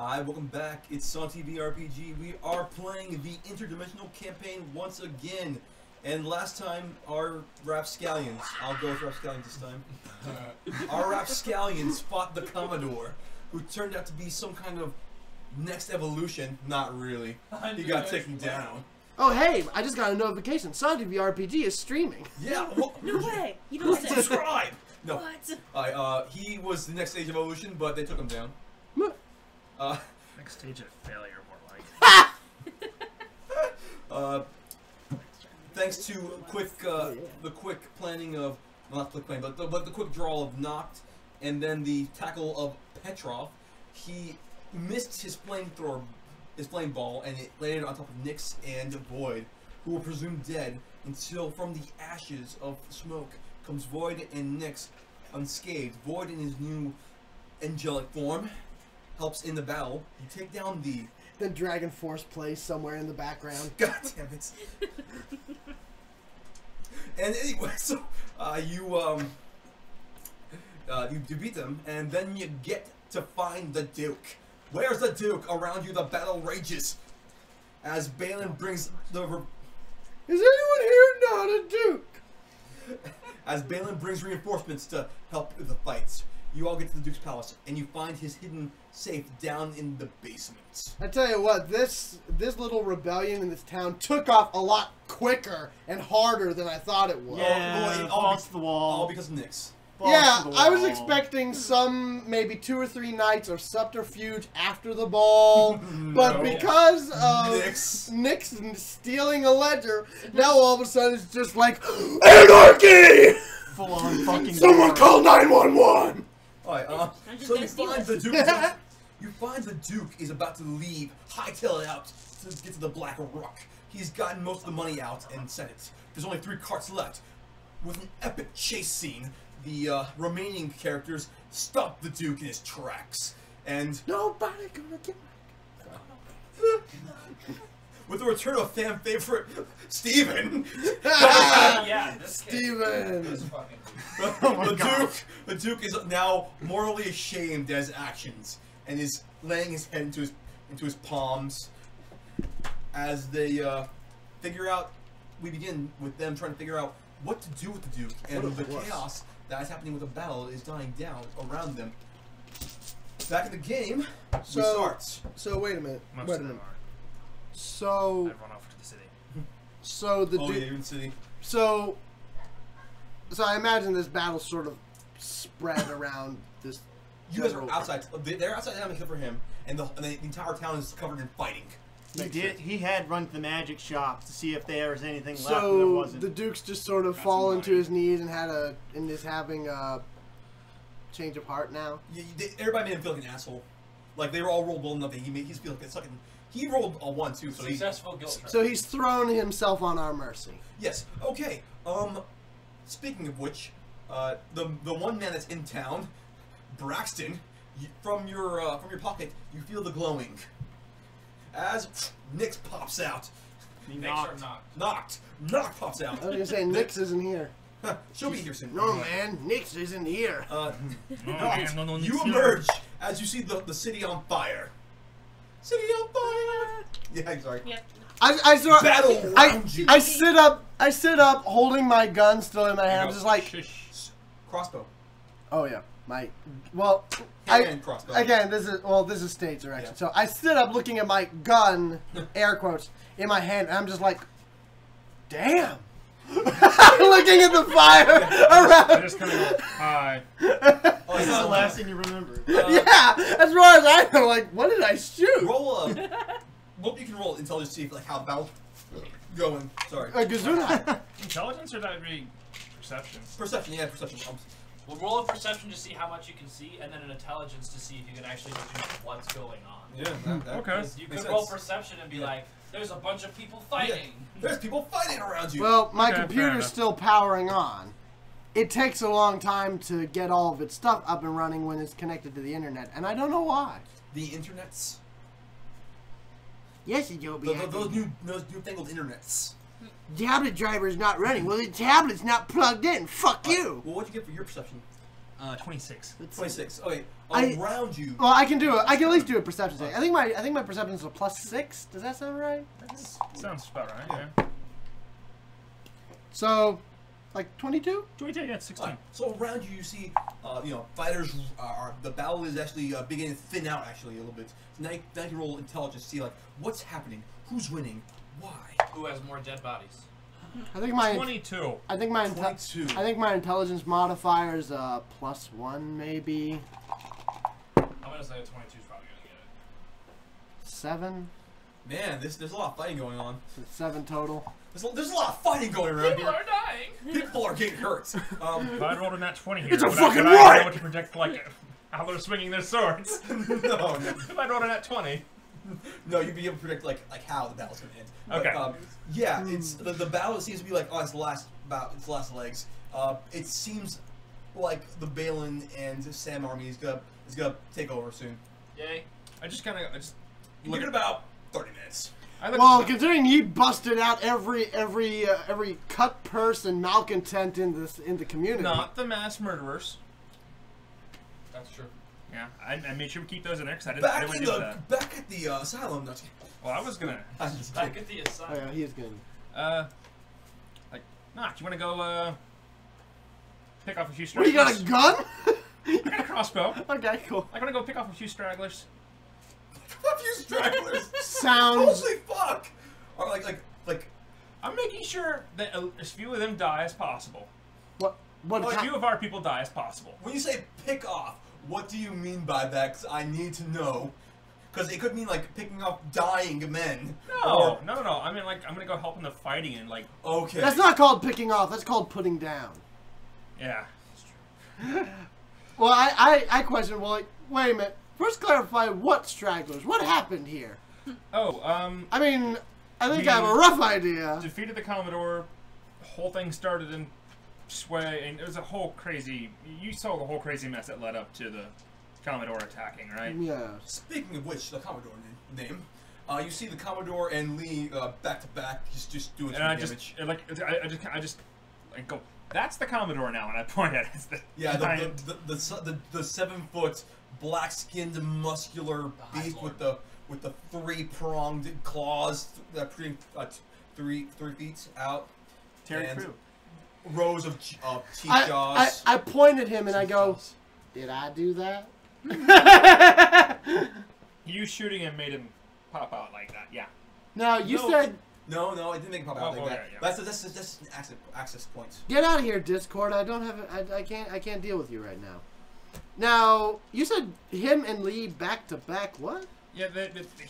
Hi, welcome back. It's Santi RPG. We are playing the Interdimensional Campaign once again. And last time, our rapscallions, I'll go with rapscallions this time, our rapscallions fought the Commodore, who turned out to be some kind of next evolution. Not really. He got taken down. Oh hey, I just got a notification. Santi RPG is streaming. Yeah, well, no way. You don't subscribe. No. What? He was the next stage of evolution, but they took him down. Next stage of failure, more like. Thanks to the quick planning of, well, not quick planning, but the quick draw of Noct, and then the tackle of Petroph, he missed his flamethrower, his flame ball, and it landed on top of Nyx and Void, who were presumed dead until from the ashes of smoke comes Void and Nyx unscathed. Void in his new angelic form helps in the battle. You take down the Dragon Force plays somewhere in the background. God damn it. And anyway, so you beat them, and then you get to find the Duke. Where's the Duke? Around you, the battle rages. As Balin brings the... Is anyone here not a Duke? As Balin brings reinforcements to help with the fights, you all get to the Duke's palace, and you find his hidden safe down in the basement. I tell you what, this little rebellion in this town took off a lot quicker and harder than I thought it would. Yeah, falls to the wall. All because of Nyx. Yeah, I was expecting some, maybe 2 or 3 nights of subterfuge after the ball, but because of Nyx stealing a ledger, now all of a sudden it's just like, ANARCHY! Full on fucking Someone call 911! Alright, so you find the Duke. You find the Duke is about to leave, hightail it out to get to the Black Rock. He's gotten most of the money out and sent it. There's only 3 carts left. With an epic chase scene, the remaining characters stop the Duke in his tracks, and nobody gonna get with the return of fan favorite Steven. Yeah, Steven. The Duke is now morally ashamed at his actions and is laying his head into his palms as they figure out. We begin with them trying to figure out what to do with the Duke, and the chaos that is happening with the battle is dying down around them. Back in the game, we start. So wait a minute. Most Wait a of them minute. are. So I've run off to the city. So the yeah, you're in the city. So I imagine this battle sort of spread around this. You guys are outside. They're outside town except for him, and the entire town is covered in fighting. He had run to the magic shop to see if there was anything left. So And there wasn't. the Duke's just sort of fallen to his knees and is having a change of heart now. Everybody made him feel like an asshole. Like they were all rolled well enough that he's feeling like sucking. He rolled a 1 too, so successful guilt trip. So he's thrown himself on our mercy. Yes. Okay. Speaking of which, the one man that's in town, Braxten, from your pocket, you feel the glowing. As Nyx pops out. Noct Noct pops out. I was gonna say Nyx isn't here. She'll be here soon. No man, Nyx isn't here. Noct, you emerge as you see the city on fire. City on fire. Yeah, I'm sorry. Yep. I sit up holding my gun still in my hand. I'm just like crossbow. Oh yeah, Crossbow. Again, this is stage direction. Yeah. So I sit up looking at my gun, air quotes, in my hand, and I'm just like, damn. Looking at the fire around. I just kind of hi. This is the last thing you remember. Yeah, as far as I know, like, what did I shoot? Roll you can roll intelligence to see like how the battle's going. Sorry. Gazuna. Intelligence or that would be perception? Perception, yeah, perception. We'll roll a perception to see how much you can see, and then an intelligence to see if you can actually deduce what's going on. Yeah, okay. You could roll perception and be like, there's a bunch of people fighting. Yeah. There's people fighting around you. Well, my computer's still powering on. It takes a long time to get all of its stuff up and running when it's connected to the internet, and I don't know why. The internets? Yes, Adobe. Those newfangled internets. Tablet driver's not running. Well, the tablet's not plugged in. Fuck you. Well, what'd you get for your perception? 26. 26. Okay. I- Around you. Well, I can do it. I can at least do a perception check. I think my perception is a +6. Does that sound right? Sounds about right, yeah. So, like 22? 22, yeah, 16. So around you, you see, fighters the battle is actually beginning to thin out actually a little bit. So now you roll intelligence to see like what's happening, who's winning, why. Who has more dead bodies? I think my 22. I think my 22. I think my intelligence modifier is +1 maybe. I'm gonna say 22 is probably gonna get it. 7. Man, there's a lot of fighting going on. 7 total. There's a lot of fighting going around People here. are dying. People are getting hurt. If I rolled a nat 20 here, It's a would fucking I be riot! able to predict like how they're swinging their swords? no, If I rolled a nat 20. no, you'd be able to predict like how the battle's gonna end. But, Okay. yeah, it's the battle seems to be like it's the last legs. It seems like the Balin and Sam army is gonna take over soon. Yay. I just Look at about 30 minutes. Well, considering he busted out every cut purse and malcontent in the community. not the mass murderers. That's true. Yeah, I made sure we keep those in there because I didn't Back want in to do that. back at the asylum. No, Well, I was gonna. I'm just Back kidding. at the Oh asylum. yeah, he is good. Noct, you want to go pick off a few What, you stragglers? got a gun? I got a crossbow. Okay, cool. I'm gonna go pick off a few stragglers. A few stragglers. Sounds. Holy fuck! Or like. I'm making sure that as few of them die as possible. What As few of our people die as possible. When you say pick off, what do you mean by that? 'Cause I need to know. Because it could mean like picking off dying men. No. I mean, like, I'm gonna go help in the fighting and like. Okay. That's not called picking off. That's called putting down. Yeah. Well, I question. Well, like, wait a minute. First, clarify what stragglers. What happened here? Oh, I mean, I think I have a rough idea. defeated the Commodore. The whole thing started in sway, and it was a whole crazy. You saw the whole crazy mess that led up to the Commodore attacking, right? Yeah. Speaking of which, the Commodore name. You see the Commodore and Lee back to back, just doing some And damage. I just like go. That's the Commodore now, and I point at it. It's the Yeah, giant- the 7-foot black-skinned muscular beast with the 3-pronged claws that pretty 3 feet out. Terry and Crew. rows of teeth jaws. I point at him and I go, "Did I do that?" You shooting him made him pop out like that. Yeah. Now you No, said, No, I didn't make it pop out Oh, like that. okay, yeah. That's an access point. "Get out of here, Discord. I don't have. I can't deal with you right now." Now you said him and Lee back to back. What? Yeah,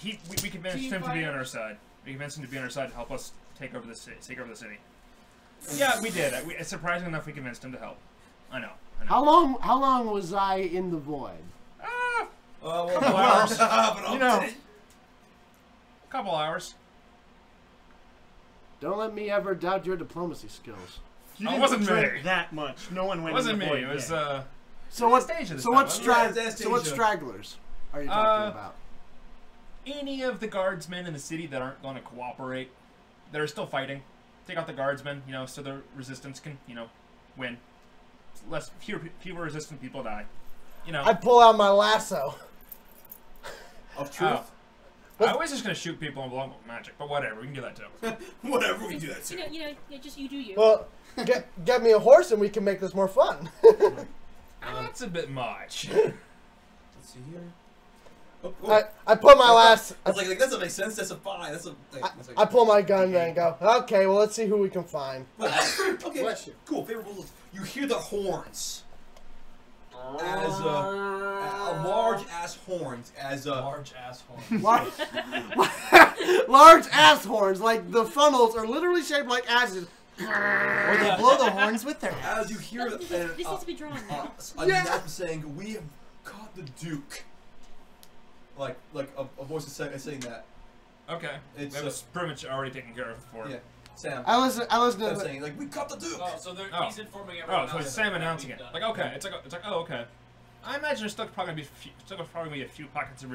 we convinced him to be on our side. We convinced him to be on our side to help us take over the city. Yeah, we did. Surprisingly enough, we convinced him to help. I know. How long was I in the void? Couple hours. You know. Couple hours. Don't let me ever doubt your diplomacy skills. You Oh, it didn't wasn't drink me. that much. No one It went. wasn't in me. the void It was yet. So what? Anastasia this So time, what? wasn't So what stragglers are you talking about? Any of the guardsmen in the city that aren't going to cooperate, that are still fighting, take out the guardsmen, so the resistance can, win. Fewer resistant people die. I pull out my lasso. Of truth. I was just going to shoot people and blow them with magic, but whatever, we can do that too. Whatever, we can do that too. Just you do you. Well, get me a horse and we can make this more fun. That's a bit much. Let's see here. Oh. I put my last. I was like, that doesn't make sense. That's a 5. That's a. I pull my gun then and go. Okay, well let's see who we can find. Okay, cool. Favorable. You hear the horns. As large ass horns. Large ass horn. Large ass horns, like the funnels are literally shaped like asses. Or they blow the horns with their head. As you hear This needs to be drawn now. a announcement saying, "We have caught the Duke." Like a voice is saying that. Okay. It's, that was pretty much already taken care of before. Yeah, Sam. I listen to I'm the, saying like, "We caught the Duke." Oh, so he's informing everyone Oh, else. so it's that Sam announcing we've it. done Like, okay, it's like, oh, okay. I imagine there's still probably gonna be a few pockets of,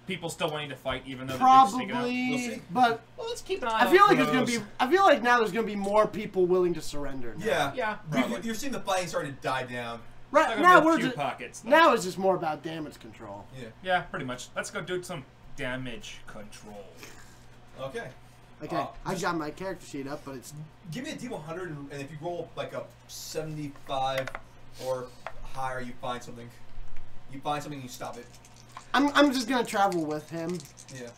people still wanting to fight, even though they're sneaking out. We'll Probably, see. but Well, let's keep an eye I out feel for like it's gonna those. be. I feel like now there's gonna be more people willing to surrender. Now. Yeah. Yeah, probably. You're seeing the fighting starting to die down. Right Not gonna now be a we're few just, pockets. though. now it's just more about damage control. Yeah. Yeah, pretty much. Let's go do some damage control. Okay. Okay, I got my character sheet up, but it's Give me a D100, and if you roll like a 75 or higher, you find something. You find something, you stop it. I'm just gonna travel with him. Yeah.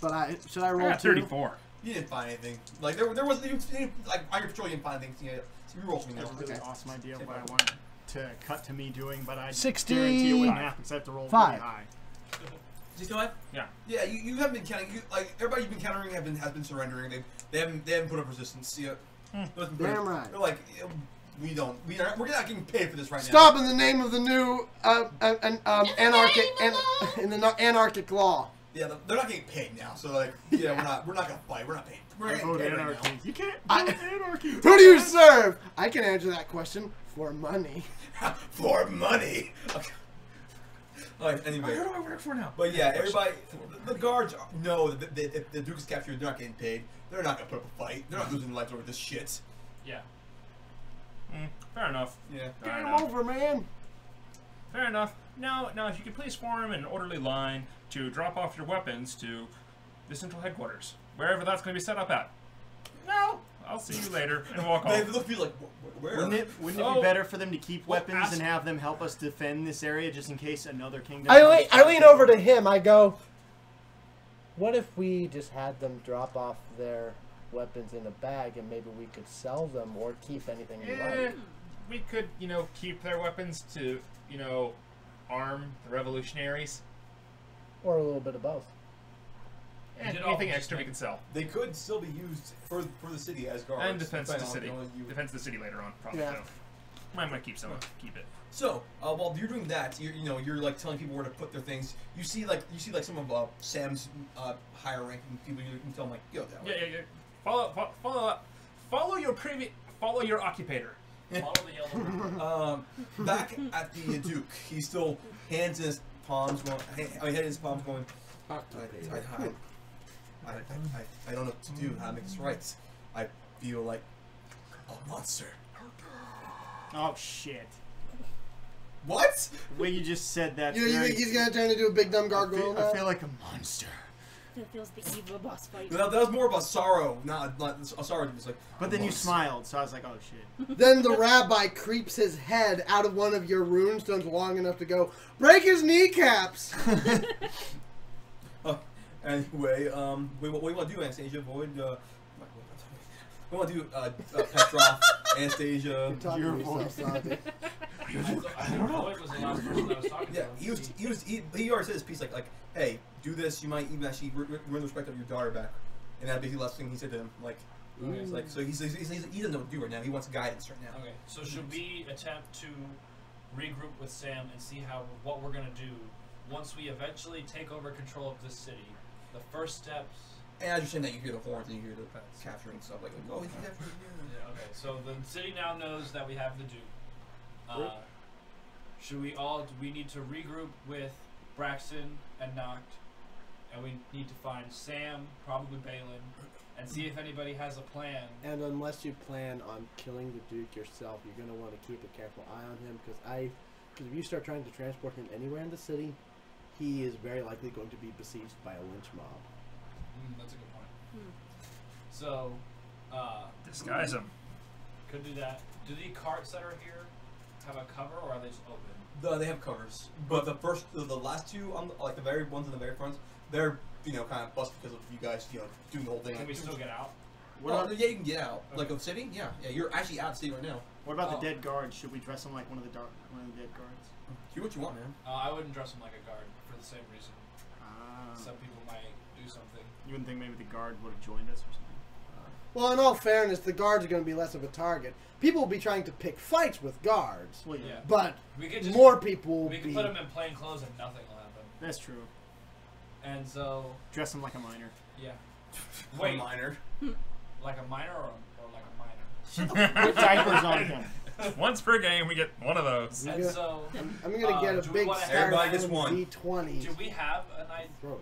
But should I I roll got 2? 34. You didn't find anything. Like there wasn't even like on your patrol, you didn't find anything. Yeah. So you roll something That's now. a really Okay. awesome idea of what I wanted to cut to me doing, but I 60. guarantee it wouldn't happen because I have to roll really 5. high. Do you still have? Yeah. Yeah, you haven't been counting. Like everybody you've been countering has been surrendering. They haven't put up resistance yet. Damn right. They're like we're not getting paid for this right Stop in the name of the new anarchic in the anarchic law. now. Yeah, they're not getting paid now. So like, yeah, we're not gonna fight. We're not paying. We're not getting Vote paid right anarchy. now. You can't I- vote anarchy. Who do you serve? I can answer that question for money. For money. Okay. Alright, anyway. Who do I work for now? But yeah, everybody, the guards know that if the Duke is captured, they're not getting paid. They're not gonna put up a fight. They're not losing their lives over this shit. Yeah. Fair enough. Yeah. Get I him know. over, man. Fair enough. Now, if you could please form an orderly line to drop off your weapons to the central headquarters, wherever that's going to be set up at. No, I'll see you later, and walk They off. look at you like, where? Wouldn't it Oh. be better for them to keep Well, weapons ask- and have them help us defend this area just in case another kingdom? I lean over to him. I go, what if we just had them drop off their weapons in a bag and maybe we could sell them or keep anything we like? We could, keep their weapons to, arm the revolutionaries. Or a little bit of both. And did all anything just extra we make- can sell. They could still be used for the city as guards. And defense to the depending on city. you- Defense of the city later on, probably. Yeah. So. I might keep some. Keep it. So, while you're doing that, you're like telling people where to put their things. You see like some of Sam's higher ranking people. You can tell them like, yo, that way. Yeah. Follow your occupator. Follow the yellow ribbon. Back at the Duke, he still hands in his palms going. Head in his palms going. I don't know what to do. How to make this right. I feel like a monster. Oh shit! What? The way you just said that. You think he's gonna turn into a big dumb gargoyle I now? feel like a monster. That feels the evil boss fight. That was more of a sorrow, not a sorrow. It was like. But then you monster. smiled, so I was like, oh shit. Then the rabbi creeps his head out of one of your runestones long enough to go, break his kneecaps! Anyway, what we want to do, Anastaysia, avoid. We want to do Petroph, Anastaysia. Talking Your to yourself, voice. Santi. I don't know. Lloyd was the last person that was talking Yeah, to. he already said his piece like, hey, do this. You might even actually win the respect of your daughter back, and that'd be the last thing he said to him. Like, it's like so he doesn't know what to do right now. He wants guidance right now. Okay, so should we attempt to regroup with Sam and see what we're gonna do once we eventually take over control of this city? The first steps. And as you're saying that, you hear the horns and you hear the capturing stuff. Like, oh, he's capturing. Yeah. Okay. So the city now knows that we have the Duke. Should we all? Do we need to regroup with Braxten and Noct, and we need to find Sam, probably Balin, and see if anybody has a plan. And unless you plan on killing the Duke yourself, you're going to want to keep a careful eye on him, because if you start trying to transport him anywhere in the city, he is very likely going to be besieged by a lynch mob. That's a good point. So, Disguise them. could do that. Do the carts that are here have a cover, or are they just open? They have covers, but the last two, like the very ones in the very front, they're kind of busted because of you guys, doing the whole thing. Can we still get out? Yeah, you can get out. Like a city, yeah, you're actually out of city right now. What about the dead guards? Should we dress them like one of the dead guards? Do what you want, man. I wouldn't dress him like a guard for the same reason. Ah. Some people might do something. You wouldn't think maybe the guard would have joined us or something? Well, in all fairness, the guards are going to be less of a target. People will be trying to pick fights with guards, Well, Yeah. but We could just more people will we be... could put him in plain clothes and nothing will happen. That's true. And so, Dress them like a miner. yeah. Wait, minor. Like a minor or like a minor? Put diapers on him. Once per game, we get one of those. And so, I'm gonna get a do we big wanna- Everybody gets styrofoam one. D20. do we have an idea? Bro.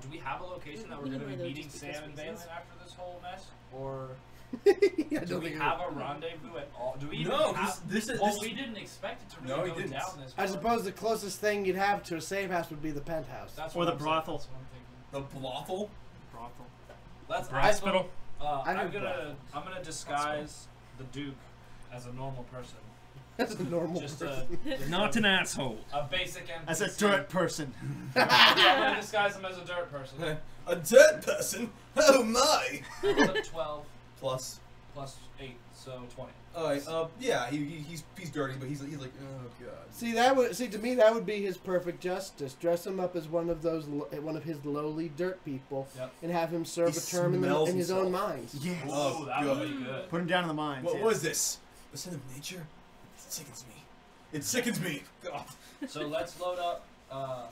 Do we have a location that we're We going to need be one of meeting those just Sam and because Valen reasons. after this whole mess, or I do don't we think have a rendezvous at all? Do we even No, have? this is. Well, this- we didn't expect it to No, really we go didn't. down this. I far. suppose the closest thing you'd have to a safe house would be the penthouse. That's Or what the I'm saying. brothel. That's what I'm thinking. the brothel. Brothel. Let's Hospital. I I'm heard gonna disguise the Duke as a normal person, That's a normal just person. Not an asshole. a basic NPC. As a dirt person. I'm gonna disguise him as a dirt person. A dead person? Oh my! Rolled a 12 Plus. plus 8, so 20. Alright, yeah, he's dirty, but he's like, oh god. See to me that would be his perfect justice. Dress him up as one of his lowly dirt people, Yep. and have him serve He a term smells in his own himself. minds. Yes. Oh, that would God. be good. Put him down in the mines. What yes. was this? The sin of nature? It sickens me. It sickens me. God. So let's load up. Ugh.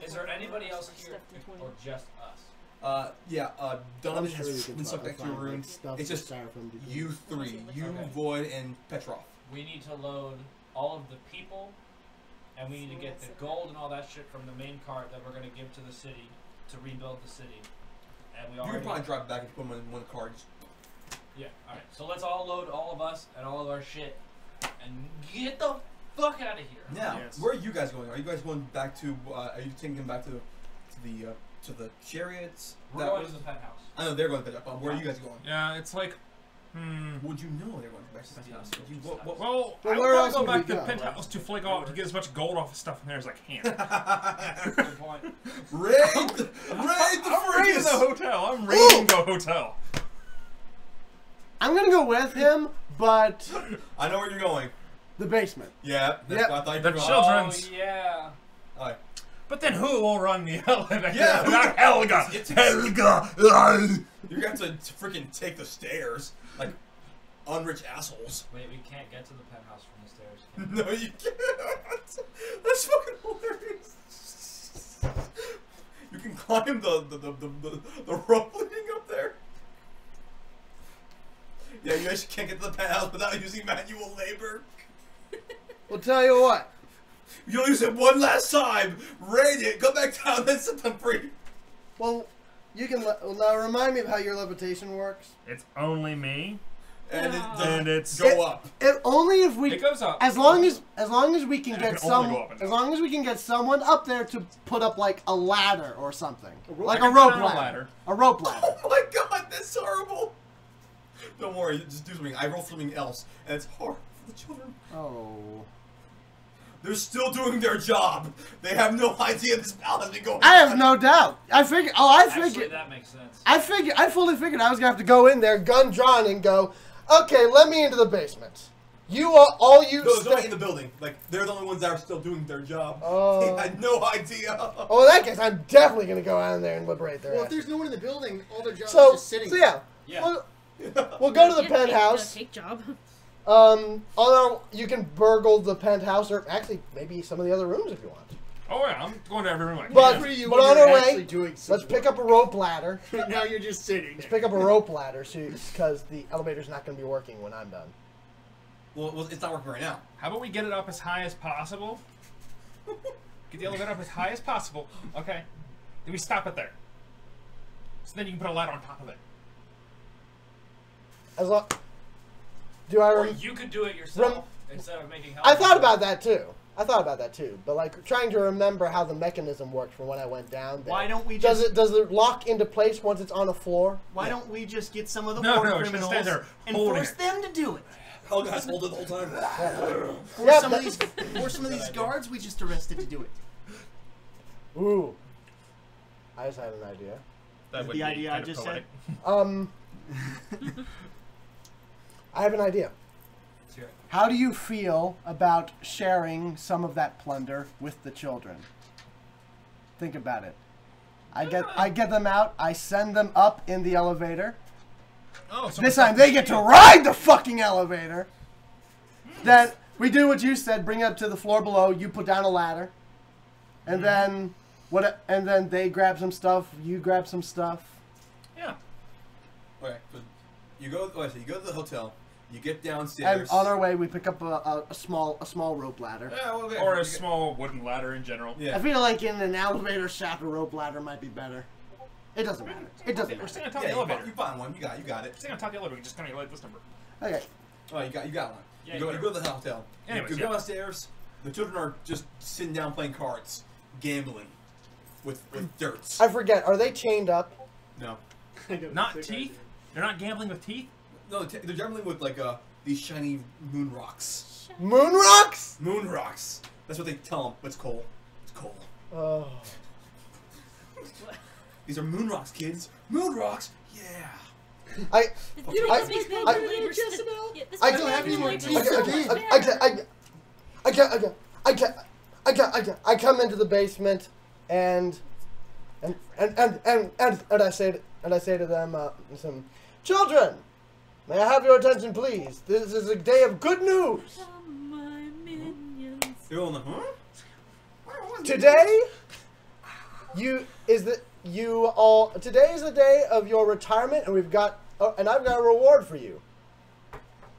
Is there anybody else here, or just us? Yeah, Donavan I'm sure you has could been sucked back to a find, room. like, stuff It's to just styrofoam to do. you three. You, Okay. Void, and Petroph. We need to load all of the people, and we need to get the gold and all that shit from the main cart that we're gonna give to the city to rebuild the city. And we You already. can probably drive back and put them in one card. Yeah. All right. So let's all load all of us and all of our shit, and get the fuck out of here. Now, Yes. where are you guys going? Are you guys going back to? Are you taking them back to the chariots? We're That going was- to the penthouse. I know they're going to the penthouse. Where are you guys going? Yeah, it's like, Would you know they're going back to the penthouse? Would you, well, Well, I would where probably else go would back we to the go? penthouse to flick off to get as much gold off of stuff in there as I can. Good point. raid the I'm raiding freaking the hotel. I'm raiding the hotel. I'm gonna go with him, but I know where you're going. the basement. Yeah, that's Yep. what I thought you The were going. children's. Oh yeah. Alright. But then who will run the elevator? Yeah, who- Not Helga. It's- Helga. You're gonna have to freaking take the stairs like unrich assholes. Wait, we can't get to the penthouse from the stairs. Can we? No, you can't. That's fucking hilarious. You can climb the rope leading up there. Yeah, you guys can't get to the penthouse without using manual labor. Well, tell you what. You'll use it one last time. Raid it. Go back down, then set them free. Well, you can. Well, now remind me of how your levitation works. It's only me. And it No. doesn't And it's- go up. If only if we. It goes up. As long as we can It get can only some, go up and down. as long as we can get someone up there to put up like a ladder or something, like I a can rope put on a ladder. A rope ladder. Oh my god, that's horrible. Don't worry, just do something. I roll something else, and it's hard for the children. Oh. They're still doing their job. They have no idea this battle has been going I on. have no doubt. I figured. Oh, I Actually, figured. that makes sense. I fully figured I was gonna have to go in there, gun drawn, and go. Okay, let me into the basement. You all you. No, there's nobody in the building. Like, they're the only ones that are still doing their job. Oh. They had no idea. Oh, in that case, I'm definitely gonna go out in there and liberate their Well, if ass. there's no one in the building, all their jobs So, is just sitting. so yeah, Yeah. we'll go to the penthouse. Take job. On our, you can burgle the penthouse, or actually maybe some of the other rooms if you want. Oh yeah, I'm going to every room I can. But, For you but when on you're our actually way, doing some let's pick up a rope ladder. work. Now you're just sitting. Let's pick up a rope ladder, because the elevator's not going to be working when I'm done. Well, it's not working right now. How about we get it up as high as possible? Get the elevator up as high as possible. Okay. Then we stop it there. So then you can put a ladder on top of it. As long, do I? Or Rem- you could do it yourself instead of making help. I thought about that too. But like trying to remember how the mechanism worked from when I went down there. Why don't we Does just? it lock into place once it's on a floor? Why don't we just get some of the No, war no, it's gonna criminals stay there and holding force it. them to do it? Helga has hold it the whole time. Or Yeah, some but- of these, or some of these guards we just arrested to do it. Ooh. I just had an idea. That The would be idea I kind of just poetic. I have an idea. Let's hear it. How do you feel about sharing some of that plunder with the children? Think about it. I get them out. I send them up in the elevator. Oh, so This time they get to ride the fucking elevator. Then we do what you said. Bring it up to the floor below. You put down a ladder, and then what? And then they grab some stuff. You grab some stuff. Yeah. Okay, so You go. Oh, so you go to the hotel. You get downstairs. And on our way, we pick up a small rope ladder. Yeah, well, okay. Or a small wooden ladder in general. Yeah. I feel like in an elevator shaft, a rope ladder might be better. It doesn't matter. It doesn't We're matter. staying on top Yeah, of the elevator. you find one. You got it. Staying on top of the elevator. We just kind of like this number. Okay. Oh, you got one. Yeah, you go to the hotel. Anyways, you yeah. go downstairs. The children are just sitting down playing cards, gambling, with dirts. I forget. Are they chained up? No, Not teeth? They're not gambling with teeth? no, they're gambling with like these shiny moon rocks. Moon rocks? Moon rocks. That's what they tell them. It's coal. It's coal. Oh. These are moon rocks, kids. Moon rocks. Yeah. I come into the basement and I say to them, children, may I have your attention, please? This is a day of good news. My minions. You're on the huh? Today, today is the day of your retirement, and I've got a reward for you.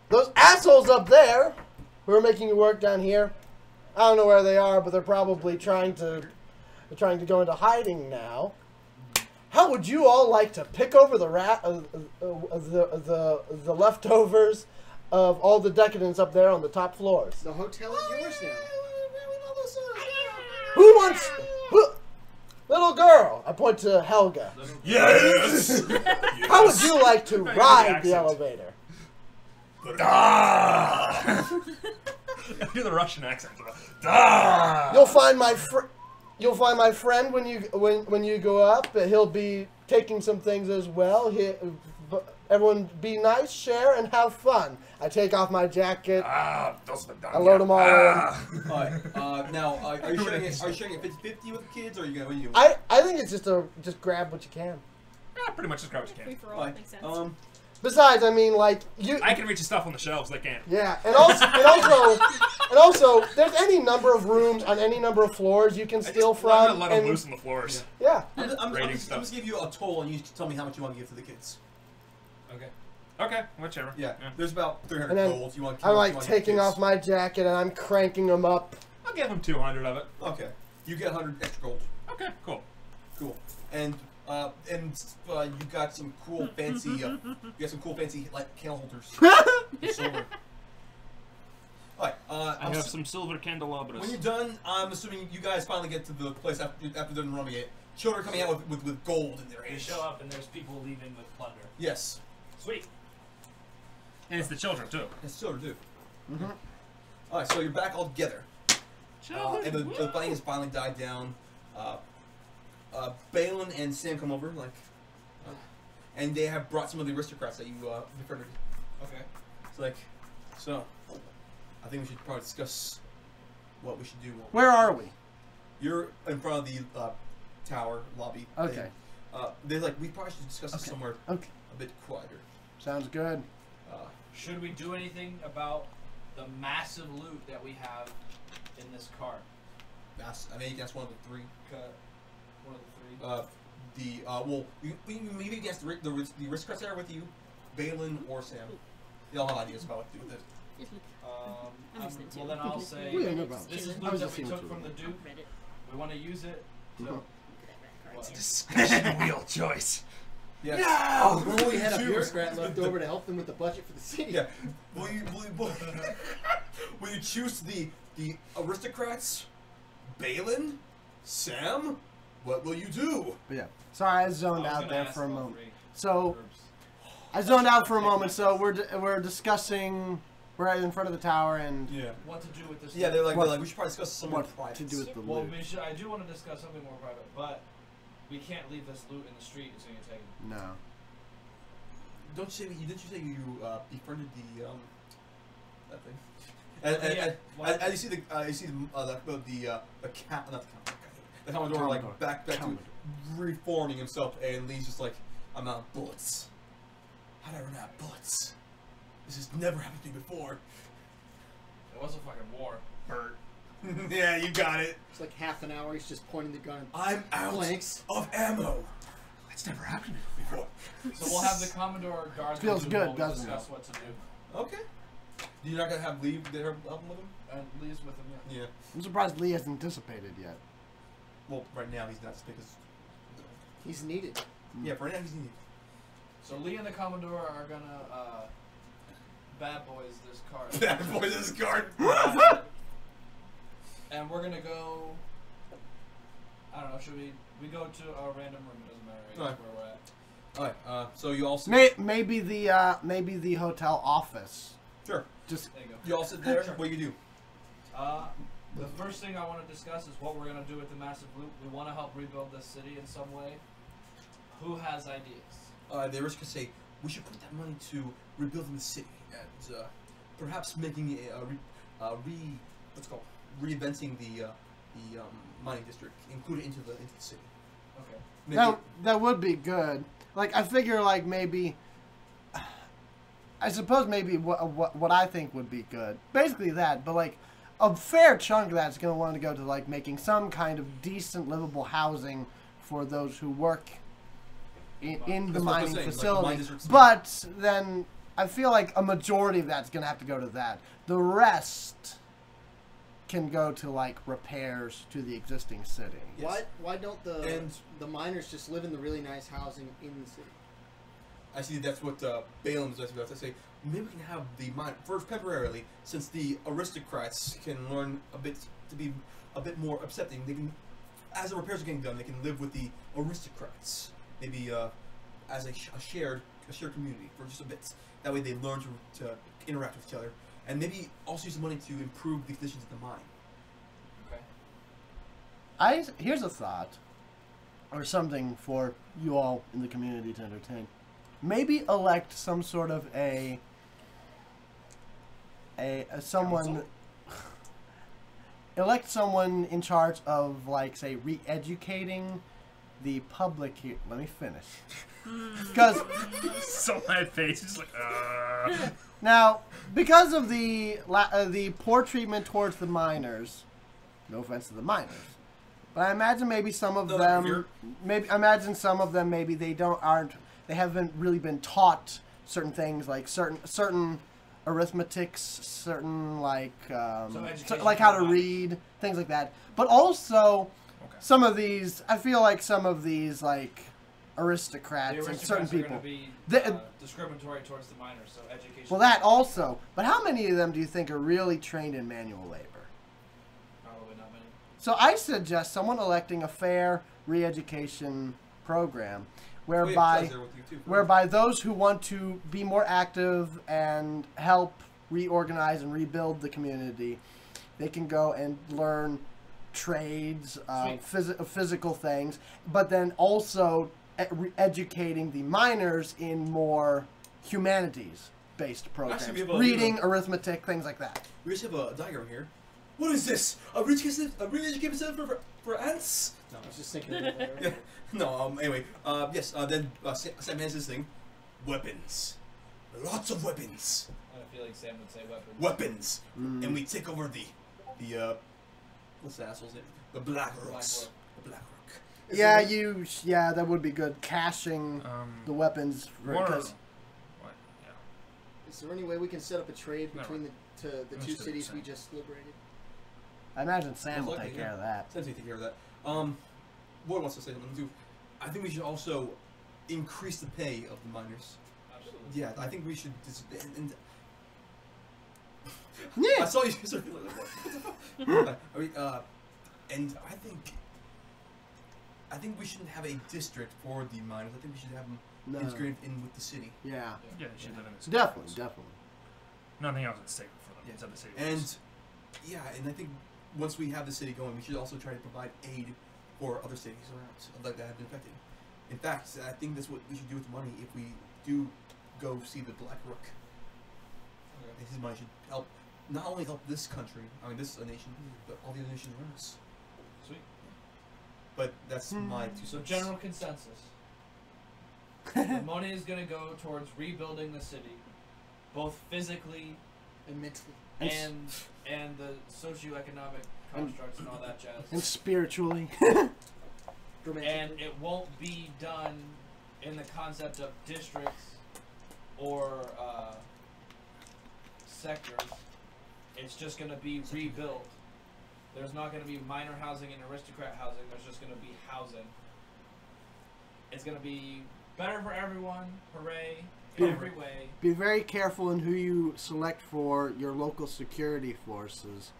Those assholes up there who are making you work down here, I don't know where they are, but they're probably trying to go into hiding now. How would you all like to pick over the leftovers of all the decadence up there on the top floors? The hotel is yours now. Who wants? Little girl, I point to Helga. Yes! How would you like to Very good ride accent. the elevator? Do the Russian accent. Da! You'll find my friend when you go up. He'll be taking some things as well. Everyone be nice, share, and have fun. I take off my jacket. I load them all in. Alright, now, are you sharing it 50-50 with the kids, or are you gonna, what are you doing? I think it's just grab what you can. Yeah, pretty much just grab what you Free can. for all. Alright, Makes sense. Besides, I mean, like you. I can reach the stuff on the shelves, they can't. Yeah, and also, there's any number of rooms on any number of floors you can steal I'm from. gonna let them and- loose on the floors. Yeah. I'm Rating just stuff. give you a total, and you tell me how much you want to give to the kids. Okay. Okay, whichever. Yeah, there's about 300 And then gold. You want? I'm like you want taking kids. off my jacket and I'm cranking them up. I'll give them 200 of it. Okay, you get 100 extra gold. Okay, cool. Cool. And you got some cool fancy like candle holders. Silver. Alright, I have some silver candelabras. when you're done, I'm assuming you guys finally get to the place after done rumming it. Children coming out with gold in their They hands. show up and there's people leaving with plunder. Yes. Sweet. And it's the children, too. Yes, children do. Alright, so you're back all together. And the fighting has finally died down. Balin and Sam come over, and they have brought some of the aristocrats that you befriended. Okay. It's like, so, I think we should probably discuss what we should do. Where are we? You're in front of the tower lobby. Okay. They're like, we probably should discuss this somewhere Okay. a bit quieter. Sounds good. Should we do anything about the massive loot that we have in this cart? I mean, that's one of the three. One of the three. Well, maybe against the aristocrats that are with you, Balin or Sam. They all have ideas about what to do with it. I'm listening to Well, you. then I'll say, Yeah, no problem. this is I loot was that just we seeing took what from the you Duke. Read it. We want to use it to... Look at that What? Discussion wheel choice. Yes. Oh, we had a Choose bureaucrat left over to help them with the budget for the city. Yeah. Will you choose the aristocrats, Balin, Sam? What will you do? But yeah. Sorry, I zoned I was out gonna there ask for a all moment. three So groups. I zoned out for a moment. So we're discussing. We're right in front of the tower and Yeah. What to do with this Yeah, loot. they're like What- we should probably discuss somewhere what private. to do with the Well, loot. I do want to discuss something more private, but we can't leave this loot in the street until you take it. No. Didn't you say you befriended the that thing? And you see the Commodore like back to Commodore. reforming himself, and Lee's just like, I'm out of bullets. How did I run out of bullets? This has never happened to me before. It was a fucking war. Bert. Yeah, you got it. It's like half an hour. He's just pointing the gun. I'm out Blanks. of ammo. That's never happened before. So we'll have the Commodore guard. Feels them good, while we doesn't discuss what to do. Okay. You're not gonna have Lee there helping with him? And Lee's with him. Yeah. Yeah. I'm surprised Lee hasn't anticipated yet. Well, right now he's not because. He's needed. Yeah, for right now he's needed. So Lee and the Commodore are gonna bad boys this card. Bad boys this card. And we're gonna go. I don't know. Should we go to a random room? It doesn't matter. Right? Alright. Where we're at. Alright. So you all sit. Maybe the hotel office. Sure. Just There you go. You all sit there. Sure. What do you do? The first thing I want to discuss is what we're gonna do with the massive loot. We want to help rebuild this city in some way. Who has ideas? The rich could say we should put that money to rebuilding the city and perhaps making what's it called reinventing the mining district, include it into the city. Okay. Maybe that would be good. Like I figure, like maybe. I suppose maybe what I think would be good. Basically that, but like a fair chunk of that's going to want to go to like making some kind of decent livable housing for those who work in the That's what I'm mining saying, like, facility. mine districts- But then I feel like a majority of that's going to have to go to that. The rest can go to like repairs to the existing city. Yes. Why don't And- the miners just live in the really nice housing in the city? I see that's what Balaam is about to say. Maybe we can have the mine first temporarily, since the aristocrats can learn a bit to be a bit more accepting. They can, as the repairs are getting done, they can live with the aristocrats. Maybe as a shared community for just a bit. That way they learn to interact with each other, and maybe also use the money to improve the conditions of the mine. Okay. Here's a thought, or something for you all in the community to entertain. Maybe elect some sort of someone. Elect someone in charge of, like, say, re-educating the public here. Let me finish. Because So my face is like, now, because of the poor treatment towards the miners, no offense to the miners, but I imagine maybe some of them, maybe they haven't really been taught certain things, like certain arithmetics, certain like like how to read, things like that. But also some of these, I feel like some of these like aristocrats and certain people. Are going to be discriminatory towards the miners, so education. Well, that also. But how many of them do you think are really trained in manual labor? Probably not many. So I suggest someone electing a fair re-education program whereby those who want to be more active and help reorganize and rebuild the community, they can go and learn trades, physical things, but then also educating the miners in more humanities-based programs, reading, arithmetic, things like that. We just have a diagram here. What is this? A re-education center for ants? No, I was just thinking of that. yeah. No, anyway, yes, then Sam has this thing. Weapons. Lots of weapons. I feel like Sam would say weapons. Weapons. And we take over the what's the asshole's name? The Black Rooks. The Black Rook. Yeah, that would be good. Caching the weapons. Is there any way we can set up a trade between the two cities we just liberated? I imagine Sam will take care of that. Sam will take care of that. What wants to say something too? I think we should also increase the pay of the miners. Absolutely. Yeah, I think we should. Yeah. I saw you sort of like, what the fuck? I mean, and I think we shouldn't have a district for the miners. I think we should have them integrated in with the city. Yeah. Yeah, they should live in the city. Definitely. Nothing else is safe for them inside the city. And and I think once we have the city going, we should also try to provide aid for other cities around that have been affected. In fact, I think that's what we should do with the money if we do go see the Black Rook. Okay. His money should help, not only help this country, this nation, but all the other nations around us. Sweet. But that's my 2 cents. So general consensus. The money is going to go towards rebuilding the city, both physically And mentally. and the socioeconomic constructs and all that jazz. And spiritually. And it won't be done in the concept of districts or sectors, it's just going to be rebuilt. There's not going to be minor housing and aristocrat housing. There's just going to be housing. It's going to be better for everyone. Hooray. In every way. Be very careful in who you select for your local security forces,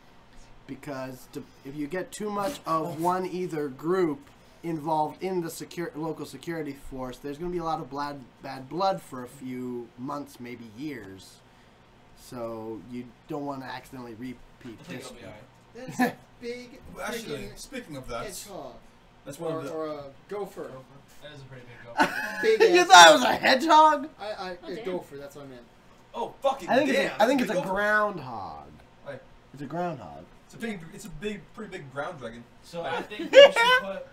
because if you get too much of one either group involved in the local security force, there's going to be a lot of bad blood for a few months, maybe years. So you don't want to accidentally repeat history. That's a big. Well, actually, speaking of that, hedgehog. that's one of the. Or a gopher. That is a pretty big go. Big You ass- thought it was a hedgehog? a damn. gopher. That's what I meant. Oh fucking I think damn! I think it's Big a over- groundhog. Right. It's a groundhog. It's a pretty big ground dragon. So I think we should put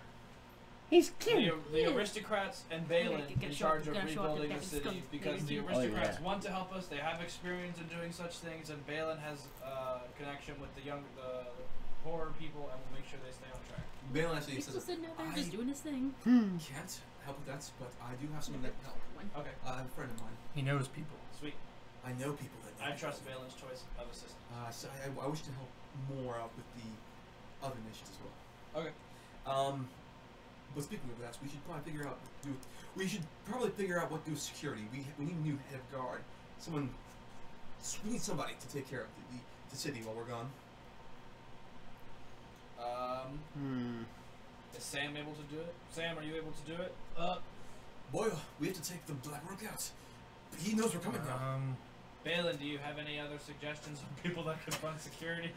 He's the aristocrats and Balin Get in show up- charge of gotta show up rebuilding and the get city scum- because the maybe- aristocrats yeah. want to help us. They have experience in doing such things, and Balin has connection with the poorer people, and will make sure they stay on track. Balin actually He's says, still sitting out there I just doing his thing. can't help with that, but I do have someone that can help. Okay, I have a friend of mine. He knows people. sweet. I know people that know I trust people. Balin's choice of assistant. So I wish to help more out with the other nations as well. Okay. But speaking of that, we should probably figure out what to do with security. We need a new head of guard. We need somebody to take care of the city while we're gone. Is Sam able to do it? Sam, are you able to do it? Boy, we have to take the Black Rook out. He knows we're coming now. Balin, do you have any other suggestions on people that could run security?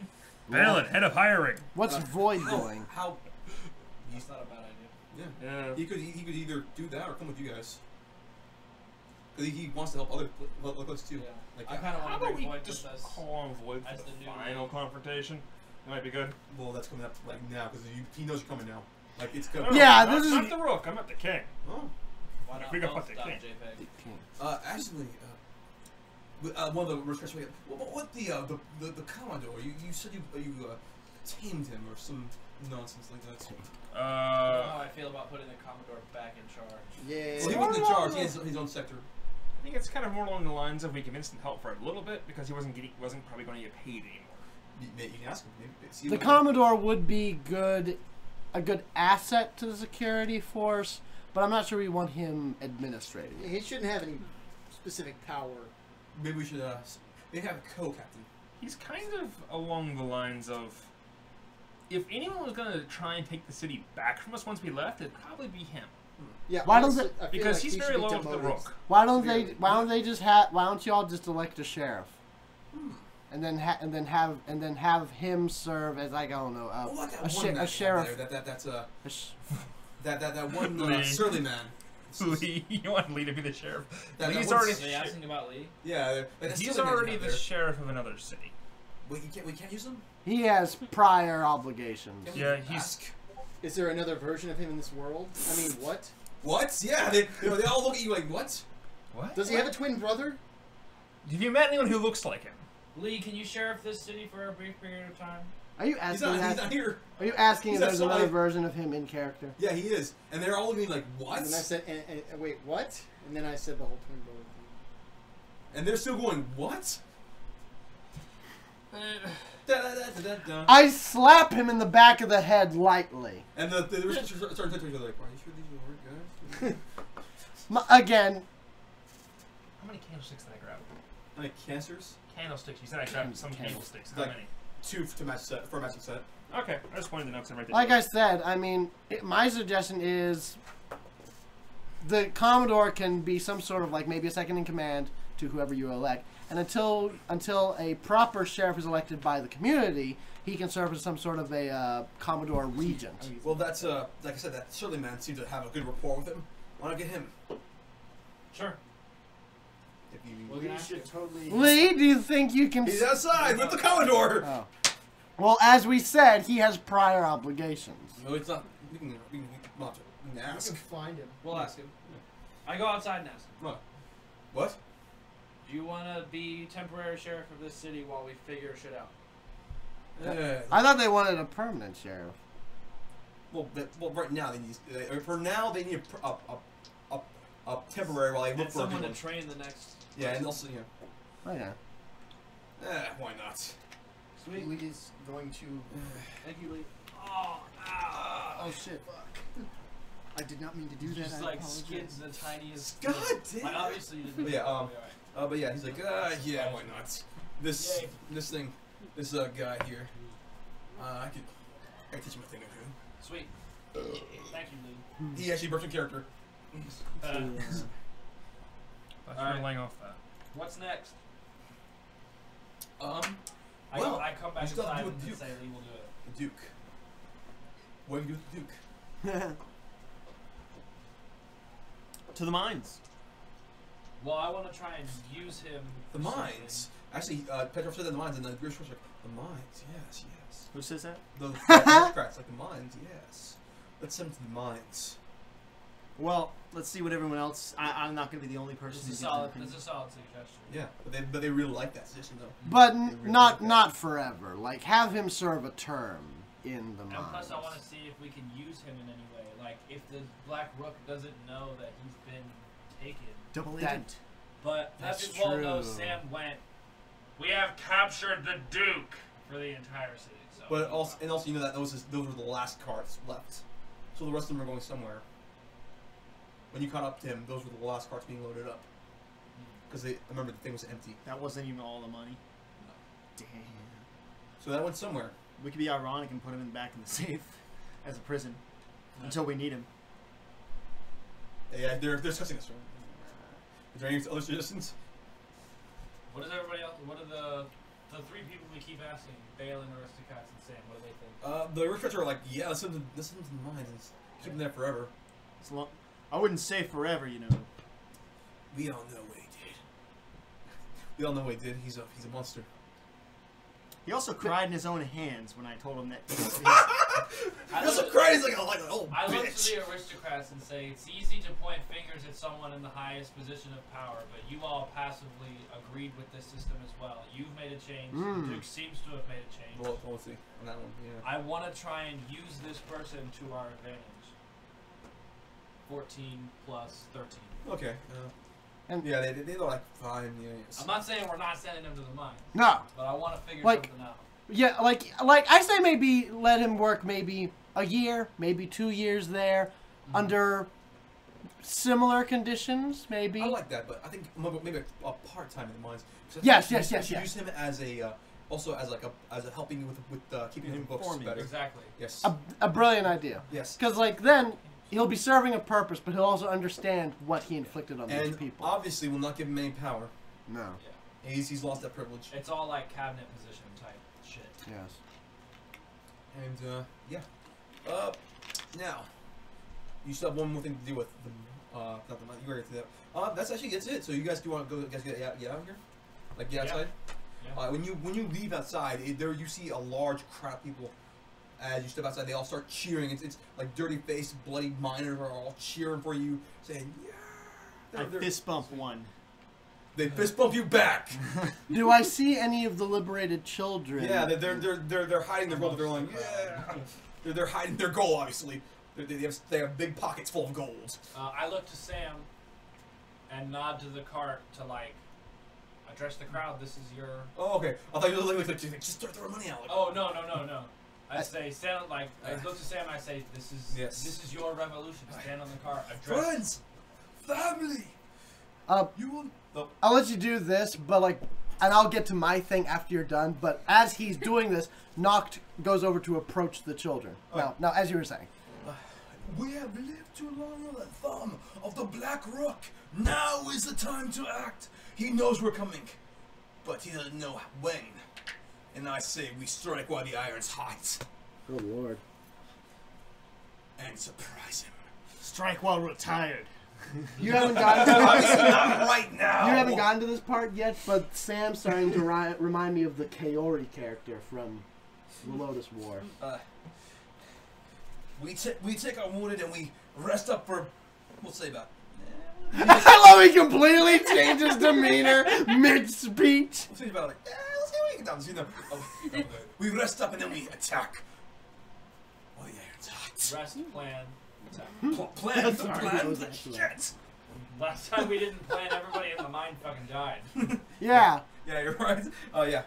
Balin, head of hiring. What's Void doing? How? That's not a bad idea. Yeah. He could either do that or come with you guys. Because he wants to help other us too. Yeah. Like, I kind of How want to about bring we Void just with us. call on Void as for the the new final leader. confrontation? That might be good. well, that's coming up like now because he knows you're coming now. Like it's No, coming. Yeah, not, this is- not the Rook. I'm at the King. Oh. Why not We got both the stop king. JPEG? Actually, one of the requests we had. What the Commodore? You said you tamed him or some nonsense like that. I don't know how I feel about putting the Commodore back in charge. Yeah. Well, he wasn't in charge. He has his own sector. I think it's kind of more along the lines of we can instant help for a little bit because he wasn't probably going to get paid anymore. You can ask him. Maybe, see The what- Commodore would be a good asset to the security force, but I'm not sure we want him administrating it. He shouldn't have any specific power. Maybe we should maybe have a co-captain. He's kind of along the lines of if anyone was going to try and take the city back from us once we left, it'd probably be him. Yeah. Why don't honestly, I feel Because like he's he should very be loyal to the demoted. Rook. Why don't y'all just elect a sheriff? And then have him serve as like I don't know Oh, like that a one man sheriff. there, that's a sh- that one Lee. surly man. Lee, you want Lee to be the sheriff? That He's one's- already Are you asking about Lee? Yeah, like that he's surly man already out the there. sheriff of another city. Wait, we can't use him. He has prior obligations. Can we Yeah, he's- ask? Is there another version of him in this world? I mean, what? What? Yeah, they all look at you like what? What? Does he have a twin brother? Have you met anyone who looks like him? Lee, can you sheriff this city for a brief period of time? Are you He's asking? not here. Are you asking he's if there's not another somebody- version of him in character? Yeah, he is, and they're all looking at me like what? And then I said, and wait, what? And then I said the whole twin brother thing. And they're still going what? Da-da-da-da-da-da. I slap him in the back of the head lightly. And the researchers start touching each other like, are you sure these will work, guys? Again, How many candlesticks did I grab? How many cancers? Candlesticks. You said I grabbed some candlesticks. How Like- many? 2 to match set for a matching set. Okay, I just pointed the notes in right there. like I said, I mean, my suggestion is the Commodore can be some sort of like maybe a second in command to whoever you elect, and until a proper sheriff is elected by the community, he can serve as some sort of a Commodore regent. Well, that's like I said, that surly man seems to have a good rapport with him. Why not get him? Sure. If you, We're We gonna have should to. totally. Lee, do you think you can? he's outside with the Commodore. Oh. Well, as we said, he has prior obligations. No, it's not. We can ask. We can find him. We'll ask him. I go outside and ask him. What? Do you want to be temporary sheriff of this city while we figure shit out? I thought they wanted a permanent sheriff. Well, right now they need. For now, they need a temporary while I look And for someone to people. train the next. Yeah, and also Oh yeah. why not? Sweet. Lee is going to. Thank you, Lee. Oh, ow. Oh shit! Fuck. I did not mean to do that. Just I like apologize. skids the tiniest. God damn. Like, obviously, you didn't. But yeah, Alright. but yeah, he's like, yeah, why not? This guy here, I could teach him a thing or two. Sweet. Thank you, Lee. He actually broke some character. Thought you Alright. were laying off that. What's next? Well, I come back you still have inside to do and a Duke. say Lee will do it. The Duke. What do you do with the Duke? To the mines. Well, I want to try and use him. The for mines. Actually, Petroph said that the mines, and the British was like, the mines, yes. Who says that? The aristocrats, like the mines, yes. Let's send them to the mines. Well, let's see what everyone else. I'm not going to be the only person. It's a who solid. gives It's a solid suggestion. Yeah, but they really like that suggestion though. But They really not like that. not forever. Like have him serve a term in the And mines. plus, I want to see if we can use him in any way. Like, if the Black Rook doesn't know that he's been taken. Double That- agent. But That's as well know, true. Sam went. We have captured the Duke for the entire city. So. But also, you know that those were the last carts left. So the rest of them are going somewhere. When you caught up to him, those were the last carts being loaded up. Because I remember the thing was empty. That wasn't even all the money. Damn. So that went somewhere. We could be ironic and put him back in the safe as a prison until we need him. Yeah, they're discussing this. Is there any other suggestions? What is everybody else? What are the three people we keep asking? Bale and Aristocrats and Sam. What do they think? The aristocrats are like, yeah, let's send them to the mines and keep them there forever. So long, I wouldn't say forever, you know. We all know what he did. We all know what he did. He's a monster. He also cried in his own hands when I told him that. He also cried. He's like an old I look to bitch. the aristocrats and say it's easy to point fingers at someone in the highest position of power, but you all passively agreed with this system as well. You've made a change. Mm. Duke seems to have made a change. Well, we'll see on that one. Yeah. I want to try and use this person to our advantage. 14 plus 13. Okay. And- yeah, they're like fine. Yeah. Yes. I'm not saying we're not sending him to the mines, No. but I want to figure Like- something out. Yeah, like I say maybe let him work maybe a year, maybe 2 years there under similar conditions, maybe. I like that, but I think maybe a part time in the mines. Yes. Use him as a also as a helping you with keeping him books Informing. better. Exactly. Yes. A brilliant idea. Yes. Because like then he'll be serving a purpose, but he'll also understand what he inflicted on these And people. obviously, will not give him any power. No. Yeah. He's lost that privilege. It's all like cabinet position type shit. Yes. And yeah. Now, you still have one more thing to do with the not the you already did that. That's it. So you guys do want to go? You guys get out of here? Like get Yeah. outside? Yeah. When you leave outside, there you see a large crowd of people. As you step outside, they all start cheering. It's like dirty-faced, bloody miners are all cheering for you, saying, "Yeah!" I fist bump one. They fist bump you back. Do I see any of the liberated children? Yeah, they're hiding their gold. They're like, yeah. They're hiding their gold. Obviously, they have big pockets full of gold. I look to Sam and nod to the cart to like address the crowd. This is your. Oh, okay. I thought you were like just start throwing money out. Like, Oh no. I say stand like I look to Sam and I say this is Yes. this is your revolution. Stand on the cart. Address. friends, family. You will. Oh. I'll let you do this, but like, and I'll get to my thing after you're done. But as he's doing this, Noct goes over to approach the children. Now, as you were saying. We have lived too long on the thumb of the Black Rook. Now is the time to act. He knows we're coming, but he doesn't know when. And I say we strike while the iron's hot Good lord. and surprise him. Strike while we're tired. You haven't gotten Obviously to not right now. you haven't gotten to this part yet, but Sam's starting to remind me of the Kaori character from the Lotus War. We take our wounded and we rest up for, we'll say about. I love he completely changes demeanor mid-speech. We'll say about like, let's see what we can do. You know, we rest up and then we attack. Oh yeah, it's hot. Rest plan. Attack. Plan. Sorry, Plan. that was actually- Shit. Last time we didn't plan, everybody in the mine fucking died. Yeah. Yeah, you're right. Yeah.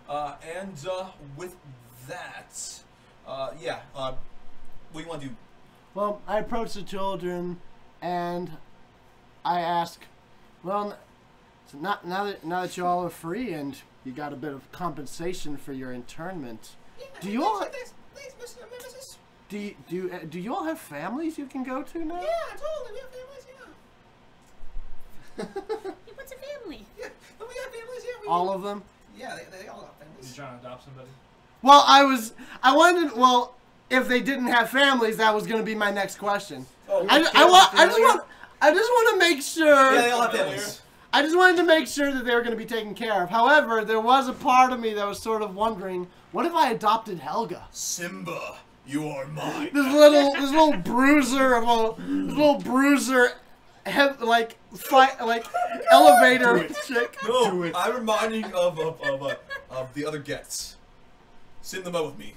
And with that, what do you want to do? Well, I approach the children, and I ask, well, so now that you all are free and you got a bit of compensation for your internment, do you all do you all have families you can go to now? Yeah, totally. We have families. Hey, what's a family? Yeah, we got families. Yeah, All of them? Yeah, they all have families. You trying to adopt somebody? Well, I wanted. Well, if they didn't have families, that was going to be my next question. Oh, I just want to make sure. yeah, they all have families. I just wanted to make sure that they were going to be taken care of. However, there was a part of me that was sort of wondering, what if I adopted Helga? Simba, you are mine. This little bruiser, elevator chick. No, I'm reminding of the other Gets. Send them out with me.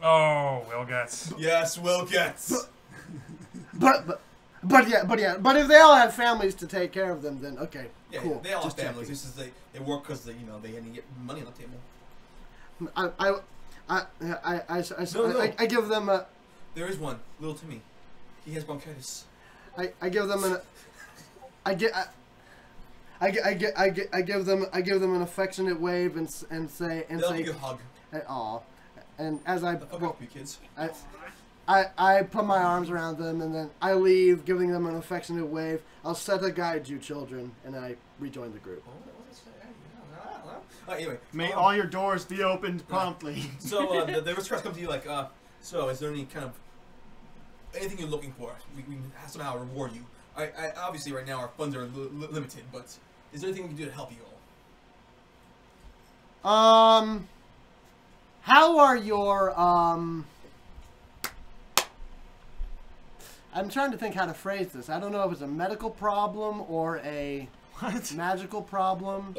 Oh, Will Gets. Yes, Will Gets. But if they all have families to take care of them, then okay, Yeah, cool. they all have Just families. checking. This is they work because they had to get money on the table. I give them a. There is one, little Timmy. He has bronchitis. I give them an. I give them an affectionate wave and say They'll give you a hug. aw, and as I The fuck up, you kids. I put my arms around them and then I leave, giving them an affectionate wave. I'll set a guide, you children, and I rejoin the group. Anyway, May all your doors be opened promptly. so the aristocrats come to you like, so is there any kind of anything you're looking for? We have somehow reward you. I obviously right now our funds are limited, but is there anything we can do to help you all? How are your I'm trying to think how to phrase this. I don't know if it's a medical problem or a magical problem.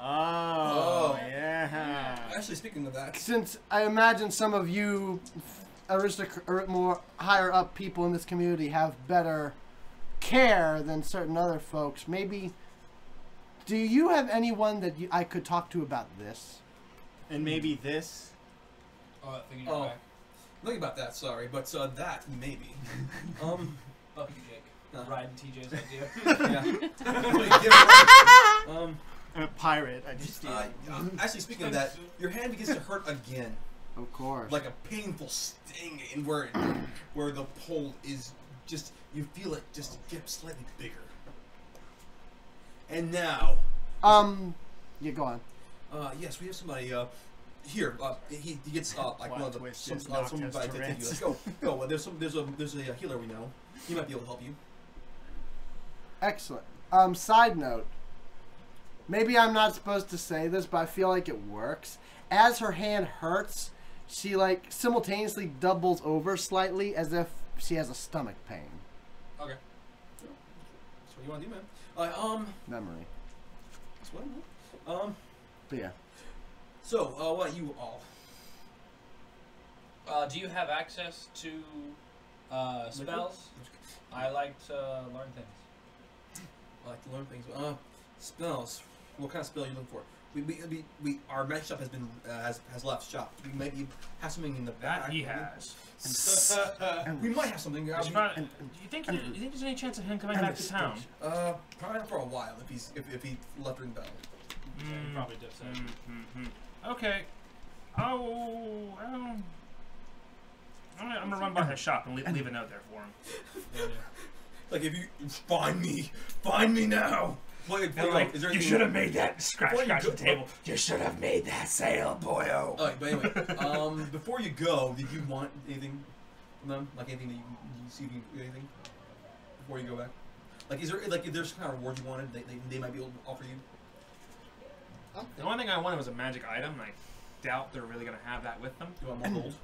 Oh, yeah. Actually, speaking of that, Since I imagine some of you or more higher up people in this community have better care than certain other folks, maybe do you have anyone that I could talk to about this? And maybe this. Oh, that thing in Oh. your back. think about that. Sorry, but that maybe. Fuck you, Jake. Riding TJ's idea. Yeah. I'm a pirate. I just Actually, speaking of that, your hand begins to hurt again, Of course. like a painful sting, in where the pole is just you feel it just get slightly bigger. And now, yeah, go on. yes, we have somebody here. He gets like one of the twist some is someone Noct has by take you. Tourette's. Let's go. Go. There's a healer we know. He might be able to help you. Excellent. Side note. Maybe I'm not supposed to say this, but I feel like it works. As her hand hurts, she like simultaneously doubles over slightly as if she has a stomach pain. Okay. That's what you want to do, man. Memory. That's what I want. But yeah. So, what about you all? Do you have access to spells? I like to learn things. I like to learn things. Spells. What kind of spell are you looking for? Our magic shop has been has left shop. We maybe have something in the back. That he has. We might have something. Do you think there's any chance of him coming back to town? Probably not for a while if he left during battle. Yeah, he probably did so. Okay. I'm gonna run by his shop and leave a note there for him. Like if you find me now. Wait, Like, is there you anything- should have made that scratch Before you the go- table. You should have made that sale, boyo. Alright, but anyway, before you go, did you want anything from them? Like anything that you see if you can do anything before you go back? Like, is there like if there's some kind of reward you wanted, they might be able to offer you? The only thing I wanted was a magic item, and I doubt they're really gonna have that with them. You want more gold?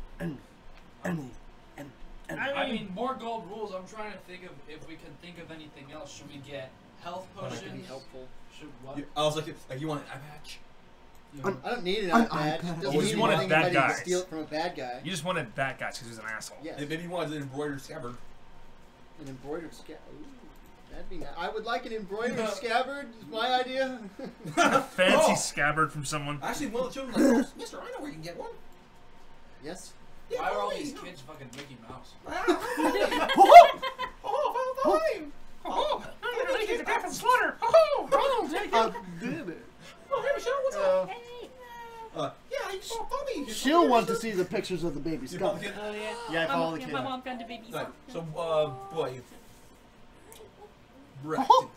I mean, more gold rules. I'm trying to think of if we can think of anything else. Should we get health That potions? could be helpful. Should what? I was like you want an eye patch? I don't need an An eye patch. iPad. Doesn't You mean just wanted anything bad if I need to guys. steal it from a bad guy. You just wanted that guy because he was an asshole. Yes. Maybe you wanted an embroidered scabbard. An embroidered scabbard. That'd be nice. I would like an embroidered scabbard. Is my idea. Fancy Oh. scabbard from someone. Actually, one of the children like, oh, Mister, I know where you can get one. Yes. Yeah, Why are all please, these no. kids fucking Mickey Mouse? Slaughter. Did it. Oh, hey, Michelle, what's up? Hey. Yeah, you saw Bobby. She'll want to see the pictures of the baby You skunk. follow the kid? Oh yeah. Yeah, I follow the Yeah, kid. my mom found a baby. Right. skunk. So, boy, Braxten,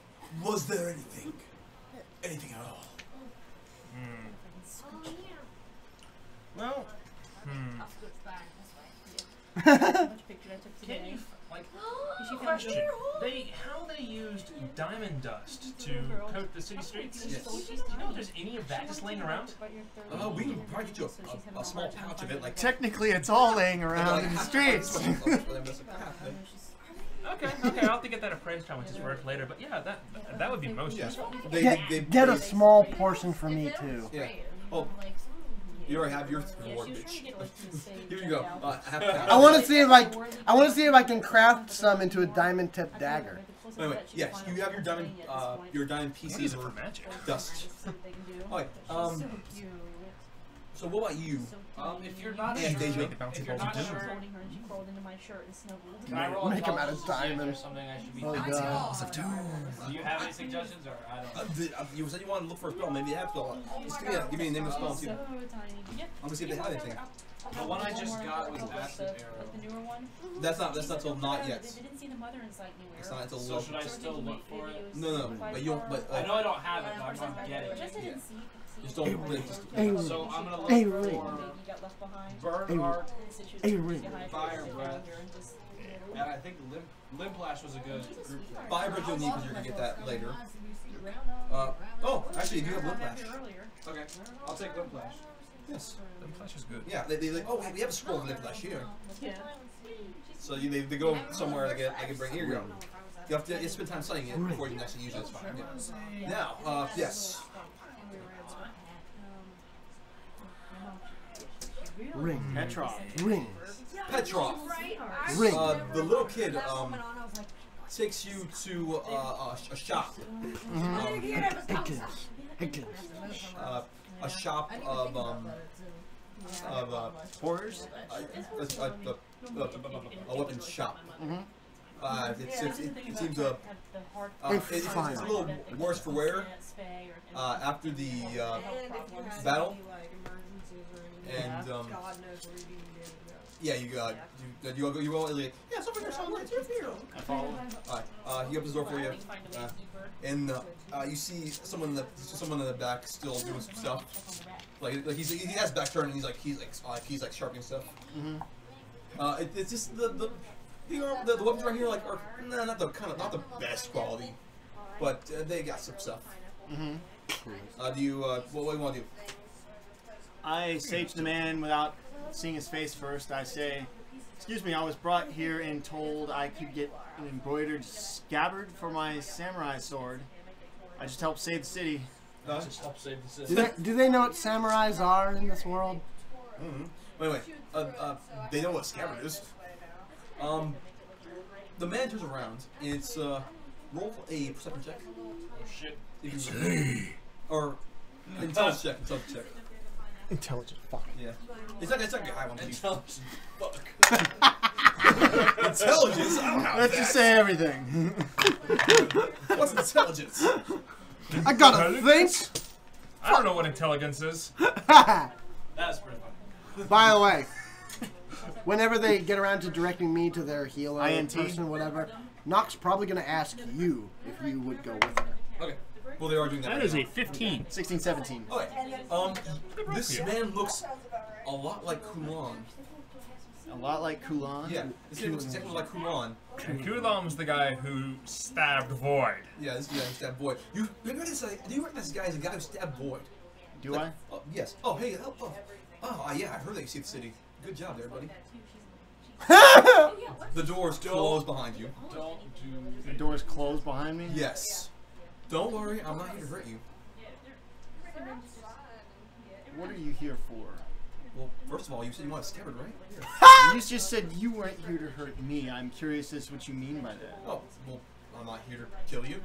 was there anything at all? Well, Much picture I took Can today. you like She found question? a How they used diamond dust to coat the city streets? Yes. Do you know if there's any of that just laying around? We can probably get you a small pouch of it, like technically, it's all laying around in the streets. Okay, I'll have to get that appraised how much it's worth later. But yeah, that would be most Yeah. useful. Get a small portion for me too. Yeah. Oh, you already have your reward, bitch. Here you go. I want to see if I can craft some into a diamond tipped dagger. Wait. Yes, you have your diamond pieces for or magic. dust. Alright. So what about you? If you're not And sure, Deja. if you're not sure, can I roll Make 'em out of intelligence to see if diamond. there's something I should be Oh doing? god. Do you have any suggestions, or I don't? You said you wanted to look for a spell. Maybe they have spell. Just give me a name of spell too. I'm gonna see if they have anything. The one I just got was Acid Arrow. The newer one. That's not till not yet. They didn't see the mother in sight anywhere. It's not until So low. should I still look for it? No, but you don't. But I know I don't have it, but I'm gonna get it. Yeah. Just don't. So I'm gonna Hey, look Ray. for Burn Art, Hey, Ring. Fire Breath, and I think Limplash was a good group. Fire breath you'll need because you're gonna get that later. Oh, actually, you do have whiplash. Okay, I'll take Limplash. Yes. Flash is good. Yeah. They like. Oh, we have a scroll of whiplash here. Yeah. So they go somewhere to get. I can bring. Here you go. You have to spend time studying it before you can actually use it. Yeah. Now, yes. Ring. Petroph. Ring. Petroph. Ring. The little kid takes you to a shop. A shop of Horrors. a weapons shop. It seems it's a little worse for wear after the battle. And yeah, you go. Yeah, it's over here. It's right here. I follow. Alright, he opens the door for you, and you see someone in the back still doing some stuff. Like he has back turned, and he's like sharpening stuff. It's just the weapons right here are not the best quality, but they got some stuff. What do you want to do? I say to the man without seeing his face first, I say, "Excuse me, I was brought here and told I could get an embroidered scabbard for my samurai sword. I just helped save the city." Just help save the city. Do they know what samurais are in this world? Wait. They know what scabbard is. The man turns around. And it's roll a perception check. Oh shit. Or intelligence check. Intelligent. Fuck. Yeah. It's like a high one. Intelligence. Fuck. Intelligence? I don't have Let's that. just say everything. What's intelligence? I gotta think. I don't know what intelligence is. That's pretty funny. By the way, whenever they get around to directing me to their healer INT? person, whatever, Noct's probably gonna ask you if you would go with her. Okay. Well, they are doing that. That right is now. a 15. 16, 17. Okay. This man looks a lot like Kulan. A lot like Kulan. Yeah. This man looks exactly like Kulan. And Kulam's the guy who stabbed Void. Yeah, this guy stabbed Void. Do you recognize this guy as a guy who stabbed Void? Do I? Oh, yes. Oh, hey. Yeah, I heard they saved the city. Good job there, buddy. The door's closed behind you. Don't do. The door's closed behind me? Yes. Don't worry, I'm not here to hurt you. What are you here for? Well, first of all, you said you want a scabbard, right? Here. You just said you weren't here to hurt me. I'm curious as to what you mean by that. Oh, well, I'm not here to kill you.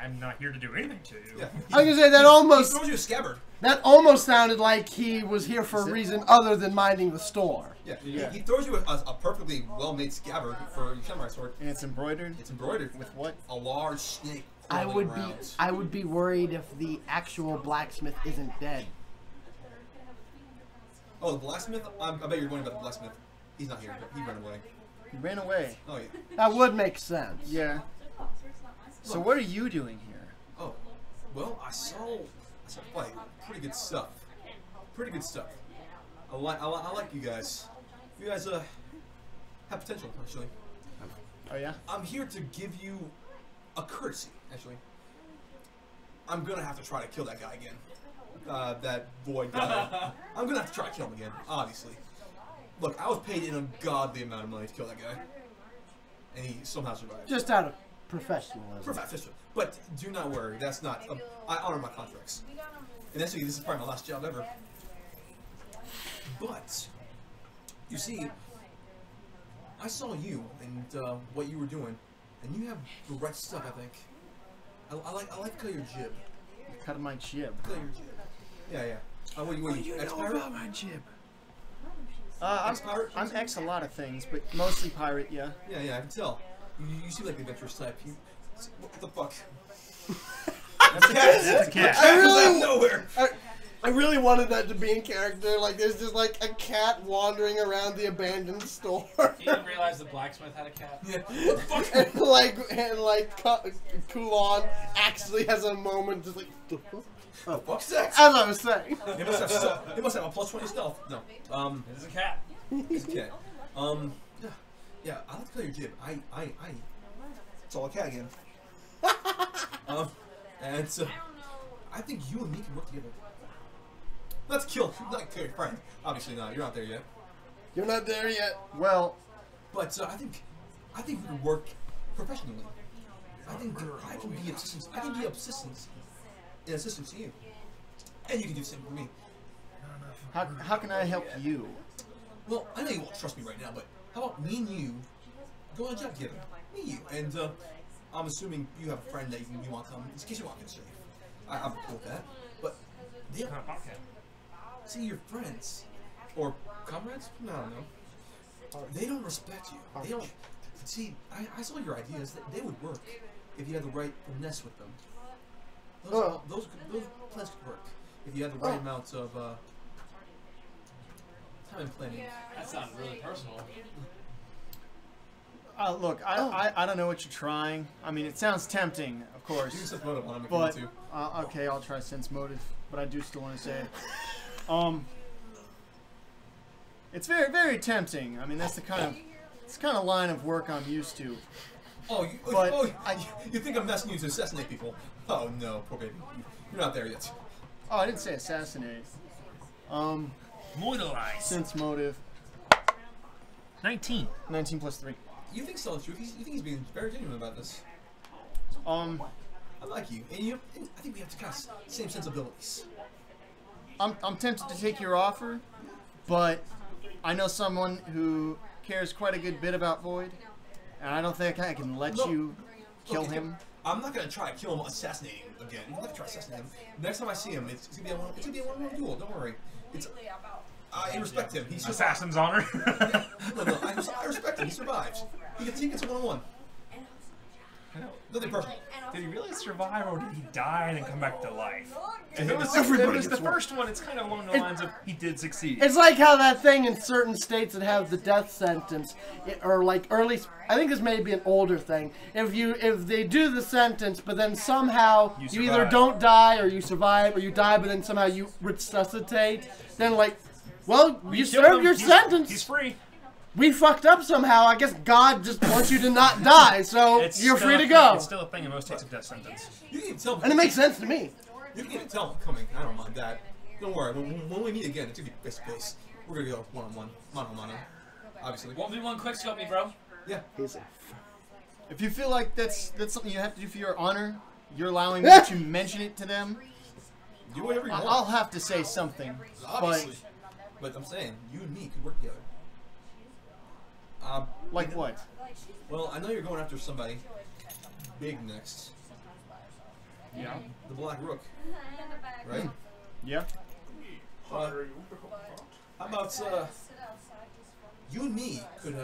I'm not here to do anything to you. Yeah. I was gonna say that He almost throws you a scabbard. sounded like he was here for a reason other than minding the store. Yeah. Yeah. He throws you a perfectly well-made scabbard for your samurai sword. And it's embroidered. It's embroidered With what? a large snake. I crawling would around. be worried if the actual blacksmith isn't dead. Oh, the blacksmith? I bet you're going about the blacksmith. He's not here. He ran away. He ran away. Oh, yeah. That would make sense. Yeah. So what are you doing here? Oh, well, I saw fight. Pretty good stuff. Pretty good stuff. I like you guys. You guys have potential, actually. Oh yeah. I'm here to give you a courtesy, actually. I'm gonna have to try to kill that guy again. That void guy. I'm gonna have to try to kill him again, obviously. Look, I was paid an ungodly amount of money to kill that guy. And he somehow survived. Just out of professionalism. Professional. But do not worry, that's not... I honor my contracts. And actually, this is probably my last job ever. But, you see, I saw you and what you were doing, and you have the right stuff, I think. I like to call your jib. Cut my jib. Call your jib. Yeah. What are you ex-pirate? about my jib? I'm ex a lot of things, but mostly pirate. Yeah. Yeah, I can tell. You seem like the adventurous type. What the fuck? That's a cat. I really- Out of nowhere. I really wanted that to be in character. Like, there's just like a cat wandering around the abandoned store. He didn't realize the blacksmith had a cat. Yeah. What the fuck? and Kulon actually has a moment just like. Oh, fuck's that? As I was saying. He must have a plus 20 stealth. No. It's a cat. It's a cat. Yeah, I like to call your jib. It's all a cat again. And so, I think you and me can work together. Not kill your friend. Obviously not. You're not there yet. You're not there yet. Well, But I think we can work professionally. I think I can be assistance. I can be assistance to you, and you can do the same for me. how can I help you? Well, I know you won't trust me right now, but how about me and you go on a job together? Me and you. And I'm assuming you have a friend that you want to come, in case you want to get safe. I'm cool with that. But see, your friends or comrades, I don't know. They don't respect you. They don't. See, I saw your ideas. They would work if you had the right finesse with them. Those plans could work if you had the right amount of time and planning. That sounds really personal. Look, I don't know what you're trying. I mean, it sounds tempting, of course. You can sense motive on them if But you want to. okay, I'll try sense motive, but I do still want to say, it's very, very tempting. I mean, that's the kind of line of work I'm used to. You think I'm asking you to assassinate people? Oh no, poor baby. You're not there yet. Oh, I didn't say assassinate. Mortalize. Sense motive. 19. 19 plus 3. You think so, truth? You think he's being very genuine about this? I like you, and I think we have kind of same sensibilities. I'm tempted to take your offer, but I know someone who cares quite a good bit about Void, and I don't think I can let you kill him. I'm not gonna try to kill him, assassinating him again. I'm not gonna try to assassinate him. Next time I see him, it's gonna be a one-on-one duel. Don't worry. I respect him. He survived. Assassin's honor. No, I respect him. He survives. He gets a one-on-one. Nothing personal. Did he really survive, or did he die and then come back to life? If It was the first one, it's kind of along the lines of he did succeed. It's like how that thing in certain states that have the death sentence, or like early. I think this may be an older thing. If they do the sentence, but then somehow you either don't die or you survive, or you die, but then somehow you resuscitate, then like, well, you served your sentence. He's free. We fucked up somehow. I guess God just wants you to not die, so you're free to go. It's still a thing in most states of death sentence. You can tell. And it makes sense to me. You can even tell I'm coming. I don't mind that. Don't worry. When we meet again, it's gonna be face to face. We're gonna go one-on-one, mano-mano. Obviously. 1v1 quick scope me, bro. Yeah. If you feel like that's something you have to do for your honor, you're allowing me to mention it to them. Do whatever you want. I'll have to say something. Obviously. But I'm saying, you and me could work together. Like what? Well, I know you're going after somebody. big next. Yeah. The Black Rook. Right? Yeah. How about you and me could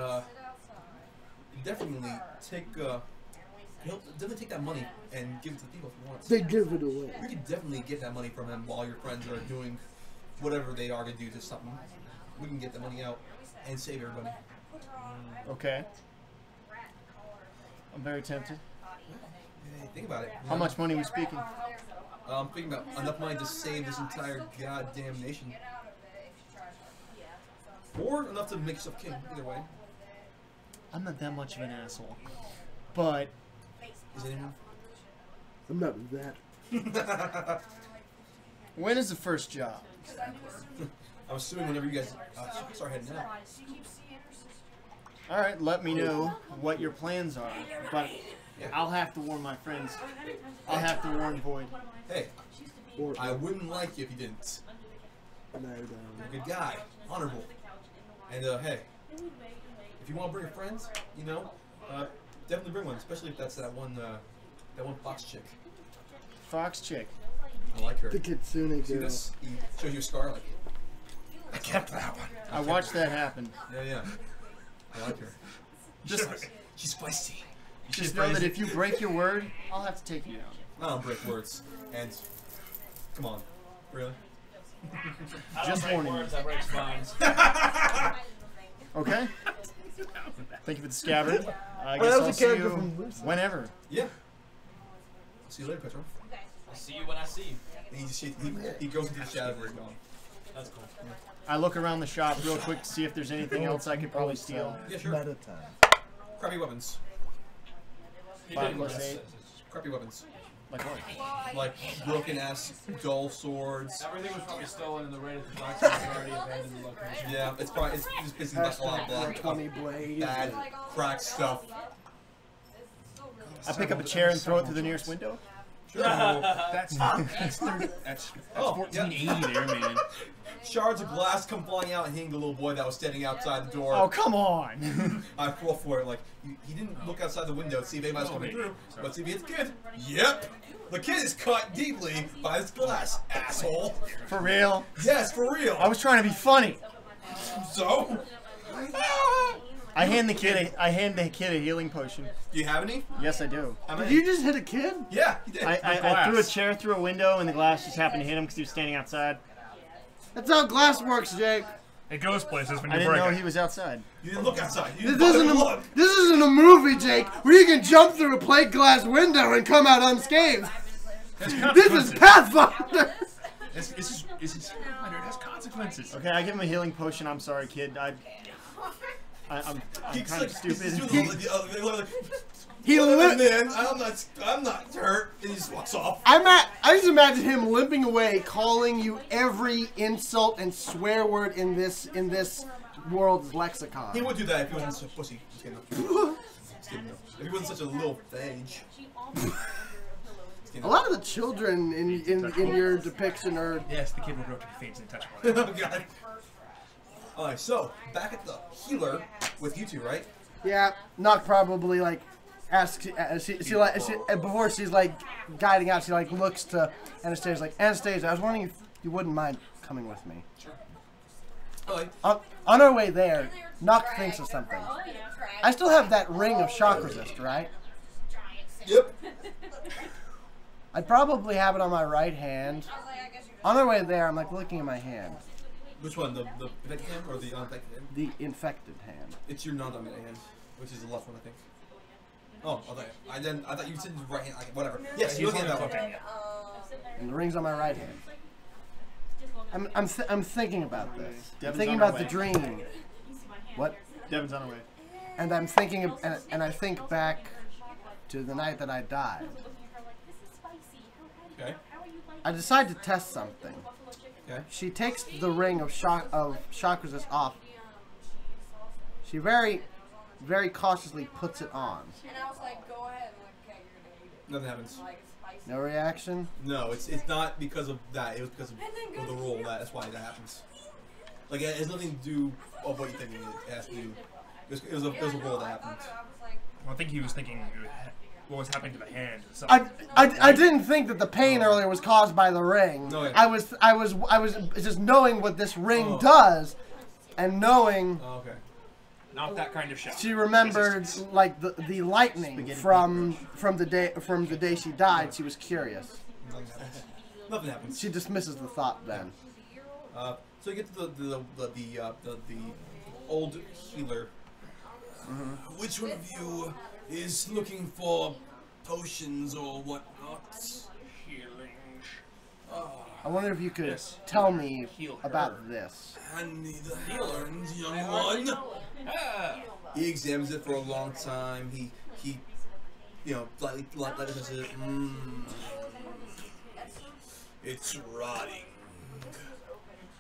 definitely take definitely take that money and give it to the people if you want. They give it away. We could definitely get that money from them while your friends are doing whatever they are going to do to something. We can get the money out and save everybody. Okay. I'm very tempted. Hey, think about it. How much money are we speaking? I'm thinking about enough money to save this entire goddamn nation. Or enough to make yourself king, either way. I'm not that much of an asshole. But Is anyone? I'm not that. when is the first job? I'm assuming whenever you guys start heading out. Alright, let me know what your plans are. But Yeah. I'll have to warn my friends. I'll have to warn Void. Hey, Or I wouldn't like you if you didn't. no, You're a good guy, honorable. And hey, if you want to bring your friends, you know, definitely bring one, especially if that's that one fox chick. Fox chick. I like her. the Kitsune See girl. this? He shows you a scar like it. I kept that one. I watched that happen. Yeah. I like her. She's feisty. Just know that if you break your word, I'll have to take you down. I don't break words. And come on, really? I Just don't break warning you. words, I break spines. Okay? Thank you for the scabbard. I Oh, guess that was I'll a see character you from Lucy. whenever. Yeah. See you later, Petroph. I'll see you when I see you. And he goes into the shadow where he's gone. That's cool. I look around the shop real quick to see if there's anything else I could probably steal. Yeah, sure. Meta time. Crappy weapons. He 5 did plus what it 8. says. Crappy weapons. Like what? Like broken ass, dull swords. Everything was probably stolen in the raid at the Braxten had already abandoned the location. Yeah, it's probably it's just basically like a lot of black, 20 blades. bad, cracked stuff. I pick up a chair and throw it through the nearest window. Sure. That's 1480 there, man. Shards of glass come flying out and hitting the little boy that was standing outside the door. Oh, come on! I fall for it. Like he didn't look outside the window to see if anybody's coming through, but see if he hits the kid. Yep, the kid is cut deeply by this glass, asshole. For real? Yes, for real. I was trying to be funny. So, I hand the kid a healing potion. do you have any? Yes, I do. Did you just hit a kid? Yeah, he did. I threw a chair through a window and the glass just happened to hit him because he was standing outside. That's how glass works, Jake. It goes places when I you didn't break know it. he was outside. You didn't look outside. You This didn't isn't bother to look. this isn't a movie, Jake, where you can jump through a plate glass window and come out unscathed. This is Pathfinder. This is Pathfinder. It has consequences. Okay, I give him a healing potion. I'm sorry, kid. I'm He's kind like, of stupid. He's doing the He limp. man, I'm not hurt. And he just walks off. I just imagine him limping away, calling you every insult and swear word in this world's lexicon. He would do that if he wasn't such a pussy. Just kidding. Just kidding. If he wasn't such a little phage. A lot of the children in your depiction are. Yes, the kid will grow to be famous and touch Oh god. Alright, so back at the healer with you two, right? Yeah, Noct probably like asks. Before she's like guiding out, she like looks to Anastaysia like, Anastaysia, I was wondering if you wouldn't mind coming with me. Sure. Alright. On our way there, Noct thinks of something. I still have that ring of shock resist, right? Yep. I'd probably have it on my right hand. On our way there, I'm like looking at my hand. Which one? The infected hand or the uninfected hand? The infected hand. It's your non-dominant hand, which is the left one, I think. Oh, I thought you said the right hand. Like, whatever. Yes, you hand that one. And the ring's on my right hand. I'm thinking about this. I'm Devyn's thinking on her about the way. dream. What? Devyn's on the way. And I'm thinking, and I think back to the night that I died. Okay. I decide to test something. Okay. She takes the ring of shock resist off. She very, very cautiously puts it on. And I was like, go ahead. I'm like, okay, you're Nothing happens. like spicy. No reaction. No, it's not because of that. It was because of the rule. That's why that happens. Like it has nothing to do of what you think it has to do. It was a rule that happened. I was like, Well, I think he was thinking what was happening to the hand. I didn't think that the pain earlier was caused by the ring. No, yeah. I was just knowing what this ring does, and knowing. Oh, okay. Not that kind of shot. She remembered like the lightning from the day she died. She was curious. Nothing happens. She dismisses the thought then. So you get to the old healer. Which one of you is looking for potions or whatnot? Healing. I wonder if you could tell me Heal her. about this. Hand me the horns, young one. He examines it for a long time. He lightly says it. It's rotting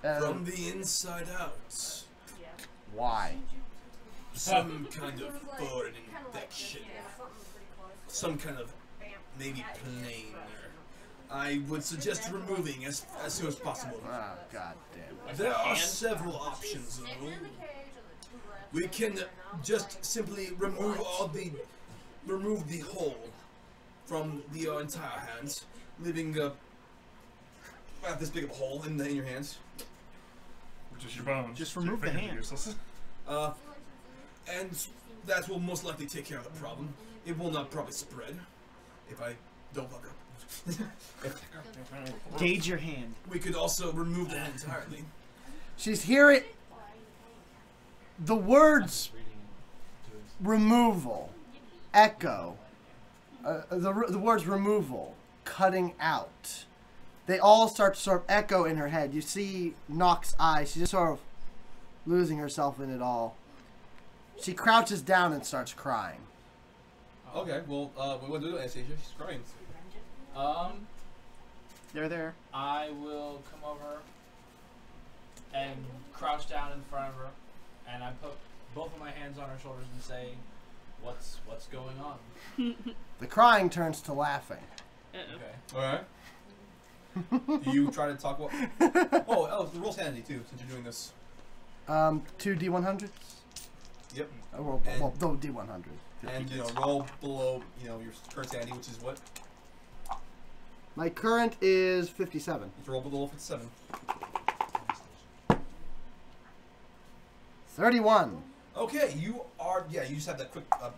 from the inside out. Why? Some kind of foreign infection. Some kind of maybe plain. I would suggest removing as soon as possible. Oh, god damn it. There are several options, though. We can just simply remove the hole from the entire hands, leaving about this big of a hole in your hands. Which is your bones. Just remove the hand. Useless. And that will most likely take care of the problem. It will not probably spread if I don't fuck up. Gauge your hand. We could also remove the hand entirely. She's hearing the words removal, echo, the words removal, cutting out. They all start to sort of echo in her head. You see Noct's eyes. She's just sort of losing herself in it all. She crouches down and starts crying. Okay, well, what do Anastaysia? She's crying. They're there. I will come over and crouch down in front of her, and I put both of my hands on her shoulders and say, "What's going on?" The crying turns to laughing. Okay. All right. Do you try to talk? The roll sanity too, since you're doing this. 2 D100s. Yep. Well, no D100. And roll below your current sanity, which is what? My current is 57. You roll below 57. 31. Okay, you are. Yeah, you just have that quick. What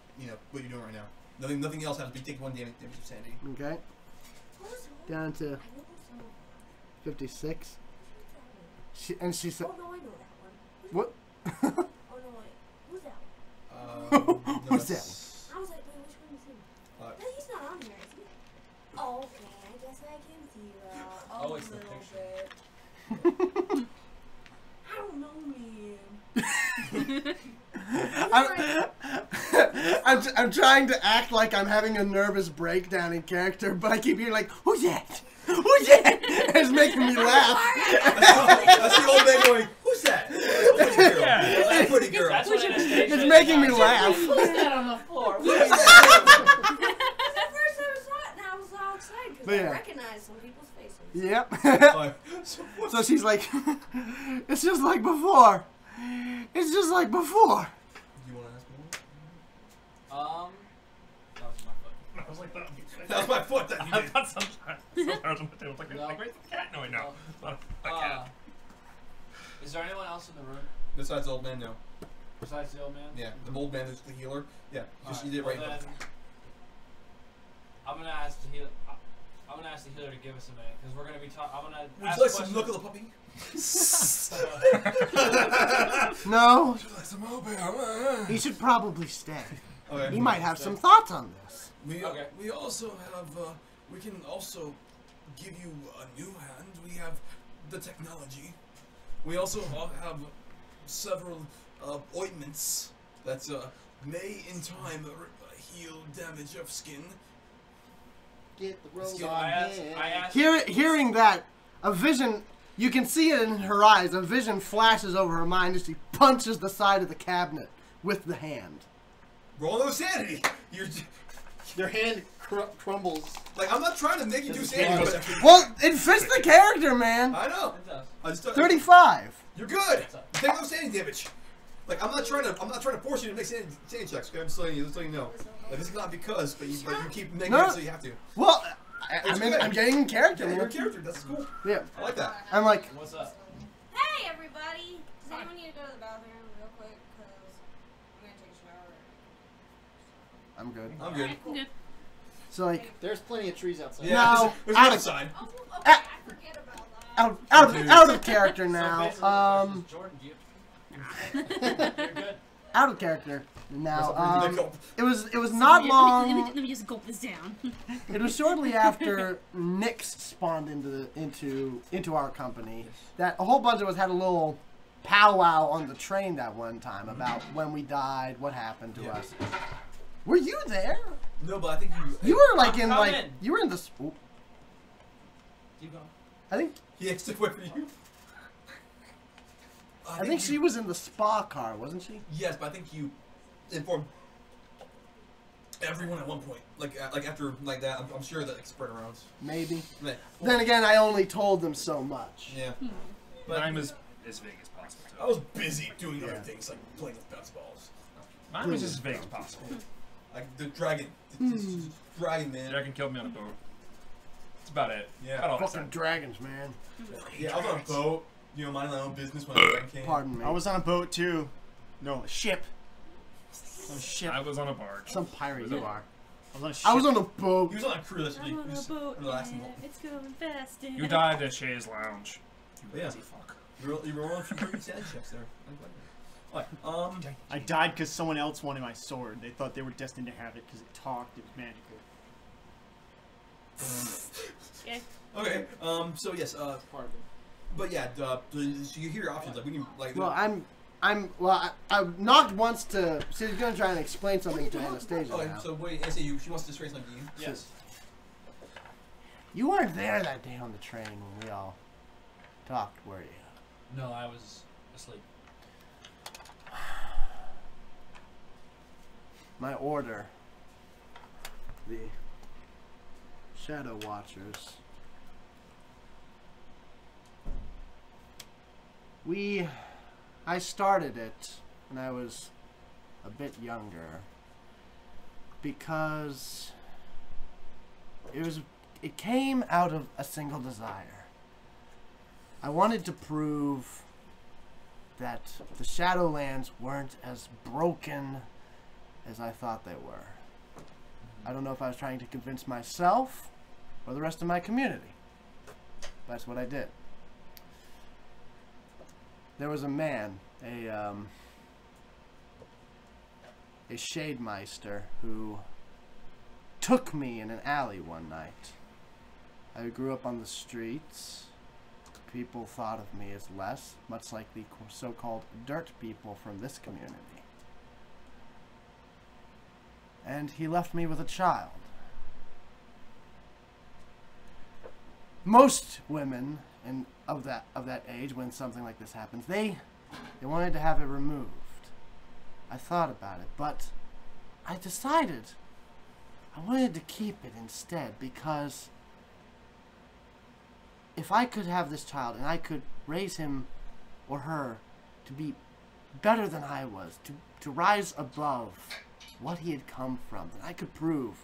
you're doing right now. Nothing else has to be taking 1 damage of sanity. Okay. Down to 56. She said. Oh no, I know that one. What? Oh no, wait. Who's that one? Who's that? I was like, wait, which one is he? No, he's not on here, is he? Oh, okay. I guess I can see that. Oh, it's a the little picture. bit. I don't know, man. I'm trying to act like I'm having a nervous breakdown in character, but I keep hearing like, who's that? Who's that? It's making me laugh. That's the old man going, who's that? That's a pretty girl. Yeah. That's a pretty girl. That's what Anastaysia It's making me is. laugh. Who's that on the floor? That's the first time I saw it, and I was all excited because Yeah. I recognized some people's faces. Yep. So she's like, it's just like before. It's just like before. Do you want to ask That more? was my foot. I was like that. That was my foot that you I did. thought sometimes I was on the table. It's like, No. where's the cat? No, no. It's not a cat. Is there anyone else in the room Besides the old man, no. besides the old man? Yeah, the old man is the healer. Yeah, just you Alright, did it right well now. then, I'm gonna ask the healer. I'm gonna ask the healer to give us a minute because we're gonna be talking. I'm gonna Would ask you like some questions. look of the puppy? No, Would you like some opium? he should probably stay. Okay. He might have some thoughts on this. Okay. We also have we can also give you a new hand. We have the technology. We also have several ointments that may in time heal damage of skin. Get the roll So on I asked. Hearing that, a vision, you can see it in her eyes, a vision flashes over her mind as she punches the side of the cabinet with the hand. Roll no sanity. Their hand crumbles. Like, I'm not trying to make you do sanity. But Well, it fits the character, man. I know. It does. I just 35. You're good. Take no sanity damage. Like I'm not trying to force you to make sanity checks. Okay, I'm just letting you know. Like, this is not because, but you keep making it so you have to. Well, I'm getting in character. Yeah, Man. you're a character. That's cool. Yeah. I like that. I'm like, What's up? Hey, everybody! Does anyone need to go to the bathroom real quick? Because I'm going to take a shower. I'm good. I'm good. Cool. Good. So like, There's plenty of trees outside. Yeah, No, there's out one of- outside. Oh, okay, I forget about that. out of character now. Jordan, you're good. Out of character now. Nickel. It was not long. Let me just gulp this down. It was shortly after Nyx spawned into our company that a whole bunch of us had a little powwow on the train that one time about when we died, what happened to us. Were you there? No, but I think You were like I'm in like coming. you were in the. Ooh, Keep going. I think he has to wait for you. I think she was in the spa car, wasn't she? Yes, but I think you informed everyone at one point. Like after like that, I'm sure that like, spread around. Maybe. Yeah. Then again, I only told them so much. Yeah. But I'm as vague as possible. Too. I was busy doing other things like playing with bounce balls. Mine was as vague as possible. Like the dragon, dragon man. Dragon killed me on a boat. That's about it. Yeah. About all I Fucking said. dragons, man. Yeah, I was on a boat. You know, minding my own business when the dragon came. Pardon me. I was on a boat too. No, a ship. A ship. I was on a barge. Some pirate you are. I was on a ship. I was on a boat. He was on a cruise. That's I'm on a boat, relaxing. yeah, it's going fast. and- You died at Shay's lounge. You Yeah. lazy fuck. You were on a few pretty sad checks there. Alright, I died because someone else wanted my sword. They thought they were destined to have it because it talked. It was magical. Yeah. okay. So yes. Part of it. But yeah. So you hear your options. Like we need like. Well, I Noct wants to. She's gonna try and explain something to Anastaysia Okay. now. So wait. She wants to straighten something to you. Yes. You weren't there that day on the train when we all talked, were you? No, I was asleep. My order. The Shadow Watchers. I started it when I was a bit younger because it came out of a single desire. I wanted to prove that the Shadowlands weren't as broken as I thought they were. I don't know if I was trying to convince myself or the rest of my community. That's what I did. There was a man, a Shademeister, who took me in an alley one night. I grew up on the streets. People thought of me as less, much like the so-called dirt people from this community. And he left me with a child. Most women of that age, when something like this happens, they wanted to have it removed. I thought about it, but I decided I wanted to keep it instead, because if I could have this child and I could raise him or her to be better than I was, to rise above what he had come from, then I could prove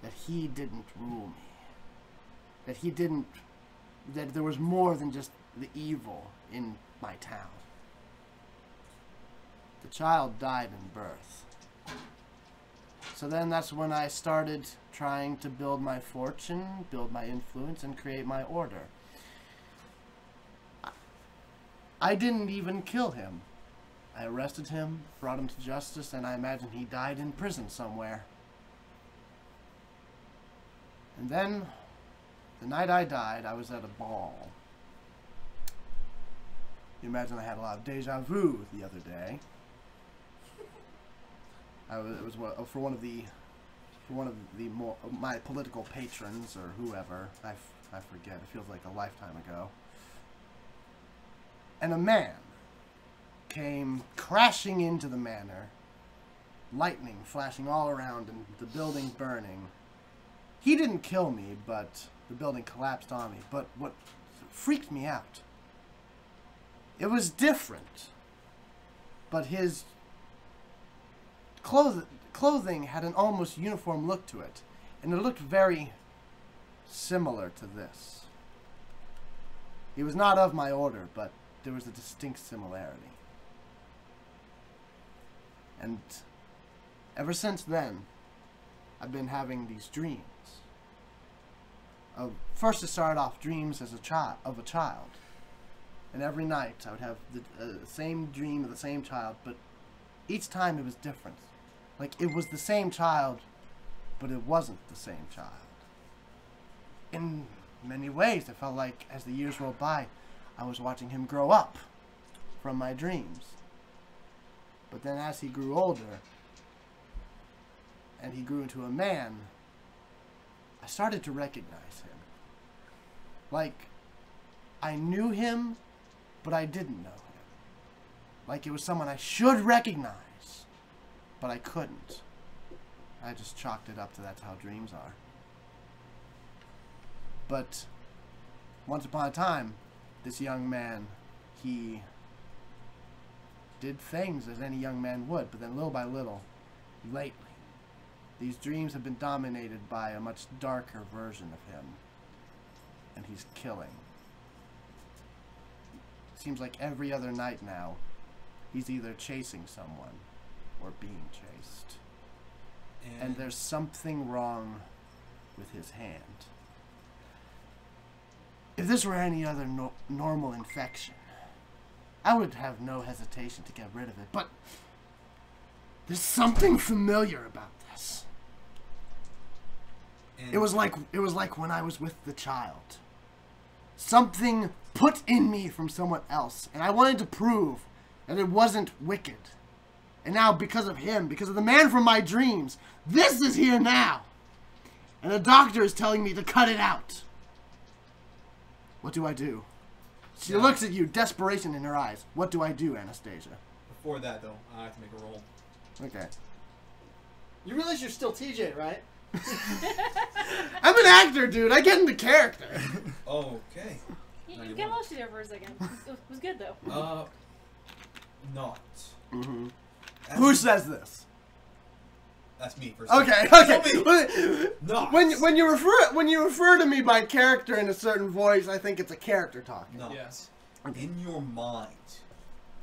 that he didn't rule me. That there was more than just the evil in my town. The child died in birth. So then that's when I started trying to build my fortune, build my influence, and create my order. I didn't even kill him. I arrested him, brought him to justice, and I imagine he died in prison somewhere. And then, the night I died, I was at a ball. You imagine I had a lot of deja vu the other day. It was for one of my political patrons or whoever. I forget. It feels like a lifetime ago. And a man came crashing into the manor, lightning flashing all around and the building burning. He didn't kill me, but the building collapsed on me. But what freaked me out, it was different. but his clothing had an almost uniform look to it, and it looked very similar to this. He was not of my order, but there was a distinct similarity. And ever since then, I've been having these dreams. First, it started off dreams as a child, and every night I would have the same dream of the same child, but each time it was different. Like, it was the same child, but it wasn't the same child. In many ways, I felt like as the years rolled by, I was watching him grow up from my dreams. But then as he grew older, and he grew into a man, I started to recognize him. Like, I knew him, but I didn't know him. Like it was someone I should recognize, but I couldn't. I just chalked it up to that's how dreams are. But once upon a time, this young man, he did things as any young man would, but then little by little, lately, these dreams have been dominated by a much darker version of him, and he's killing. Seems like every other night now, he's either chasing someone or being chased. And there's something wrong with his hand. If this were any other normal infection, I would have no hesitation to get rid of it, but there's something familiar about this. It was like when I was with the child. Something put in me from someone else, and I wanted to prove that it wasn't wicked. And now, because of him, because of the man from my dreams, this is here now. And the doctor is telling me to cut it out. What do I do? She looks at you, desperation in her eyes. What do I do, Anastaysia? Before that, though, I have to make a roll. Okay. You realize you're still TJ, right? I'm an actor, dude. I get into character. Okay. You get lost there for a second. It was good, though. Not. Mm-hmm. Who says this? That's me. Okay. No. When you refer to me by character in a certain voice, I think it's a character talking. No. Yes. In your mind,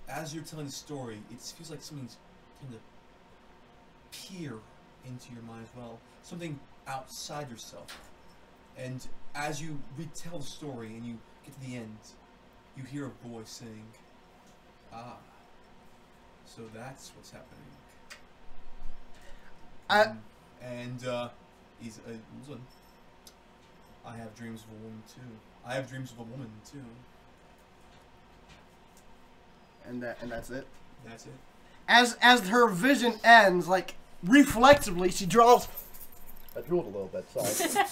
as you're telling the story, it feels like something's trying to peer into your mind as well. Something outside yourself. And as you retell the story and you get to the end, you hear a voice saying, "Ah, so that's what's happening." He's listen, I have dreams of a woman too. I have dreams of a woman too. And that's it. That's it. As her vision ends, like reflexively, she draws. I drooled a little bit. Sorry.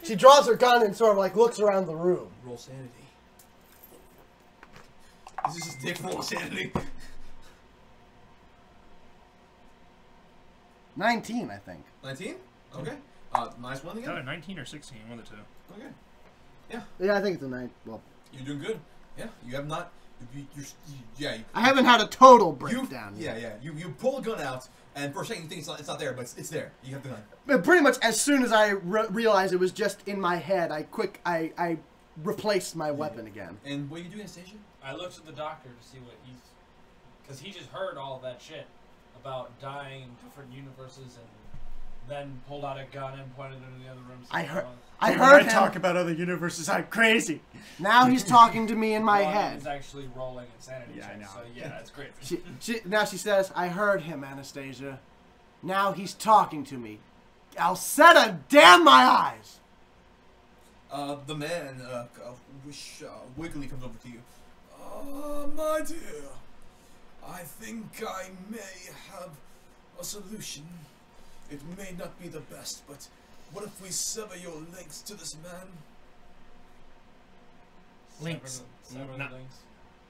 She draws her gun and sort of like looks around the room. Roll sanity. This is just dick roll sanity. 19, I think. 19? Okay. Nice one again. 19 or 16, one of the two. Okay. Yeah. Yeah, I think it's a 9. Well, you're doing good. Yeah. You have not. I haven't had a total breakdown. Yeah. You pull the gun out, and for a second you think it's not there, but it's there. You have the gun. But pretty much as soon as I realized it was just in my head, I replaced my weapon again. And what are you doing, Anastasia? I looked at the doctor to see what he's, because he just heard all of that shit about dying in different universes, and then pulled out a gun and pointed it in the other room. I When heard I him talk about other universes, I'm crazy. Now he's talking to me in my head. He's actually rolling insanity Yeah, I checks, know. so yeah, that's great. Now she says, "I heard him, Anastaysia. Now he's talking to me. I'll set a damn my eyes." The man, Wiggly comes over to you. My dear, I think I may have a solution. It may not be the best, but what if we sever your links to this man? Links. Sever the links.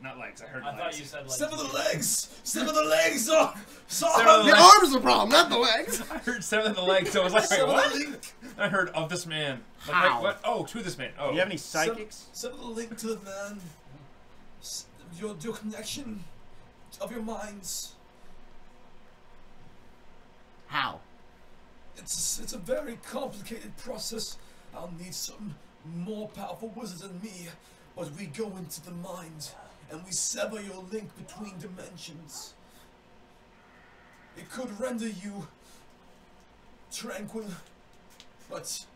Not legs. I heard I legs. thought you said legs. Sever the legs! Sever the legs! Oh, The arms are the problem, not the legs. I heard 7 of the legs, so I was like, wait, Sever what? the link! I heard of this man. Like, How? wait, what? Oh, to this man. Oh. Do you have any psychics? Sever the link to the man. Your connection of your minds. How? It's a very complicated process. I'll need some more powerful wizards than me. But we go into the mind, and we sever your link between dimensions. It could render you tranquil, but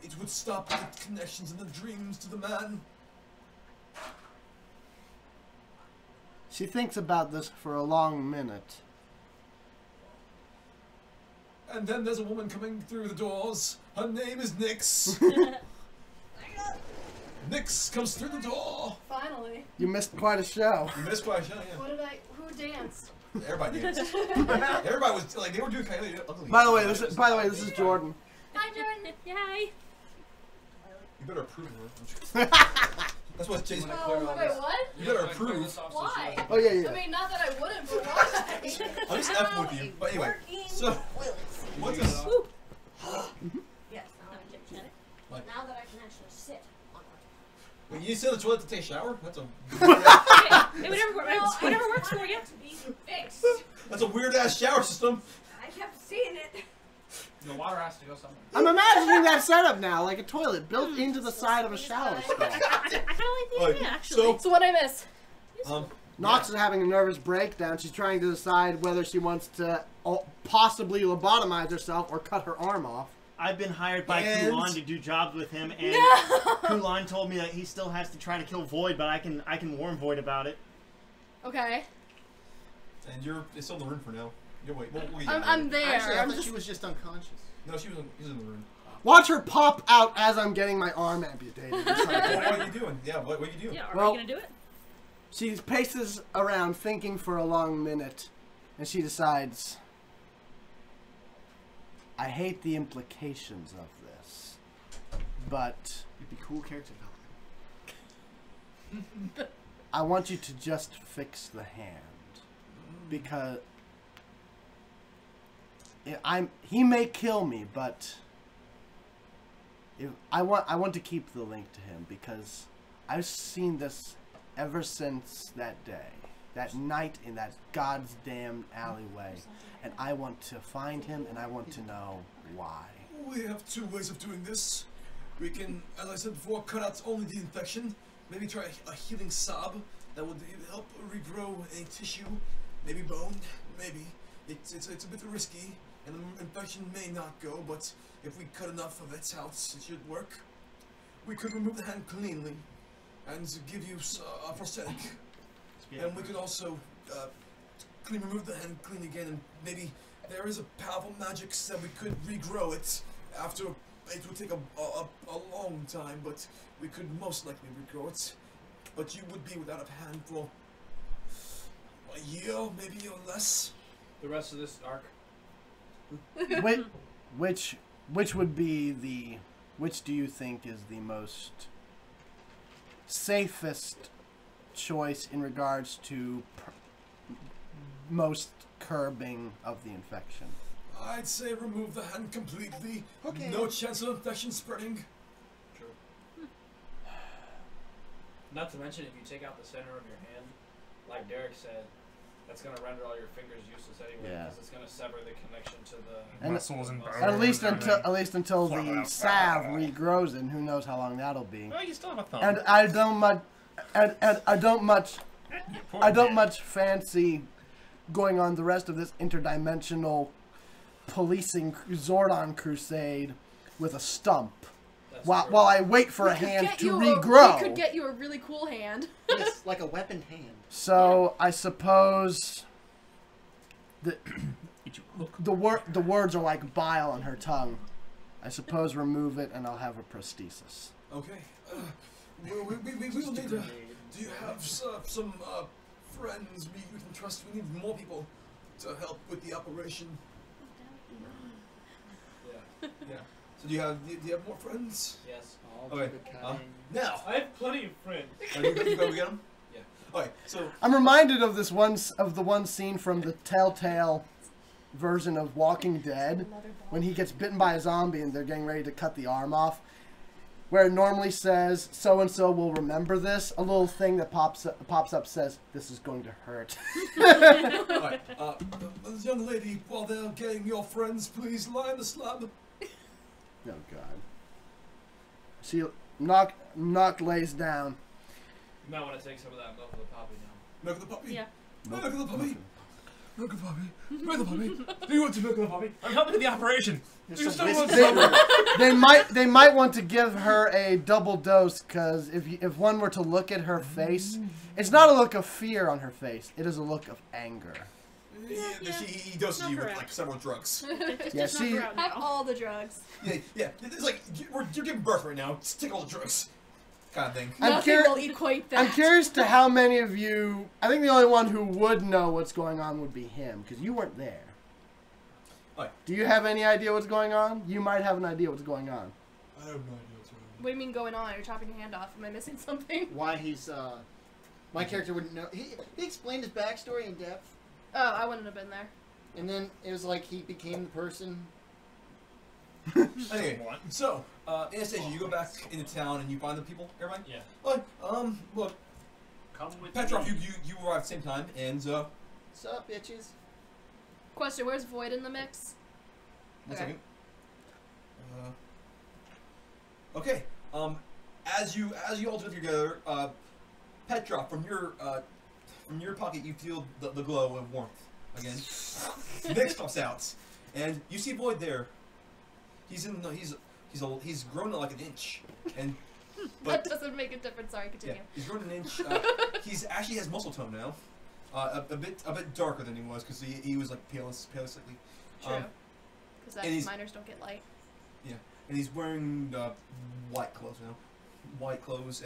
it would stop the connections and the dreams to the man. She thinks about this for a long minute. And then there's a woman coming through the doors. Her name is Nyx. Nyx comes through the door. Finally. You missed quite a show. You missed quite a show, yeah. What did I? Who danced? Everybody danced. Everybody was like, they were doing kind of ugly. By the way, this is Jordan. Hi, Jordan. Yay. You better approve her. That's what Jason. Oh, wait, what? You better approve. Why? Oh yeah. I mean, not that I wouldn't, but why? I'm just effing with you. But anyway, so what's this? Yes, now that I can actually sit on it. When you sit in the toilet to take a shower, that's a Whatever works for you. To be fixed. that's a weird ass shower system. I kept seeing it. The water has to go somewhere. I'm imagining that setup now, like a toilet built into the side of a shower stall. I kind of like the idea, actually. So what I miss? Noct is having a nervous breakdown. She's trying to decide whether she wants to possibly lobotomize herself or cut her arm off. I've been hired by And- Kulan to do jobs with him, and Kulan told me that he still has to try to kill Void, but I can warn Void about it. Okay. and it's still in the room for now. You're wait. I'm there. Actually, I I'm thought just. she was just unconscious. No, she was in the room. Watch her pop out as I'm getting my arm amputated. What are you doing? Yeah, what are you doing? Yeah, are Well- we gonna do it? She paces around thinking for a long minute, and she decides, I hate the implications of this, but It'd be cool character development. I want you to just fix the hand, because he may kill me, but I want to keep the link to him, because I've seen this ever since that day, that night in that God's damn alleyway, and I want to find him, and I want to know why. We have two ways of doing this. We can, as I said before, cut out only the infection. Maybe try a healing sob that would help regrow any tissue, maybe bone, maybe. It's a bit risky, and the infection may not go, but if we cut enough of it out, it should work. We could remove the hand cleanly and give you a prosthetic. And we could also remove the hand clean again, and maybe there is a powerful magic that we could regrow it after. It would take a long time, but we could most likely regrow it. But you would be without a hand for a year, maybe, or less. The rest of this arc. Which would be the, which do you think is the most safest choice in regards to most curbing of the infection? I'd say remove the hand completely. Okay. No chance of infection spreading. True. Not to mention, if you take out the center of your hand, like Derick said, that's going to render all your fingers useless anyway, Yeah. because it's going to sever the connection to the And muscles and bones. At least and until everything. the salve regrows, and who knows how long that'll be. Oh, you still have a thumb. And I don't much fancy going on the rest of this interdimensional policing Zordon crusade with a stump That's while true. I wait for a hand to We regrow. could get you a really cool hand. Yes, like a weapon hand. So I suppose the Eat you a hook. the words are like bile on her tongue. I suppose remove it and I'll have a prosthesis. Okay. We will need to. Do you have some friends we can trust? We need more people to help with the operation. Yeah. Yeah. So do you have more friends? Yes. Okay. Now. I have plenty of friends. Are you going to go get them? Yeah. Okay. So. I'm reminded of the one scene from the Telltale version of Walking Dead when he gets bitten by a zombie and they're getting ready to cut the arm off. where it normally says so and so will remember this, a little thing that pops up says this is going to hurt. Alright, young lady, while they're getting your friends, please line the slab. Oh God. See, Noct lays down. You might want to take some of that milk of the poppy now. Milk of the puppy? Yeah. Milk of the puppy. Milk of the puppy. Milk of the puppy. Do you want to milk the puppy? I'm helping with the operation. There's Do you some still want whiskey. They might want to give her a double dose, because if one were to look at her face, it's not a look of fear on her face. It is a look of anger. He doses Not you with correct. like several drugs. Yeah, Just see, knock her out Have now. all the drugs. Yeah. It's like you're giving birth right now. Just take all the drugs, kind of thing. Nothing will equate that. I'm curious to how many of you. I think the only one who would know what's going on would be him, because you weren't there. Right. Do you have any idea what's going on? You might have an idea what's going on. I have no idea what's going on. What do you mean going on? You're chopping your hand off. Am I missing something? Why he's my character wouldn't know. He explained his backstory in depth, Oh, I wouldn't have been there. and then it was like he became the person. Anyway, so Anastaysia, you go back into town and you find the people. Everybody. Yeah. Look, Come with Petroph, me. you arrived at the same time, and What's up, bitches? Question: where's Void in the mix? one Okay. second. Okay. As you all do together, Petroph, from your pocket, you feel the glow of warmth again. Nyx pops out, and you see Void there. He's grown like an inch, and That doesn't make a difference. Sorry, continue. yeah, he's grown an inch. He's actually has muscle tone now, a bit darker than he was because he was like pale sickly. True. Because and he's- miners don't get light. Yeah, and he's wearing white clothes now,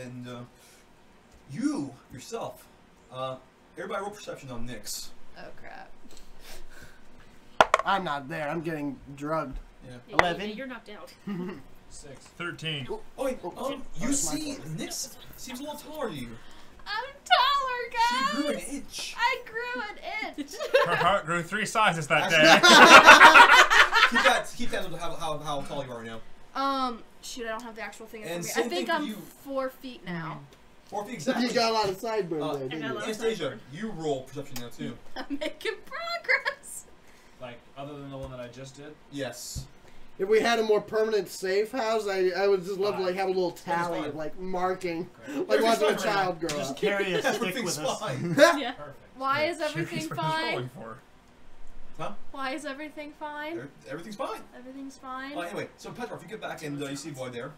and you yourself. Everybody roll perception on Nyx. Oh crap. I'm not there. I'm getting drugged. Yeah. Yeah, 11. You're knocked out. 6. 13. Oh wait, you that's my see, fault. Nyx seems a little taller than you. I'm taller, She grew an guys. inch. I grew an inch. Her heart grew 3 sizes that day. keep that how tall you are right now. Shoot, I don't have the actual thing in And front of me. I same think thing for I'm you. 4 feet now. 4 feet exactly. You got a lot of sideburns there, I didn't got a you? lot of Anastasia, sideburn. you roll perception now too. I'm making progress. Like, other than the one that I just did? Yes. If we had a more permanent safe house, I would just love to like have a little tally fine. of like marking, Great. like watching a Everything's fine child grow Just up. carry a stick Everything's with us. fine. Yeah. Perfect. Why is Curious everything what he's fine? rolling for. Huh? Why is everything fine? Everything's fine. Everything's fine. Anyway, so Petroph, you get back and you see Void there. And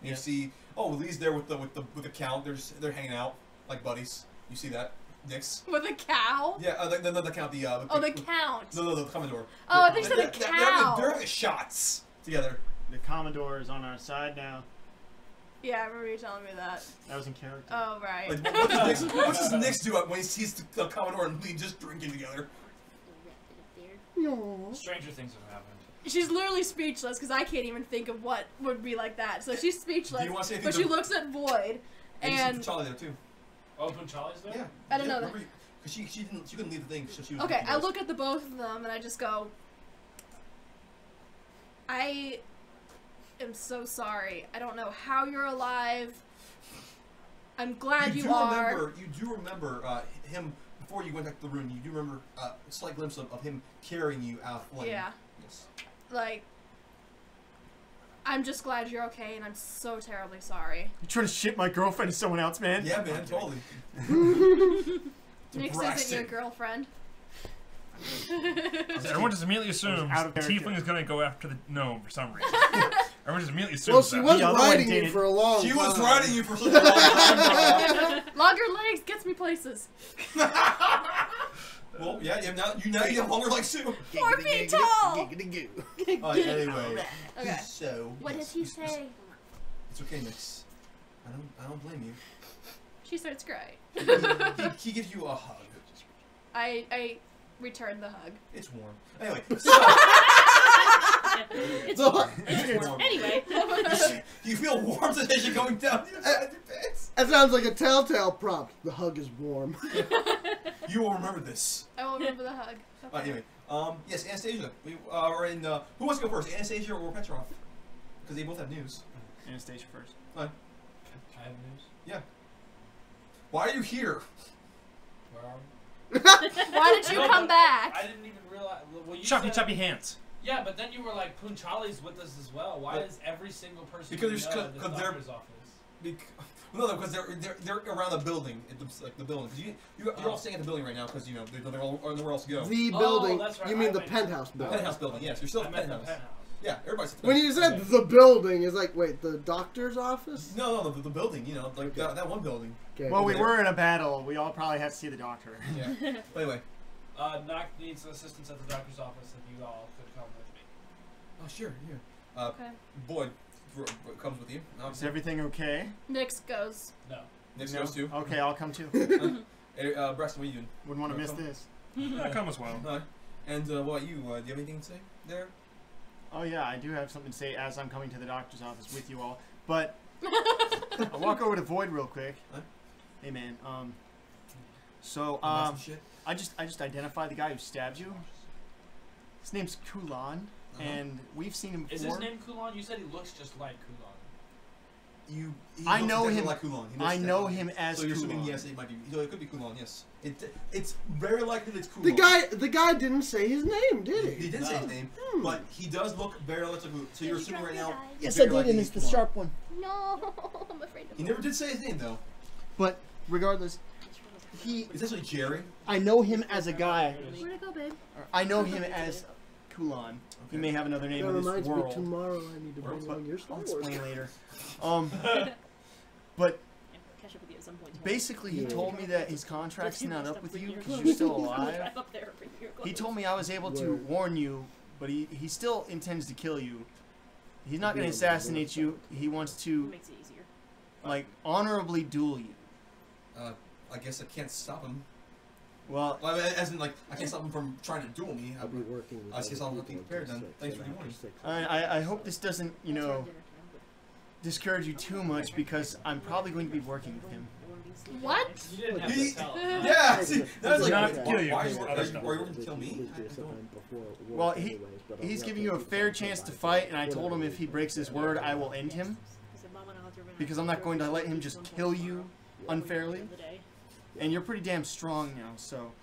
Yeah. you see, Lee's there with the count. They're hanging out like buddies. You see that, Nyx? With a cow? Yeah, the count. The count. No, the Commodore. Oh, I think you said the They're cow. having shots together. The Commodore is on our side now. Yeah, I remember you telling me that. That was in character. Oh, right. Like, what does Nyx do when he sees the Commodore and Lee just drinking together? Aw. Stranger things have happened. She's literally speechless because I can't even think of what would be like that. So she's speechless. Do you want to say anything But she to- looks at Void, And you and see Charlie there too. Oh, Punchali's there? Yeah. I didn't know that. Because she couldn't leave the thing, so she was. okay, looking I at us. look at the both of them and I just go, I am so sorry. I don't know how you're alive. I'm glad you are. You do remember him before you went back to the room. You do remember a slight glimpse of him carrying you out. Yeah. Yes. Like, I'm just glad you're okay, and I'm so terribly sorry. You trying to ship my girlfriend to someone else, man? Yeah, man, totally. Nyx isn't your girlfriend. Everyone just immediately assumes out of the character. tiefling is going to go after the gnome for some reason. Everyone just immediately assumes Well, she that. was The other riding one you didn't. for a long She time. was riding you for such a long time. Longer legs gets me places. Well, yeah, you have longer legs too. 4 feet tall. Anyway. Okay. So. What yes, did he yes, yes. say? It's okay, Nyx. I don't blame you. She starts crying. He gives you a hug. I return the hug. It's warm. Anyway, so It's it's warm. Anyway. You feel warmth as you're going down the inside your pants. That sounds like a telltale prompt. The hug is warm. You will remember this. I will remember the hug. Okay. Anyway, yes, Anastaysia. We are in. Who wants to go first, Anastaysia or Petroph? Because they both have news. Anastaysia first. I have news. Yeah. Why are you here? Where are we? Why did you No, come but back? I didn't even realize. Well, you Choppy, said, choppy hands. Yeah, but then you were like, Punchali's with us as well. Why But- is every single person Because you there's know at this because they're- doctor's office? No, because they're around the building. Like the building. 'Cause you're all staying at the building right now because you know they're all or nowhere else to go. The Oh, building. that's right. You mean I the meant- penthouse The building? penthouse building. Yes, you're still I at the meant the penthouse. penthouse. Yeah, everybody's. At the When you penthouse. said the building, it's like, wait, the doctor's office? No, the building. You know, like that one building. Okay. Well, we there. were in a battle. We all probably had to see the doctor. Yeah. But anyway. Noct needs assistance at the doctor's office. If you all could come with me. Oh sure. Yeah. Okay. Boyd comes with you. Is Obviously. everything okay? Nyx goes. No. Next No? goes to. Okay, I'll come too. Hey, Braxten, what are you doing? Wouldn't want to miss Welcome. this. Come as well. No. And what about you? Do you have anything to say there? Oh yeah, I do have something to say as I'm coming to the doctor's office with you all. But I'll walk over to Void real quick. Huh? Hey man, so Some shit. I just identified the guy who stabbed you. His name's Kulan, and we've seen him Is before. his name Kulan? You said he looks just like Kulan. He I looks know exactly him- Like Kulon. He looks I know exactly- him as So you're assuming Kulon. yes, it might be. It could be Kulon. Yes. It's very likely that it's Kulon. The guy didn't say his name, did He he? didn't say his name, but he does look very much like Kulon. So you're assuming right now. Yes, very I did, likely and he's it's the Kulon. sharp one. No, I'm afraid to. He never did say his name though. But regardless, he It's actually Jerry. I know him as a guy. Where'd it go, babe? I know him as Kulan. He may have another name That in this reminds me, world. tomorrow I need to bring along your Star I'll Wars. explain later. But Catch up with you at some point tomorrow. basically, he Yeah. told me that his contract's Just not stuff up with bring you your because clothes. you're still alive. Drive up there, bring your He clothes. told me I was able to Word. warn you, but he still intends to kill you. He's not going Yeah, to assassinate you. He wants It to, makes it easier. like, honorably duel you. I guess I can't stop him. Well, Well, I mean, as in, like, I can't stop him from trying to duel me. I'll be working with I guess other I'll people be prepared until then. 6, Thanks for and the after warning. 6, I hope this doesn't, you That's know, around dinner time, but discourage you too much because I'm probably going to be working with him. I wanna be sleeping. What? You didn't have He- to tell him. Yeah. See, that was like, Not wait, kill you, why are because you other are stuff. you going to kill me? Well, he's giving you a fair chance to fight, and I told him if he breaks his word, I will end him. I said, "Mom, and I'll drive Because I'm not going to let him just kill you unfairly. the day." And you're pretty damn strong now, so.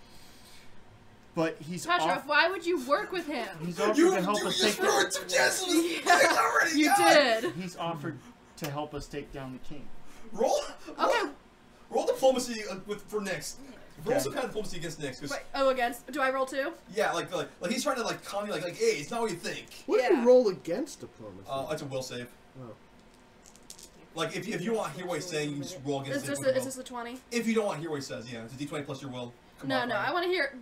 But he's Petroph, why would you work with him? He's offered You to help us take just ruined the, some chances of this thing already. You God. did. He's offered to help us take down the king. Roll. Okay. Roll diplomacy for next. Roll Okay. some kind of diplomacy against Nyx. 'Cause Wait, oh, against. Do I roll two? yeah, like he's trying to like calm you, like hey, it's not what you think. What do Yeah. you roll against diplomacy? That's a will save. Oh. Like if you want to hear what he's saying, you can just roll against Is it. this with your is will. this a 20? If you don't want to hear what he says, yeah, it's a d20 plus your will. No, no, I want to hear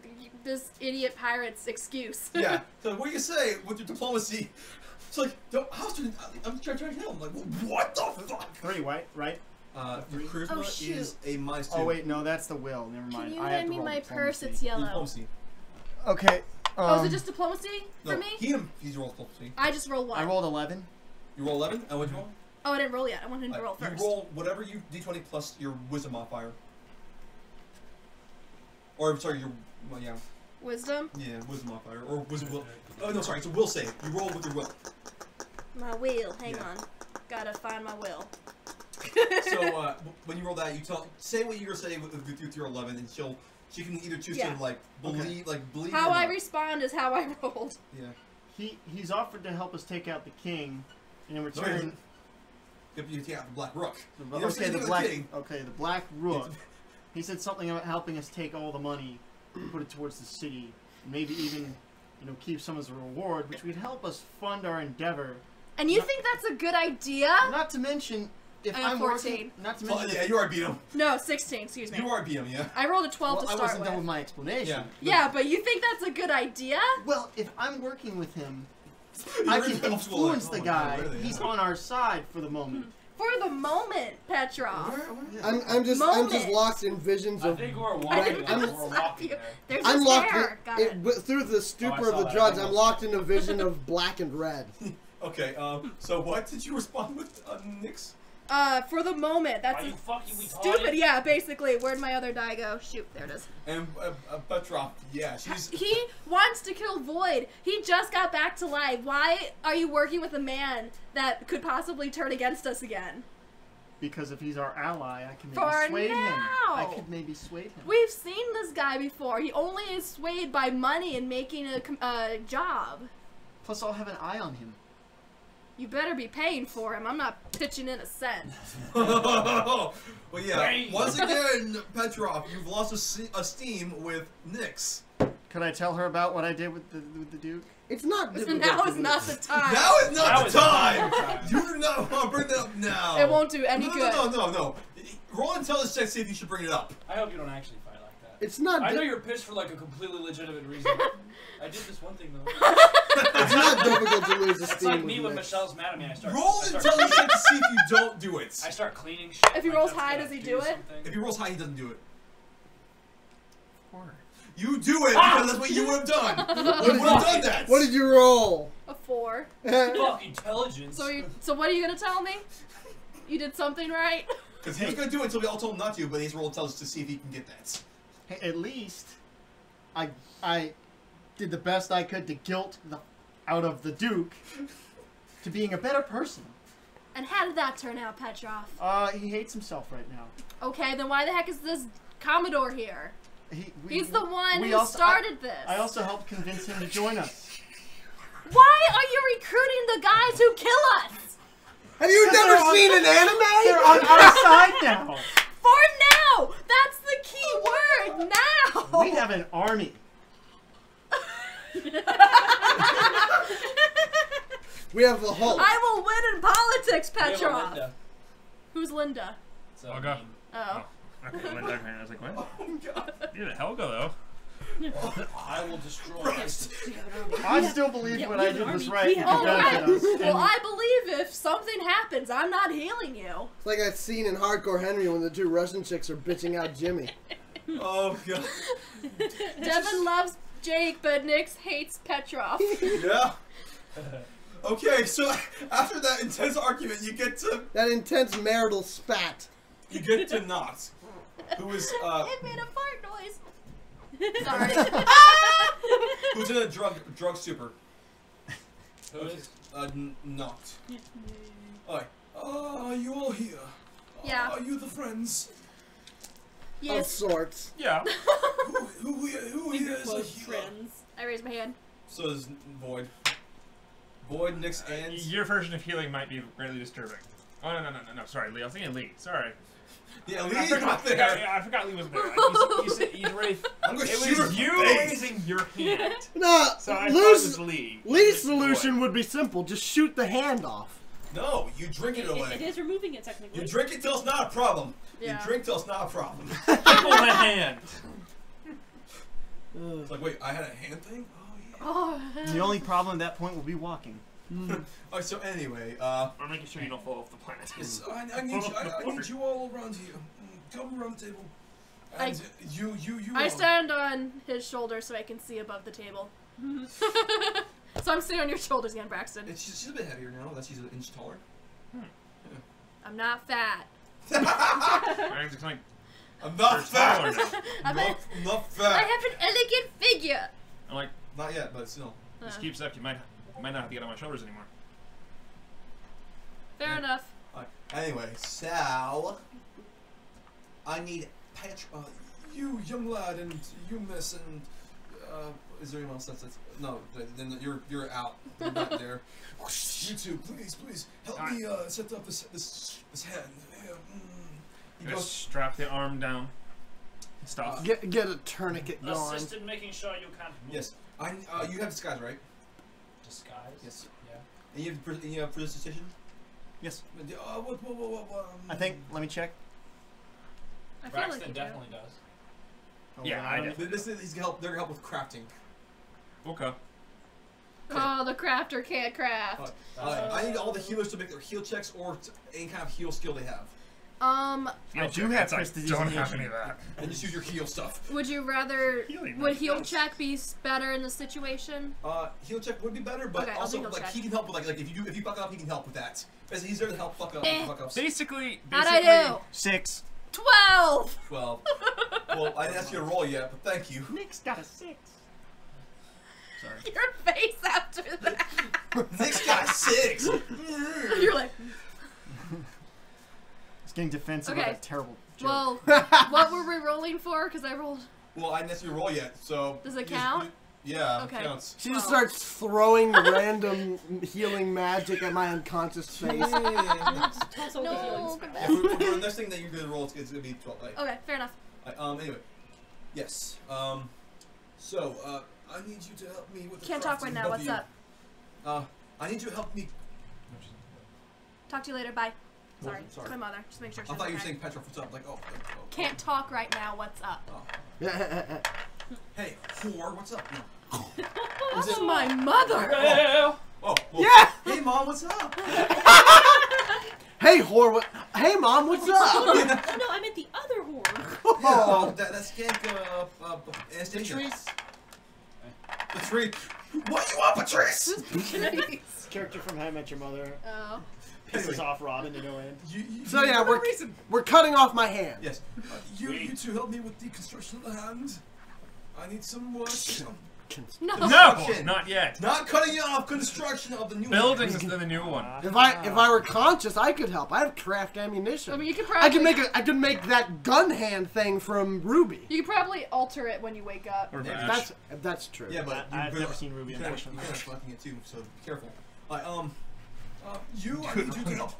this idiot pirate's excuse. Yeah. So what do you say with your diplomacy? It's like, I'm trying to kill him. Like, what the fuck? 3, right? Your charisma Oh, shoot. is a -2. Oh wait, no, that's the will. Never mind. Can you I have hand to me roll my purse? diplomacy. It's yellow. Diplomacy. Okay. Oh, is it just diplomacy No, for me? he's rolled diplomacy. I just rolled one. I rolled 11. You roll 11. And what'd you roll? Oh, I didn't roll yet. I want him to roll You first. roll whatever you d20 plus your wisdom modifier. Or I'm sorry, your Wisdom. yeah, wisdom modifier or wisdom will. Oh no, sorry, it's a will save. You roll with your will. My will. Hang Yeah. on. Gotta find my will. So when you roll that, you say what you're saying with your 11, and she can either choose Yeah. to like believe. How or I not. respond is how I rolled. Yeah. He's offered to help us take out the king, and in No, return, you take out the Black Rook. the, You never okay, said the you black, were kidding. okay, the Black Rook. He said something about helping us take all the money, and put it towards the city, and maybe even, keep some as a reward, which would help us fund our endeavor. And you think that's a good idea? Not to mention, if I got I'm 14. working, not to Well, mention, yeah, you are beat him. No, 16. Excuse me. You are beat him, yeah. I rolled a 12 well, to I start wasn't done with with. my explanation. Yeah, but you think that's a good idea? Well, if I'm working with him, You I were can in school, like, influence oh the my guy. God, really, He's yeah. on our side for the moment. For the moment, Petroph. I'm just Moment. locked in visions I of. think we're I walking. didn't I'm- We're walking you. there. There's I'm his locked hair. Got in, through the stupor of saw the that. drugs. I I'm almost locked saw in a vision of black and red. Okay. So what did you respond with, Nyx? For the moment, that's Are you fucking stupid. retarded? Yeah, basically. Where'd my other die go? Shoot, there it is. And Petroph, yeah, she's. He wants to kill Void. He just got back to life. Why are you working with a man that could possibly turn against us again? Because if he's our ally, I can maybe For sway him. now. I could maybe sway him. We've seen this guy before. He only is swayed by money and making a job. Plus, I'll have an eye on him. You better be paying for him. I'm not pitching in a cent. Well, yeah. Right. Once again, Petroph, you've lost esteem with Nyx. Could I tell her about what I did with the Duke? It's not difficult. Now to is not the time. Now is not Now the is not time. the time. You do not want to bring that up now. It won't do any good. No. Roll intelligence check. See if you should bring it up. I hope you don't actually fight like that. It's not. I know you're pissed for like a completely legitimate reason. I did this one thing though. It's not difficult to lose esteem. It's like me with when Nyx. Michelle's mad at me. I start. Roll intelligence check to see if you don't do it. I start cleaning shit. If he like rolls that's high, gonna does he do it? something. If he rolls high, he doesn't do it. 4. You do it because that's what you would have done. You would have done that. What did you roll? A 4. Fuck intelligence. So what are you gonna tell me? You did something right? Because he was going to do it until we all told him not to, but he's rolled intelligence to see if he can get that. Hey, at least, I did the best I could to guilt out of the Duke to being a better person. And how did that turn out, Petroph? He hates himself right now. Okay, then why the heck is this Commodore here? He's the one who also- started this. I also helped convince him to join us. Why are you recruiting the guys who kill us? Have you never seen an They're anime? on our side now. For now! That's the key word, now! We have an army. We have the Hulk. I will win in politics, We have a Petroph. Linda. Who's Linda? So, Helga. Oh. Okay, I was like, what? Oh, God. You're the Helga, though. I will destroy. I still believe what I did was right. Oh, to benefit us. well, I believe if something happens, I'm not healing you. It's like that scene in Hardcore Henry when the two Russian chicks are bitching out Jimmy. Oh, God. Devyn loves Jake, but Nyx hates Petroph. Yeah. Okay, so after that intense argument, you get to That intense marital spat. Noct, who is It made a fart noise. Sorry. who's in a drug stupor. Who is? Noct. Alright. Are you all here? Yeah. Are you the friends? Of Yes. sorts. Yeah. Who here is a Close healer? friends. I raised my hand. So is Void. Void, Nyx, and Your version of healing might be greatly disturbing. Oh, no. Sorry, Lee. I was thinking Lee. Sorry. yeah, I Lee's forgot, not there. I forgot Lee was there. You said you raised. I'm gonna It shoot her was you in the face. raising your hand. No, So I thought it was Lee's Lee. Lee's solution would be simple. Just shoot the hand off. No, you drink it away. It is removing it technically. You drink it till it's not a problem. Yeah. You drink till it's not a problem. Tickle the hand. It's like, wait, I had a hand thing? Oh, yeah. Oh. The only problem at that point will be walking. Alright, so anyway, I'm making sure you don't fall off the planet. yes, I need you all around here. Come around the table. And you I all. stand on his shoulder so I can see above the table. So I'm sitting on your shoulders again, Braxten. She's a bit heavier now, that she's an inch taller. I'm not fat. I'm like, I'm not you're taller fat! now. I'm Not I fat! have an elegant figure. I'm like, Not yet, but still. this keeps up. You might not have to get on my shoulders anymore. Fair enough. Anyway, so I need you young lad and you miss and is there anyone else that's no, then you're out. You're not there. You two, please help me set up this hand. You go Strap the arm down. Stop. Get a tourniquet going. Assist in making sure you can't move. Yes. You have disguise, right? Disguise? Yes. Yeah. And you have prestidigitation? Yes. What, I think. Let me check. I feel like Braxten you do. definitely does. Yeah, I did. He's gonna help. They're gonna help with crafting. Okay. Oh, the crafter can't craft. I need all the healers to make their heal checks or any kind of heal skill they have. I do have I don't have prestidigitation. any of that. And just use your heal stuff. Would you rather? Healing Would heal does. check be better in the situation? Heal check would be better, but Okay, I'll also do heal like check. he can help with like if you fuck up, he can help with that. Basically, he's there to help fuck ups. Basically, How'd I do? 6. 12. 12. Well, I didn't ask you to roll yet, but thank you. Nick's got a 6. Sorry. Your face after that. Nick's got 6. You're like, It's getting defensive Okay. about a terrible joke. well, what were we rolling for? Because I rolled. Well, I didn't ask you to roll yet, so. Does it you just- count? Yeah, Okay. it counts. She just starts throwing random healing magic at my unconscious face. Toss over the healing No. spell. Yeah, for the next thing that you're gonna roll, it's gonna be 12. Like, Okay, fair enough. anyway, yes. So I need you to help me with. The Can't talk right crafting, now. both What's of you. up? I need you to help me. Talk to you later. Bye. Well, Sorry, sorry. it's my mother. Just make sure I she's thought you were okay. saying Petroph, what's up? Like, oh. Can't talk right now. What's up? Hey, whore, what's up? No. This is my mother. Well, Oh, well, Yeah. Hey, mom, what's up? Hey, whore, what? Hey, mom, what's up? Oh no, I meant the other horror. Yeah, that's skank, Anastaysia. Patrice? Patrice. What you want, Patrice? Character from How I Met Your Mother. Oh. Pisses Anyway. off Robin to no end. So yeah, we're cutting off my hand. Yes. You two help me with the construction of the hand. I need some work. No. No, Construction. not yet. Not cutting you off. Construction of the new Buildings hand. is the new one. If I were conscious, I could help. I have craft ammunition. I mean, you could probably. I could make that gun hand thing from Ruby. You could probably alter it when you wake up. Or Yeah. That's true. Yeah, but I've you're never seen Ruby, You can unfortunately. end up collecting it too, so be careful. I need you to help.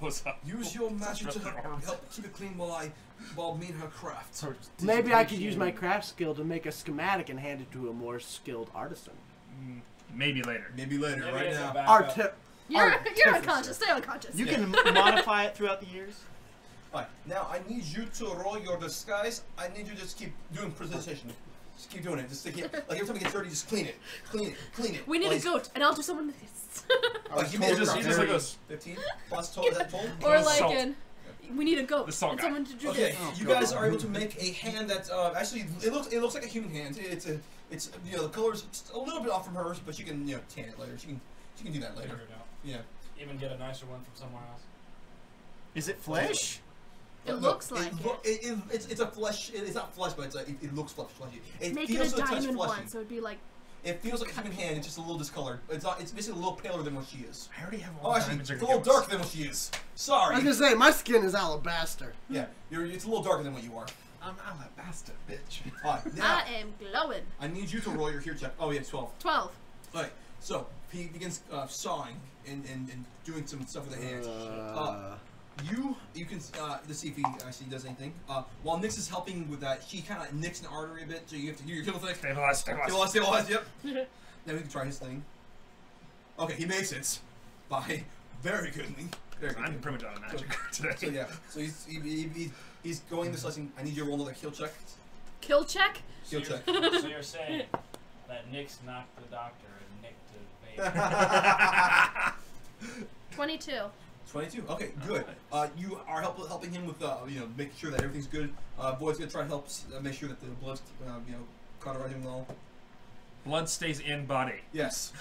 Use your magic to help keep it clean while me and her craft. Maybe I could use my craft skill to make a schematic and hand it to a more skilled artisan. Maybe later. Maybe later. maybe Right as a now. backup. You're Artificer. unconscious. Stay unconscious. You can modify it throughout the years. Alright, now I need you to roll your disguise. I need you to just keep doing presentation. Just keep doing it. Just to keep, like every time it gets dirty, just clean it. Clean it. Clean it. We need Like, a goat, and I'll do someone with this. Like you He made just like a us. 15 plus total. Is that total? Or like Salt. we need a goat The salt and guy. someone to do Okay, this. you guys are able to make a hand that actually it looks like a human hand. It's the color's just a little bit off from hers, but you can tan it later. She can do that later. Figure it out. Yeah. Even get a nicer one from somewhere else. Is it flesh? It Look, looks like it's a flesh. It's not flesh, but it looks fleshy. It Make it feels a a touch diamond fleshy. one, so it'd be like. It feels like a human hand. It's just a little discolored. It's basically a little paler than what she is. I already have Oh, all the actually, diamonds it's I a can little give us. darker than what she is. I Sorry. was gonna say my skin is alabaster. Yeah, it's a little darker than what you are. I'm alabaster, bitch. Alright, now I am glowing. I need you to roll your hear check. Oh yeah, 12. 12. Alright, so he begins sawing and doing some stuff with the hands. You can let's see if he actually does anything. While Nyx is helping with that, she kind of nicks an artery a bit, so you have to do your heal thing. Stabilize. Stabilize, yep. Now we can try his thing. Okay, he makes it by very goodly. Very good. I'm pretty much out of magic today. So yeah, so he's going this lesson. I need you to roll another heal check. Kill check? Heal check. So you're saying that Nick's knocked the doctor and Nick to Baby. 22. 22. Okay, good. You are helping him with making sure that everything's good. Boyd's gonna try to help make sure that the blood's cauterizing well. Blood stays in body. Yes.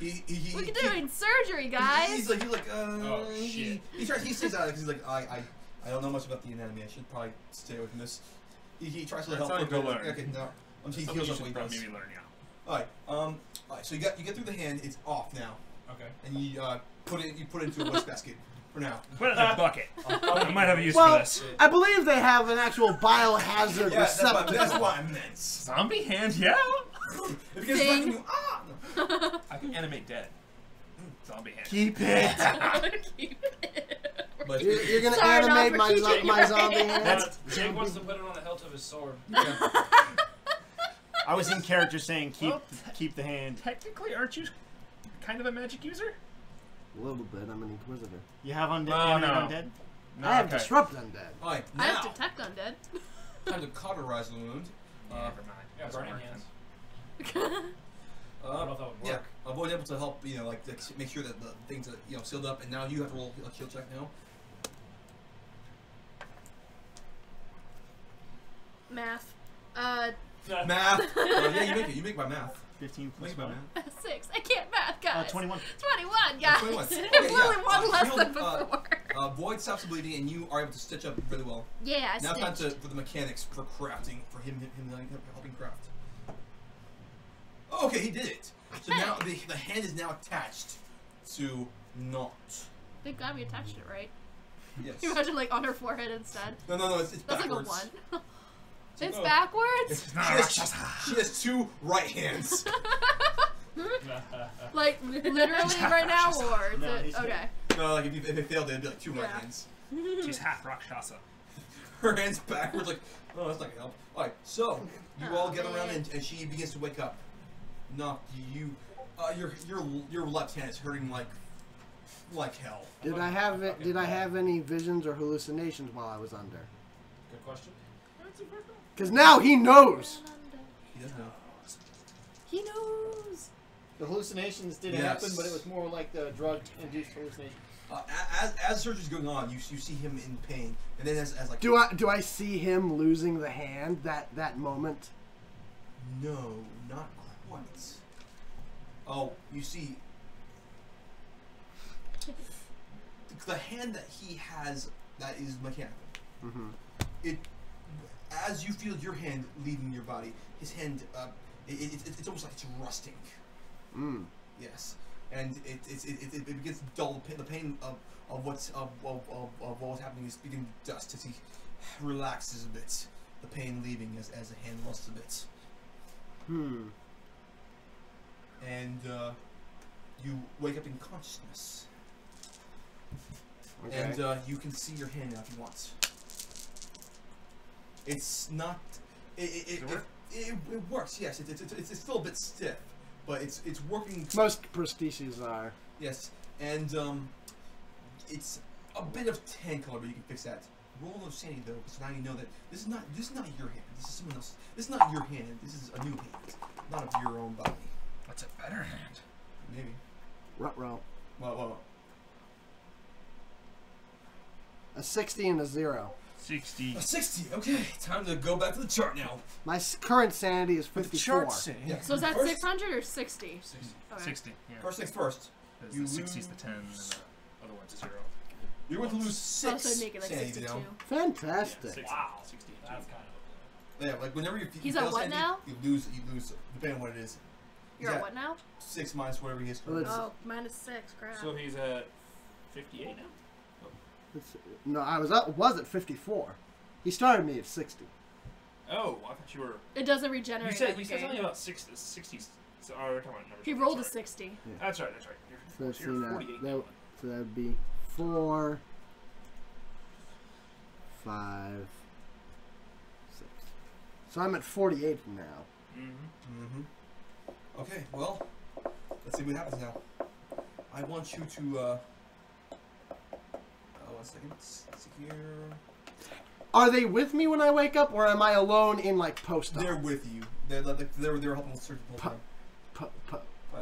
He Look at doing surgery, guys. He's like Oh, shit. He stays out because he's like I don't know much about the anatomy. I should probably stay away from this. He tries to That's help. how you go learn. Okay, no. He Something heals you up what he should probably does. maybe learn, yeah. Alright, so you get through the hand. It's off now, Okay. and you put it into a wastebasket for now. Put it in a bucket. I might have a use Well, for this. I believe they have an actual biohazard Yeah, that's receptacle. what I meant. Zombie hand, yeah. If you guys Thing. fucking no. I can animate dead. Zombie hand. Keep it. Keep it. But You're gonna Sorry, not animate for my teaching my you. zombie hand. That's Jake wants to put it on the hilt of his sword. I was in character saying Well, keep the hand. Technically, aren't you kind of a magic user? A little bit. I'm an inquisitor. You have undead. Oh, you no. have undead? No, I have okay. disrupt undead. Alright, I have now detect undead. time to cauterize the wound. Never mind. Yeah, Doesn't burning work hands. then. I don't know if that would Yeah, work. avoid able to help, make sure that the things are, sealed up, and now you have to roll a heal check now. Math. Math. Yeah, you make it. You make by math. 15 plus Make it by 1. math. 6. I can't math, guys. 21. 21, guys. 21. It's Okay, only yeah. one less Healed, than before. Void stops the bleeding, and you are able to stitch up really well. Yeah, I Now time stitched. for the mechanics for crafting, for him helping craft. Oh, okay, he did it. So now the hand is now attached to Noct. Thank God we attached it, right? Yes. Can you imagine, like, on her forehead instead? No, it's That's backwards. like a 1. It's No. backwards? She has 2 right hands. Like, literally right now, or is No, it? he's Okay. No, like if they failed, it'd be like 2 right Yeah. hands. She's half Rakshasa. Her hands backwards, like, oh, that's not gonna help. Alright, so you all get around, man. and she begins to wake up. No, your left hand is hurting like hell. Did I have it? Did I have any visions or hallucinations while I was under? Good question. Because now he knows. He does know. He knows. The hallucinations didn't Yes. happen, but it was more like the drug-induced hallucination. As surgery's going on, you see him in pain, and then as like Do I see him losing the hand that moment? no, not quite. Oh, you see, the hand that he has that is mechanical. Mm-hmm. It as you feel your hand leaving your body, his hand it's almost like it's rusting. Mm. Yes, and it begins to dull the pain of what was happening is beginning to dust as he relaxes a bit. The pain leaving as the hand lusts a bit. Hmm. And you wake up in consciousness. Okay. And you can see your hand now if you want. It's not. It works. Yes, it's still a bit stiff, but it's working. Most prostheses are. Yes, and it's a bit of tan color, but you can fix that. Roll of sanity though, because now you know that this is not your hand. This is someone else. This is not your hand. This is a new hand, not of your own body. What's a better hand? Maybe. Ruh-roh. Well. A 60 and a 0. 60. A 60. Okay, time to go back to the chart now. My current sanity is What the 54. chart say? Yeah. So is that First- 600 or 60? 60. Okay. 60. Yeah. First things first. Because You the 60 is the lose- 10, and the other one's a 0. You're going to lose 6 Oh, so make it like sanity 62. now. Fantastic. 60. Wow. 62. That's kind of. Yeah, like whenever you He's fail at what sanity, now? You lose, depending on what it is. You're He's at what now? 6 minus whatever he is. Well, it's- Oh, minus 6. Crap. So he's at 58 now? No, I was at 54. He started me at 60. Oh, I thought you were. It doesn't regenerate. You said every something game. about 60s. So, oh, we're talking about numbers. He rolled a Sorry. 60. That's right. So let's see You're now. 48. So that would be 4, 5, 6. So I'm at 48 now. Mm-hmm. Okay, well, let's see what happens now. I want you to, 1 second. Let's see here. Are they with me when I wake up, or am I alone in like post-op? They're with you. They're helping with surgical time.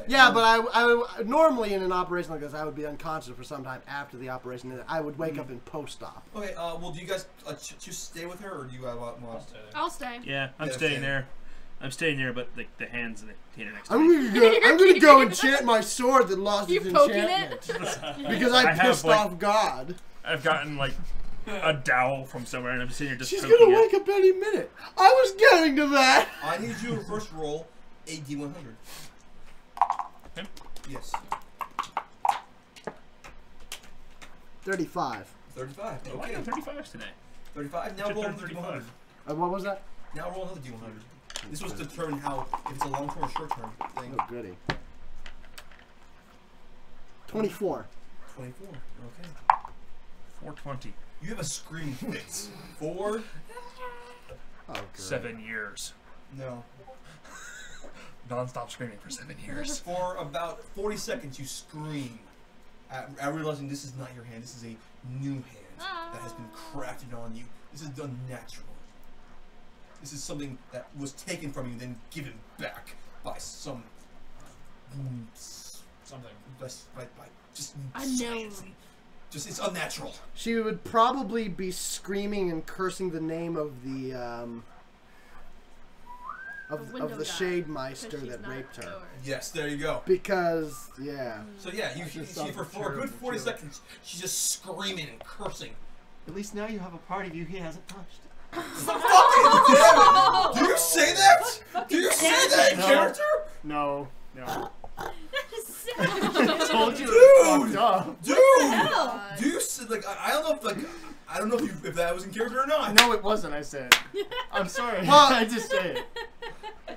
Yeah, but I normally in an operation like this, I would be unconscious for some time after the operation, and I would wake up in post-op. Okay, well, do you guys choose to stay with her, or do you have more? I'll stay there. I'll stay. Yeah, I'm Yeah, staying same. there. I'm staying there, but the hands and the tater next to I'm me. gonna go enchant my sword that lost You its poking enchantment it? because I I have, pissed like- off God. I've gotten like a dowel from somewhere, and I'm sitting here just She's poking gonna it. wake up any minute. I was getting to that. I need you to first roll a D100. Okay. Yes. 35. 35. Oh, I Okay. got 35 today. 35. Now Should roll turn another 35. D100. What was that? Now roll another D100. This was to determine how if it's a long term or short term thing. Oh, goody. 24. 24. Okay. 420. You have a scream fit. 4. Oh, good. 7 years. No. Non-stop screaming for 7 years. For about 40 seconds, you scream at realizing this is not your hand. This is a new hand that has been crafted on you. This is unnatural. This is something that was taken from you, then given back by some Something. by just Unknown. Just it's unnatural. She would probably be screaming and cursing the name of the of window the guy, Shademeister 'cause she's that not raped her. outdoors. Yes, there you go. Because, yeah. So yeah, you Just see for a good 40 terrible. seconds, she's just screaming and cursing. At least now you have a party view he hasn't touched. Fucking damn it! Do you say that? Do you say that in No. character? No. No. I Told you Dude! it fucked up. Dude! Hell. Do you like? I don't know if like I don't know if that was in character or not. No, it wasn't, I said. I'm sorry. Well- I just said it.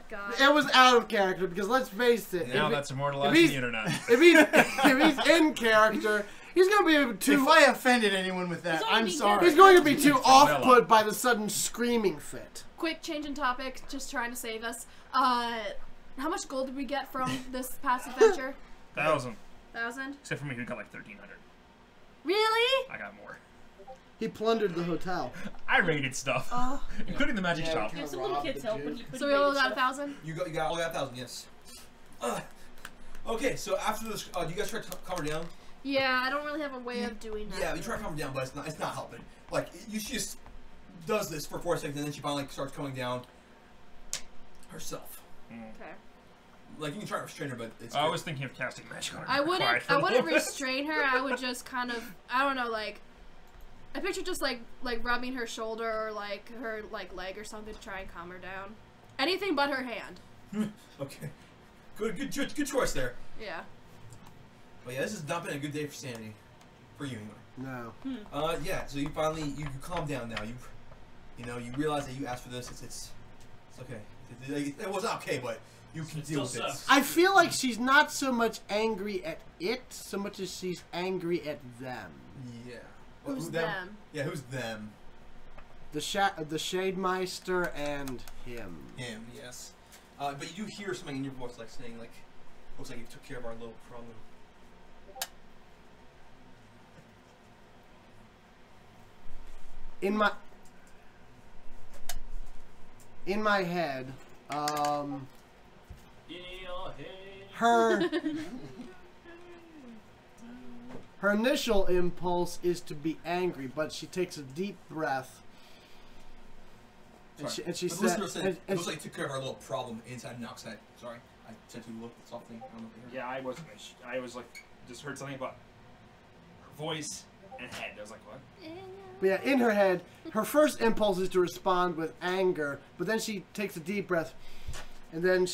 God. It was out of character because let's face it. Now if, that's immortalized if on he's- the internet. if he's in character, he's gonna be too. If I offended anyone with that, He's only I'm being sorry. He's going to be too Vanilla. off-put by the sudden screaming fit. Quick change in topic, just trying to save us. How much gold did we get from this past adventure? 1,000. 1,000? Except for me, who got like 1,300. Really? I got more. He plundered the hotel. I raided stuff, Oh. including the magic Yeah, shop. Give some little kids help when you put So we all got 1,000? You got all got 1,000, yes. Okay, so after this, do you guys try to calm her down? Yeah, I don't really have a way of doing that. Yeah, you try to calm her down, but it's not helping. Like she just does this for 4 seconds, and then she finally starts coming down herself. Okay. Like you can try to restrain her, but it's. I was thinking of casting magic on her. I Quiet for a wouldn't little bit. restrain her. I would just kind of, I don't know, like, I picture just like rubbing her shoulder or like her like leg or something to try and calm her down. Anything but her hand. Okay. Good choice there. Yeah. But yeah, this has not been a good day for Sandy, for you anyway. No. Yeah. So you finally you calm down now. You realize that you asked for this. It's okay. It was okay, but you can deal with it. I feel like she's not so much angry at it, so much as she's angry at them. Yeah. Who's Who, them? Yeah, who's them? The Shademeister and him. Him, yes. But you do hear something in your voice, like saying, like, looks like you took care of our little problem. In my head, In your head. her initial impulse is to be angry, but she takes a deep breath. Sorry. And she The said, listener said, and it looks like you took care of our little problem inside Noct's head. Sorry, I said to look at something. I don't know if you heard. Yeah, I wasn't. I was like, just heard something about her voice and head. I was like, what? But yeah, in her head, her first impulse is to respond with anger, but then she takes a deep breath, and then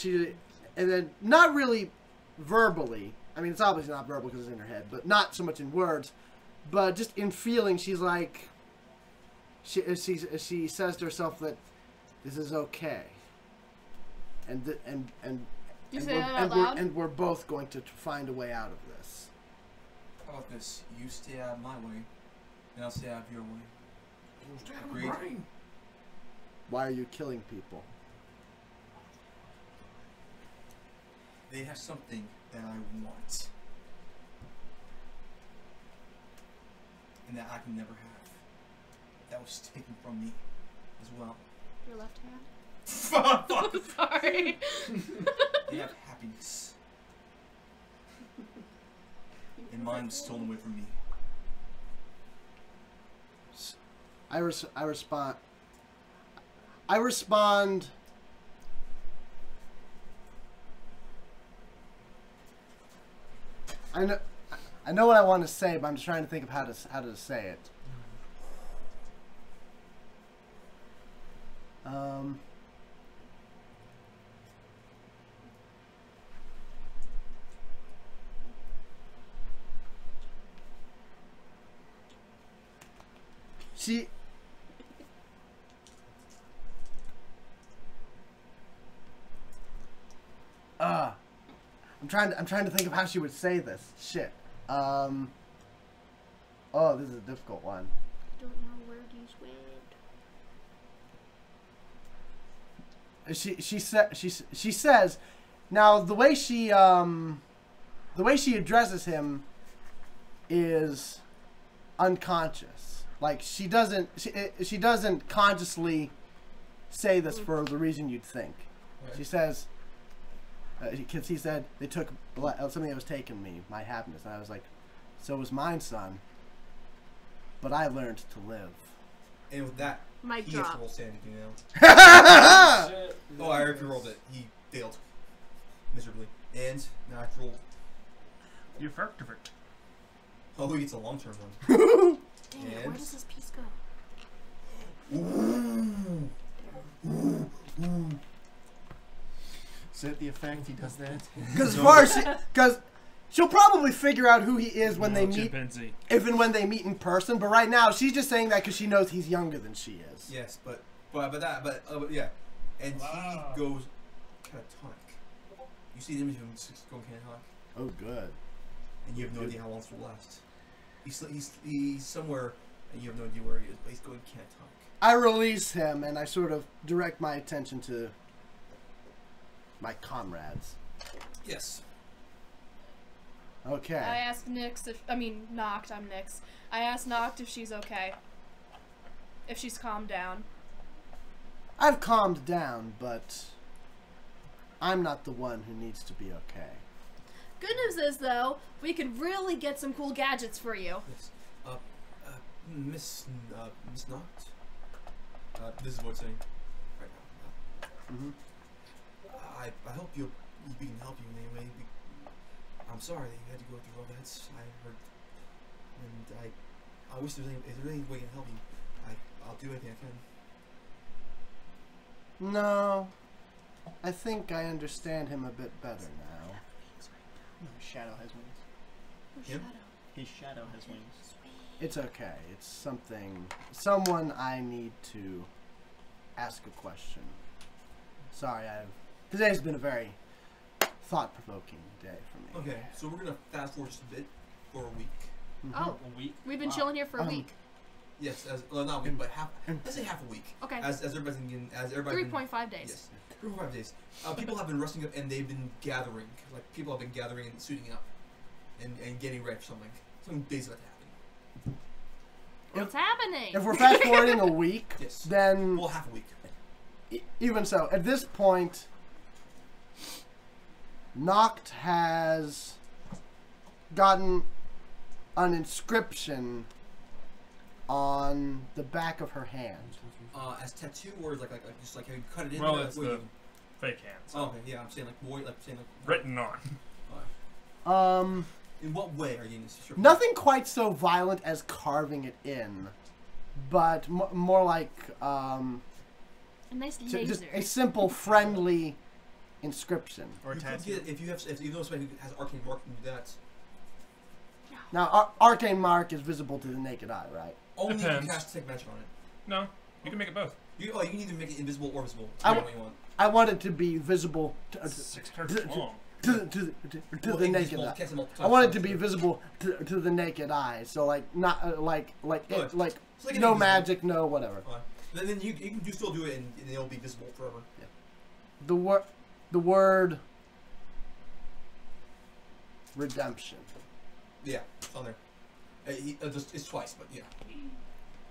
not really verbally. I mean, it's obviously not verbal because it's in her head, but not so much in words, but just in feeling. She's like, she says to herself that this is okay, and You say that out loud? and we're both going to find a way out of this. How about this? You stay out of my way, and I'll stay out of your way. Agreed? Why are you killing people? They have something that I want, and that I can never have. That was taken from me, as well. Your left hand? Fuck! Sorry. They have happiness, and mine was stolen away from me. I respond. I know what I want to say, but I'm just trying to think of how to say it. She. I'm trying to think of how she would say this. Shit. Oh, this is a difficult one. Don't know where these went. She says, now the way she addresses him is unconscious. Like she doesn't consciously say this for the reason you'd think. Right. She says, because he said they took something that was taken me, my happiness, and I was like, so was mine, son. But I learned to live. And with that, Mic He has to drop. roll Sanity now. Shit. Oh, I already rolled it. He failed. Miserably. And natural. You fucked of it. Oh, he gets a long-term one. Dang it, And- where does this piece go? Ooh. Ooh. Ooh. Is that the effect? He does that? Because as far as because she'll probably figure out who he is when they meet, Chimpanzee. if and when they meet in person. But right now, she's just saying that because she knows he's younger than she is. Yes, but yeah, and Wow. he goes catatonic. You see the image of him going catatonic, Oh, good. and you have no idea how long this will last. He's somewhere, and you have no idea where he is, but he's going catatonic. I release him and I sort of direct my attention to my comrades. Yes. Okay. I asked Noct I'm Nyx. I asked Noct if she's okay. If she's calmed down. I've calmed down, but I'm not the one who needs to be okay. Good news is, though, we could really get some cool gadgets for you. Yes. Miss Noct. This is what it's saying right now. Mm-hmm. I hope we can help you in any way. I'm sorry that you had to go through all that. I heard, and I wish if there's any way I can help you, I'll do anything I can. No. I think I understand him a bit better now. No, his shadow has wings. Him? His shadow has wings. It's okay. It's someone I need to ask a question. Sorry, today's been a very thought-provoking day for me. Okay, so we're gonna fast forward just a bit for a week. Oh, A week. we've been Wow. chilling here for a week. Yes, not a week, but half. Let's say half a week. Okay. As everybody's been, 3.5 days. Yes, 3.5 days. People have been resting up and they've been gathering. Like people have been gathering and suiting up, and getting ready for something. Something big is about to happen. What's happening? If we're fast-forwarding a week, Yes. then Well, half a week. even so, at this point, Noct has gotten an inscription on the back of her hand. As tattoo or like just like have you cut it in? Well, there, it's like, the fake hands. Oh, okay, yeah, I'm saying like Written on. In what way are you sure? Nothing quite so violent as carving it in, but more like A nice laser. just a simple, friendly inscription. Or a You could tattoo. get, if you know somebody who has arcane mark, you can do that. Now, arcane mark is visible to the naked eye, right? Only if you Depends. cast take magic on it. No, you can make it both. You can either make it invisible or visible. I Whichever one you want. I want it to be visible to 6 turns long. the Well, naked invisible, eye. cast it multiple I want it times, to be so- visible to the naked eye. So like not like Good. no It's like an no invisible. magic, no whatever. Then you can still do it and it'll be visible forever. The word redemption. Yeah, it's on there. It's twice, but yeah.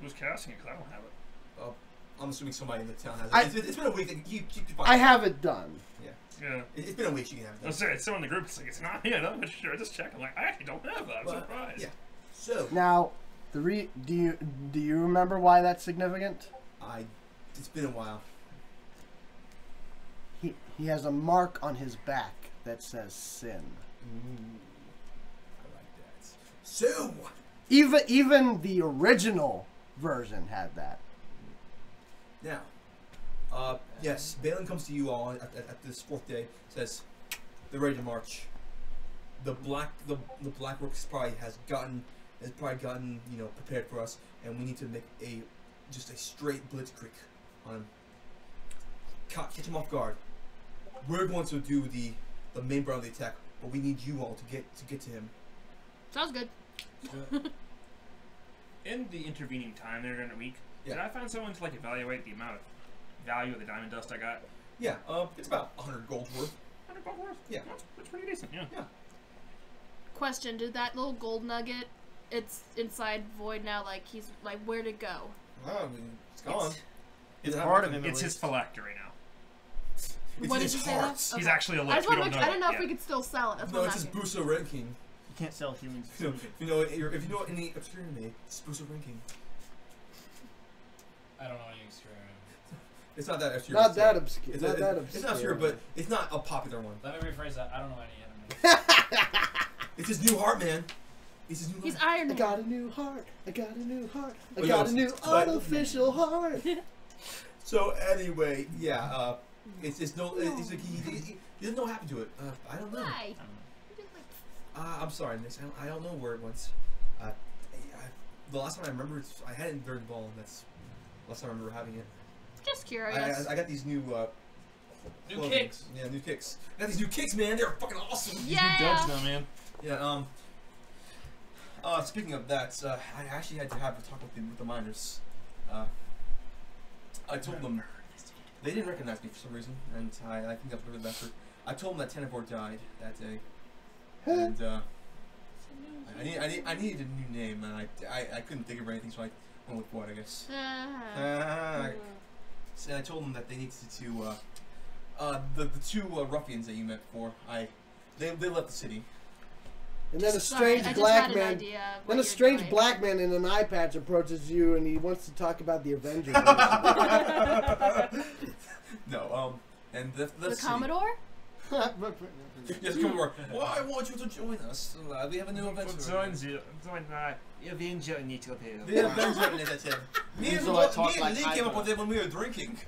Who's casting it? Because I don't have it. I'm assuming somebody in the town has I- it. It's been a week. You can find I it. have it done. Yeah. It's been a week. You can have it. I was saying, it's someone in the group. It's like, it's not here. No, sure. Just check. I'm like, I actually don't have that. I'm Well, surprised. yeah. So Now, do you remember why that's significant? it's been a while. He has a mark on his back that says sin. Ooh, I like that. So Even the original version had that. now, yes, Balin comes to you all at this 4th day. Says they're ready to march. The Blackworks probably has gotten prepared for us, and we need to make just a straight blitzkrieg on him. Catch him off guard. We're going to do the main brunt of the attack, but we need you all to get to him. Sounds good. In the intervening time there during the week, Yeah. did I find someone to like evaluate the amount of value of the diamond dust I got? Yeah, it's about 100 gold worth. 100 gold worth? Yeah. That's pretty decent, yeah. Question: did that little gold nugget? It's inside Void now. Like he's like, where'd it go? Oh, I mean, it's gone. It's part of him. It's his phylactery now. It's What in did his you say heart. that? He's Okay. actually a I lich. just We want don't to. know I don't know it if we yet. could still sell it. That's No, what it's I'm just asking. Buso ranking. You can't sell humans. So, if you know any obscure anime, it's Buso ranking. I don't know any obscure. It's not that obscure. Not that obscure. It's Not that It's not obscure, but it's not a popular one. Let me rephrase that. I don't know any anime. It's his new heart, man. It's his new He's heart. Iron I Man. got a new heart. I got a new heart. I Oh, got yes. a new But- artificial heart. So anyway, yeah. It's no. It's like he doesn't know what happened to it. I don't know. Why? I'm sorry, Miss. I don't know where it went. The last time I remember, I had it in third ball, and that's the last time I remember having it. Just curious. I got these new. New clothing. kicks. Yeah, new kicks. I got these new kicks, man. They're fucking awesome. Yeah. Dubs now, man. Yeah. Speaking of that, I actually had to have a talk with the miners. I told them they didn't recognize me for some reason, and I think that's really bad. I told them that Tenebor died that day, and I needed a new name, and I couldn't think of anything, so I went with what I guess. And I told them that they needed to the two ruffians that you met before. They left the city. And then a Sorry, strange I just black had an man. idea of what Then a you're strange doing. black man in an eye patch approaches you, and he wants to talk about the Avengers. No, and the The city. Commodore? Yes, Commodore. Well, I want you to join us. We have a new adventure. The Avenger initiative. The Avenger initiative. Me and So I talk Lee like came up hyper. with it when we were drinking.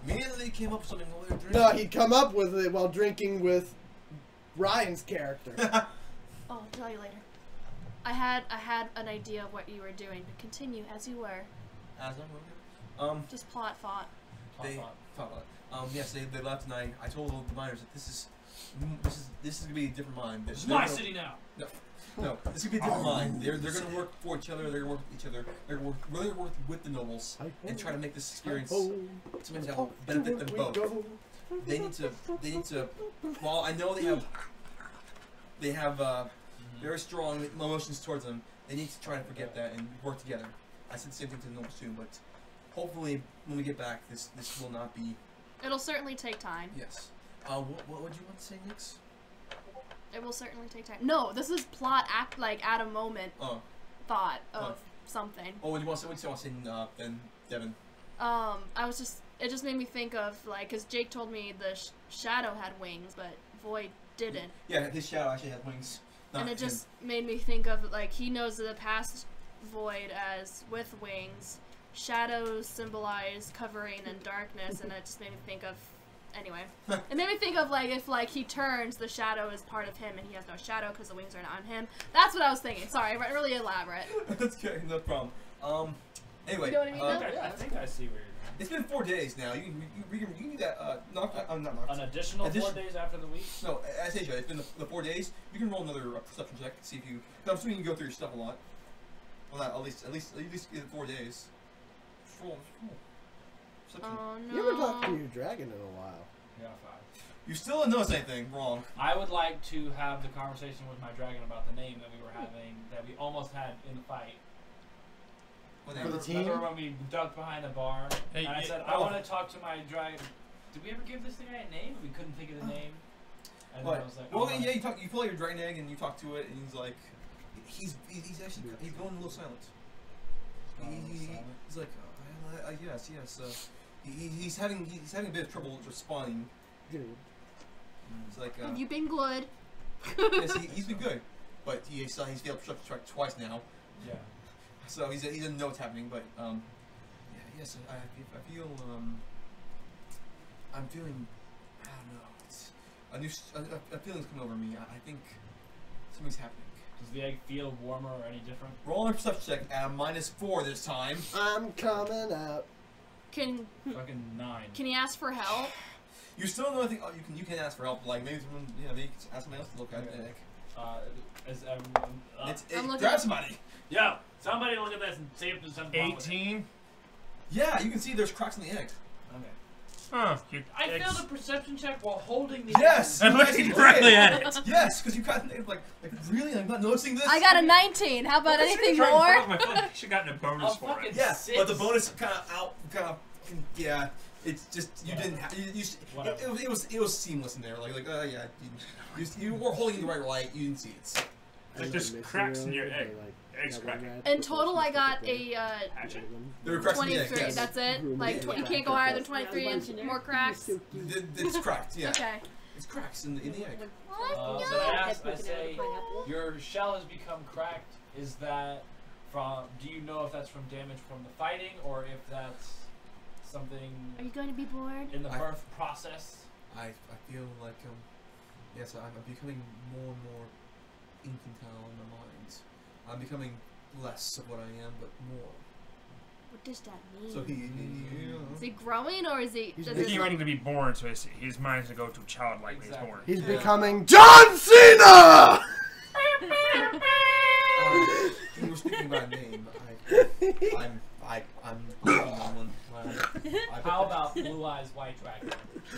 Me and Lee came up with something while we were drinking. No, he'd come up with it while drinking with Ryan's character. Oh, I'll tell you later. I had an idea of what you were doing, but continue as you were. As I'm moving. Just plot thought. Yes, they left, and I told the miners that this is gonna be a different mind. This is my city now. No, this is gonna be a different mind. They're gonna work for each other. They're gonna work with each other. They're gonna really work with the nobles and try to make this experience something that will benefit them both. They need to. While I know they have very strong emotions towards them, they need to try to forget that and work together. I said the same thing to the nobles too, but hopefully when we get back, this will not be. It'll certainly take time. Yes. What would you want to say, Nix? It will certainly take time. No, this is plot act like at a moment thought of something. Oh, what do you want to say? Then Devyn. It just made me think of like, cause Jake told me the shadow had wings, but Void didn't. Yeah, his shadow actually has wings. And it just made me think of like he knows the past Void as with wings. Shadows symbolize covering and darkness, and it just made me think of. Anyway, it made me think of like if like he turns, the shadow is part of him, and he has no shadow because the wings are not on him. That's what I was thinking. Sorry, really elaborate. That's okay, no problem. Anyway, You know what I mean, though? I think I see where you're going. it's been 4 days now. You need that not Noct. An additional 4 days after the week? No, Anastaysia, it's been the 4 days. You can roll another perception check to see if you. I'm assuming you go through your stuff a lot. Well, not at least in 4 days. Roll. Perception. Oh no. You haven't talked to your dragon in a while. Yeah, 5. You still didn't notice anything wrong. I would like to have the conversation with my dragon about the name that we were having, that we almost had in the fight. What For the name? team? Remember when we ducked behind the bar? Hey, and I said, I want to talk to my dragon. Did we ever give this guy a name? We couldn't think of the name. And then I What? was like, Well, oh, yeah, you pull out your dragon egg and you talk to it, and he's like, he's actually going a little silent. He's like, yes. He's having a bit of trouble responding. Dude. It's like, Have you been good? yes, he's been good, but he's failed track twice now. Yeah. So he doesn't know what's happening, but yeah, yes, I feel I'm feeling, I don't know, a feeling's coming over me. I think something's happening. Does the egg feel warmer or any different? Roll a perception check at -4 this time. I'm coming out. Can Fucking 9. he ask for help? You still don't know anything. Oh, you can ask for help. Like maybe someone, maybe you can ask somebody else to look at the egg. Is everyone? Grab somebody. Yo, somebody look at this and see if there's something wrong with it. 18. Yeah, you can see there's cracks in the egg. Okay. Huh. Your I eggs- failed a perception check while holding the Yes. I'm looking directly at it. Yes, because you got like really, I'm not noticing this. I got a 19. How about anything Trying to more? fuck my foot. Should have gotten a bonus Oh, for fucking it. Yeah, Six. but the bonus yeah. It's just you Whatever. didn't. Whatever. It was seamless in there. Like yeah, you were holding it the right light. You didn't see it. It just cracks in your egg. Eggs crack. In total, I got a Hatchet. There were cracks in the egg, 23. yes. That's it. Like you can't go higher than 23 and more cracks. It's cracked, yeah. Okay. It's cracks in the egg. What? So I say, your shell has become cracked. Is that from? Do you know if that's from damage from the fighting, or if that's something Are you going to be bored? in the birth process? I feel like yes, I'm becoming more and more infantile in my mind. I'm becoming less of what I am, but more. What does that mean? So he Is he growing or is he? He's ready to be born, so his mind's to go to childlike when he's born. He's becoming John Cena! You were speaking about name. I'm one. How about Blue Eyes White Dragon?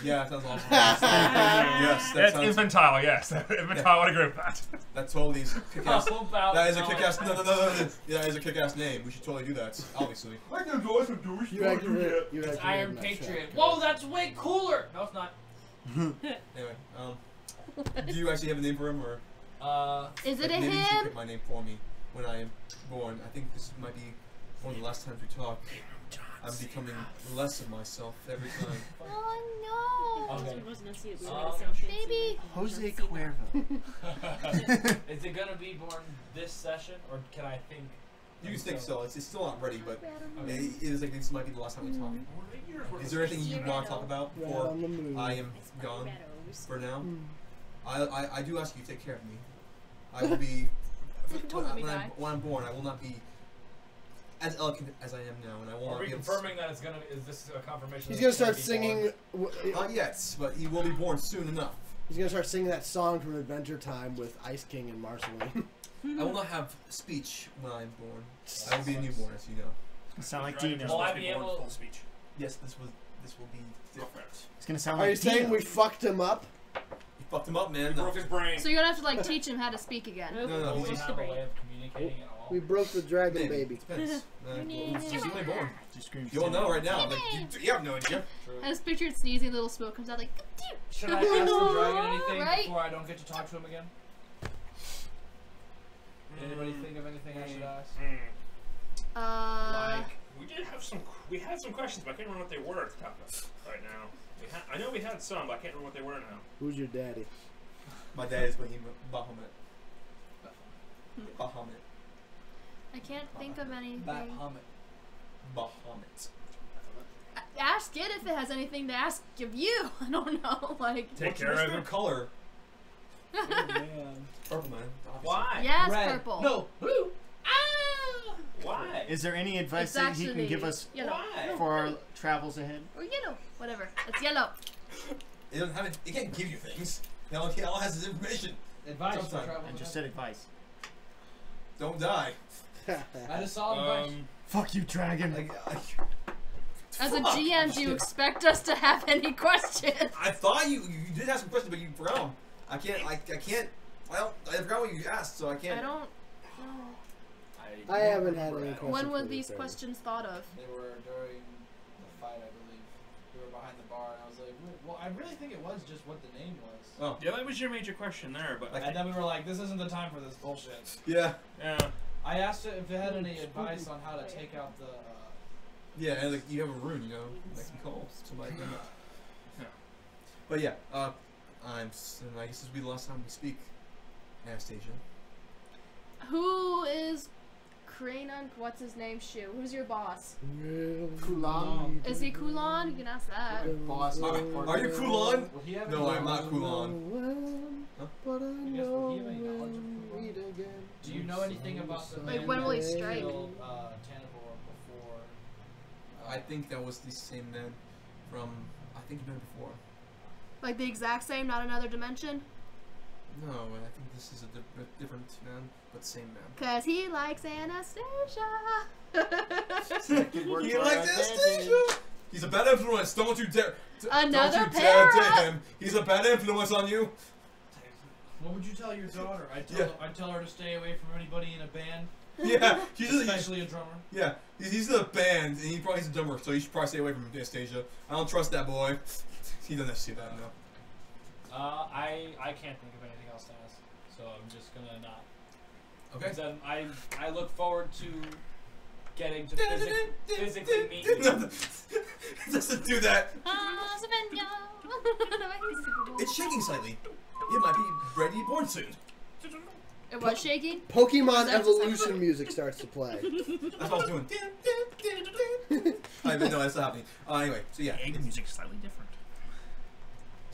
Yeah, that sounds awesome. Yes, That's sounds infantile, yes. Infantile would agree with that. That totally is kick-ass. How about That is a kick-ass. No. Yeah, that is a kick-ass name. We should totally do that. Obviously. I can do it. You actually It's Iron Patriot. Whoa, that's way cooler! No, it's not. Anyway, do you actually have a name for him, or Is it a maybe you should him? pick my name for me when I am born? I think this might be one of the last times we talk. I'm becoming less of myself every time. Oh no. Okay. Baby. Jose Cuervo. Is it gonna be born this session, or can I think? You think so? It's still not ready, but it is like this might be the last time we talk. Is there anything you want to talk about before I am gone for now? I do ask you to take care of me. I will be when I'm born. I will not be as eloquent as I am now, and I will Are not we be confirming that it's gonna? Is this a confirmation? He's that gonna it's start be singing. Not yet, but he will be born soon enough. He's gonna start singing that song from Adventure Time with Ice King and Marceline. I will not have speech when I am born. I will be a newborn, as you know. Sound like Right, Dino. Will I be be born able- full speech. Yes, this will be different. It's gonna sound Are you like saying Dino. we fucked him up? You fucked him up, man. He No. broke his brain. So you're gonna have to like teach him how to speak again. No, Will he's we just have a way of communicating at all? We broke the dragon maybe. baby. Depends. He's only born. Just screams You all Dino. know right now. Like, you have no idea. I just pictured sneezing, little smoke comes out like. Should I ask the dragon anything Right? before I don't get to talk to him again? Anybody think of anything I should ask? Like, we had some questions, but I can't remember what they were at the top of right now. I know we had some, but I can't remember what they were now. Who's your daddy? My dad is Bahamut. Bahamut. I can't think of anything. Bahamut. Ask it if it has anything to ask of you. I don't know. Like. Take care What's of their him. color? Oh, man. Purple, man. Obviously. Why? Yes, Red. purple. No. Blue. Ah! Why? Is there any advice It's that he can actually give us yellow. Why? for our travels ahead? Or yellow. Whatever. It's yellow. It doesn't have it. It can't give you things. It all has is information. Advice for Sometime. travel. I just said advice. Don't die. I just saw advice. Fuck you, dragon. As a Fuck. GM, do you expect us to have any questions? I thought you did have some questions, but you forgot them. I can't. I forgot what you asked, so I can't. I don't know. I haven't had any questions. When were for these this questions thought of? They were during the fight, I believe. We were behind the bar, and I was like, well, I really think it was just what the name was. Oh. Yeah, that was your major question there, but And then we were like, this isn't the time for this bullshit. Yeah. yeah. I asked it if it had any advice on how to take out the. Yeah, and like you have a rune, that can call somebody. Yeah. But yeah, I guess this will be the last time we speak, Anastaysia. Who is Kranon? What's his name? Shu. Who's your boss? Kulan. Is he Kulan? You can ask that. Boss. Are you Kulan? Will he have No, any I'm not knowledge- Kulan. Huh? But I I guess, know will he have any knowledge of we'll meet again. Do you know anything about the Like, man when will he that strike? killed, Tanivor before? I think that was the same man from I think you've been before. Like the exact same, not another dimension? No, I think this is a different man, but same man. Cause he likes Anastaysia. He likes Anastaysia. He's a bad influence. Don't you dare. Another don't you dare para. date him. He's a bad influence on you. What would you tell your daughter? Yeah. I'd tell her to stay away from anybody in a band, Yeah, especially a drummer. Yeah, he's the band, and he's a drummer, so you should probably stay away from Anastasia. I don't trust that boy. He doesn't see that, no. I can't think of anything else to ask, so I'm just gonna not. Okay. Then I look forward to getting to physically meet you. It doesn't do that. It's shaking slightly. It might be ready born soon. It was shaking? Pokemon That's evolution music starts to play. That's what I was doing. I didn't know that's not happening. Anyway, so yeah. Egg music is slightly different.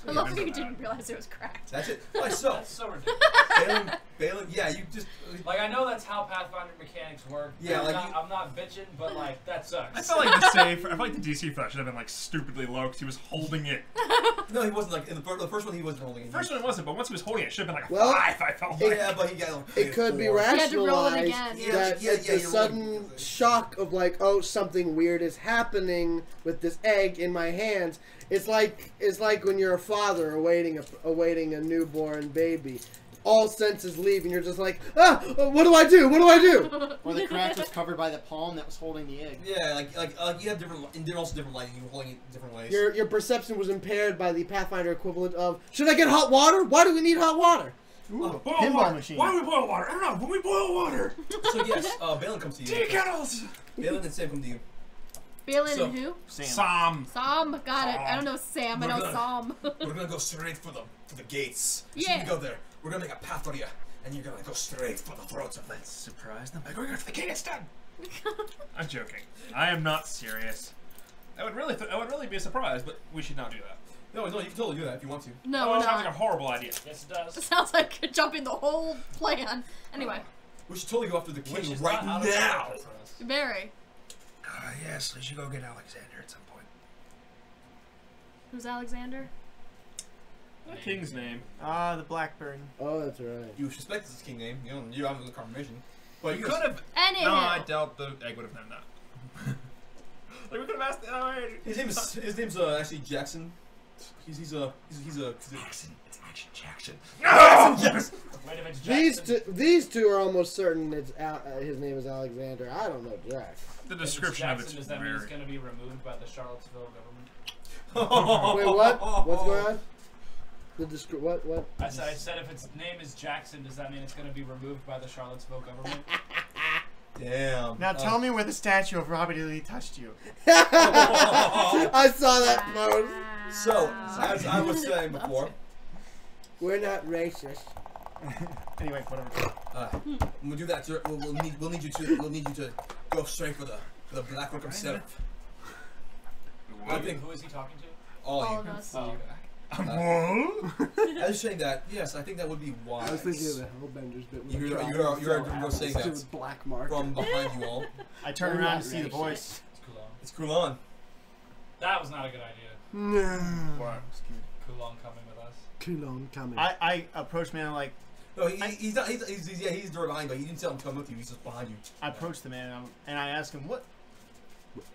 I love how you didn't realize it was cracked. That's it. Right, so. That's so ridiculous. Balin, yeah, you just. Like, I know that's how Pathfinder mechanics work. Yeah, like I'm not bitching, but like, that sucks. I felt like the save. I felt like the DC for that should have been like stupidly low because he was holding it. No, he wasn't like in the first one. He wasn't holding it. First one it wasn't, but once he was holding it, it should have been like a Well, 5. I felt like. Yeah, but he got like. It could be You had to roll it rationalized again, yeah. that it's a sudden shock of like, oh, something weird is happening with this egg in my hands. It's like when you're a father awaiting a newborn baby. All senses leave, and you're just like, ah, what do I do? What do I do? Or the crack was covered by the palm that was holding the egg. Yeah, like you have different, and they're also different lighting. You're holding it different ways. Your perception was impaired by the Pathfinder equivalent of, should I get hot water? Why do we need hot water? Ooh, Boil pinball water. machine. Why do we boil water? I don't know. When we boil water. So yes, Balin comes to you. Tea kettles. Balin and Sam come to you. Balin So- and who? Sam. Sam. Got it. I don't know Sam. I know Sam. We're gonna go straight for the gates. As soon as Yeah. we go there, we're gonna make a path for you, and you're gonna go straight for the throats of them. Surprise them by going after the king instead. I'm joking. I am not serious. I would really be a surprise, but we should not do that. No, you can totally do that if you want to. No, Oh, we're it sounds like a not. horrible idea. Yes, it does. It sounds like jumping the whole plan. Anyway, We should totally go after the Which king is right not out of now. character for us. very. Yes, we should go get Alexander at some point. Who's Alexander? The king's name. Ah, the blackbird. Oh, that's right. You suspect it's his king name. You haven't the confirmation, but You you could have. Anyhow. No, I doubt the egg would have known that. Like we could have asked. His name's actually Jackson. He's a Jackson. It's Action Jackson. Yes. Wait a minute, These two are almost certain his name is Alexander. I don't know Jack. The description of it's Does that mean it's very. going to be removed by the Charlottesville government? Wait, what? What's going on? What? I said if its name is Jackson, does that mean it's going to be removed by the Charlottesville government? Damn. Now tell me where the statue of Robert E. Lee touched you. I saw that post. So, as I was saying before, We're not racist. Anyway, whatever. we'll do that. We'll need you to go straight for the Black Rook himself. I think Who is he talking to? all All of of you. us. Oh, I was saying that. Yes, I think that would be wise. I was thinking of the Hellbenders bit. You're saying that Black mark. from behind you all. I turn We're around not to see the racist. voice. it's Kulon. It's Kulon. That was not a good idea. No. What? Kulon coming with us. Too long coming. I approach man like No, he's not. He's directly behind, but he didn't tell him to come with you. He's just behind you. I approach the man and I ask him what's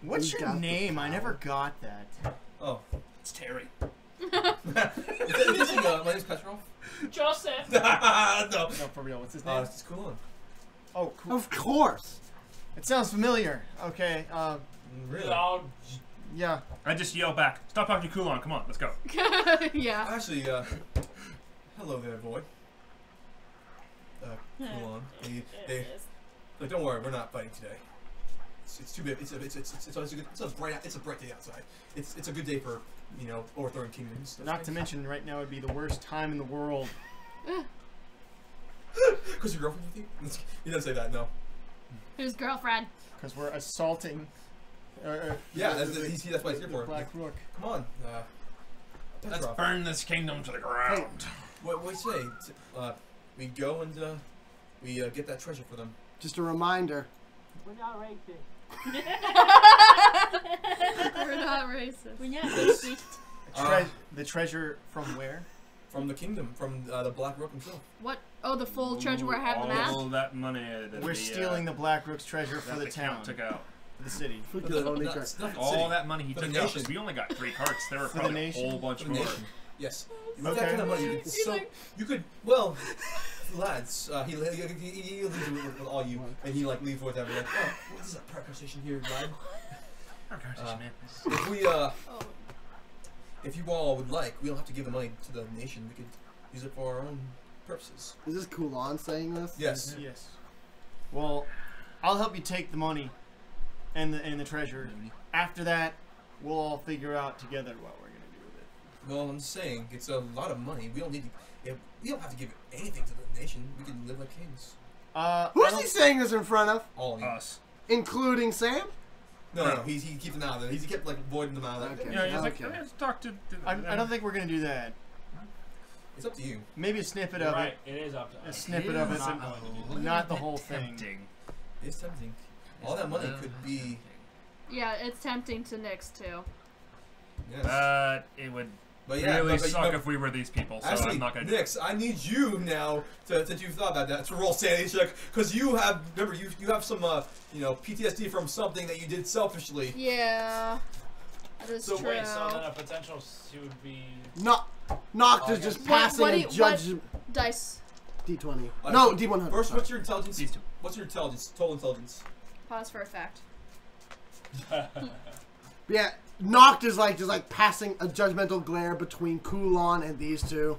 We your got the name? I power. never got that. Oh. It's Terry. My name's Petroph. Joseph! No. No, for real. What's his name? It's Kulon. Oh, cool. Of course. It sounds familiar. Okay. Really? Oh, Yeah. I just yell back. Stop talking to Kulon. Come on, let's go. Yeah. Actually, hello there, boy. Kulon. Like, don't worry, we're not fighting today. It's too big. It's a bright day outside. It's a good day for overthrowing kingdoms. Not to mention, right now would be the worst time in the world. Because your girlfriend's with you? He doesn't say that. No. Whose girlfriend? Because we're assaulting. Yeah, that's why he's here for. Black Rook. Come on, Let's Petroph. burn this kingdom to the ground. What do you say? We go and we get that treasure for them. Just a reminder. We're not racist. We're not racist. We're not racist. The treasure from where? From the kingdom, from the Black Rook himself. What? Oh, the full treasure where I have the map? All that money that We're stealing the Black Rook's treasure for the town, took out. for the city. We But could the- only not- try- it's not for the All city. that money he For the took out. nation. 'Cause we only got 3 carts. There were For the probably a nation. whole bunch For the more. nation. Yes. With Okay. that kind of money, you could well, lads. He leaves with all you, and he leaves with everyone. Like, oh, what is that park station here, lad? Our conversation, man. If we Oh. if you all would like, we don't have to give the money to the nation. We could use it for our own purposes. Is this Kulon saying this? Yes. Yes. Well, I'll help you take the money and the treasure. After that, we'll all figure out together what we're gonna do with it. Well, I'm saying it's a lot of money. We don't need to. We don't have to give anything to the nation. We can live like kings. Who's he saying this in front of? All of you. Us. Including Sam? No. He keeps them out of there. He's kept like avoiding them out of there. Okay. Yeah, he's like, Okay. let's talk to. I don't think we're gonna do that. It's up to you. Maybe a snippet You're of right. it. It is up to A us. snippet of it, Not going to do that. not the whole thing. Tempting. It's tempting. All that money could be. Yeah, it's tempting to Nyx too. Yes. It would But yeah, really but suck if we were these people. So actually, I'm not gonna. Nyx, I need you now since you've thought about that to roll sanity check because you have you have some PTSD from something that you did selfishly. Yeah. That is So true. Wait, so then a potential would be. Noct is just passing what do a you- judge Dice. D20. Alright, No, so D100. First, sorry. what's your intelligence? These two. What's your intelligence? Total intelligence. Pause for effect. Yeah, Noct is just like passing a judgmental glare between Kulon and these two.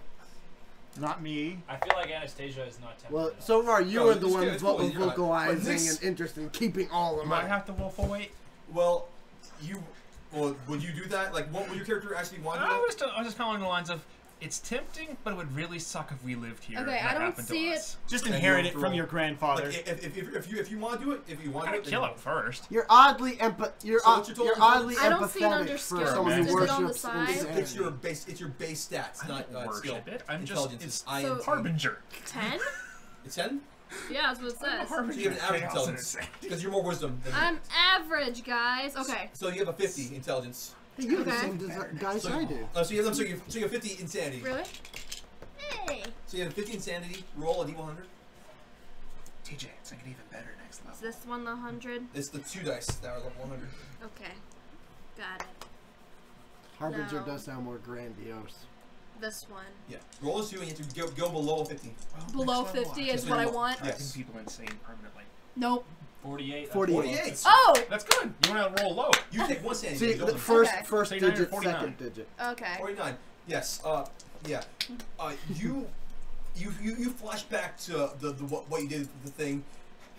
Not me. I feel like Anastaysia is not tempted. Well, enough. so far you No, are the it's one good, it's cool, you're right. vocalizing But this- and interested in keeping all the Do I money. have to roll full weight? Well, would you do that? Like, what would your character actually want to I do? was just kind of along the lines of, it's tempting, but it would really suck if we lived here. Okay, and I that don't happened see to it- us. Just And inherit you it from your Like, grandfather. if you want to do it, if you I'm want to gonna do it, kill then him first. You're oddly So what's your total oddly I don't see it empathetic under for skill. someone Is who it on the worships side? insanity. It's your base stats, I not don't skill. worship it. I'm just Intelligence it's is INT. So- harbinger. 10? It's 10? Yeah, that's what it says. So you have an average intelligence because you're more wisdom. Than I'm average, guys. Okay. So you have a 50 intelligence. Hey, you have the Okay. same guys So, I do. so you have 50 insanity. Really? Hey. So you have 50 insanity. Roll a d100. TJ, it's like an even better next Is level. this one the 100? It's the 2 dice that are level 100. Okay. Got it. Harbinger No. does sound more grandiose. This one. Yeah. Roll a 2 and you have to go below a 50. Below 50 is what I want? Yes. Making people insane permanently. Nope. 48. 48. Oh! That's good. You want to roll low. You take 1 sanity. See, you the don't- first Okay. first Say 9 or digit, 49. second digit. Okay. 49. Yes. Yeah. You flash back to what you did with the thing,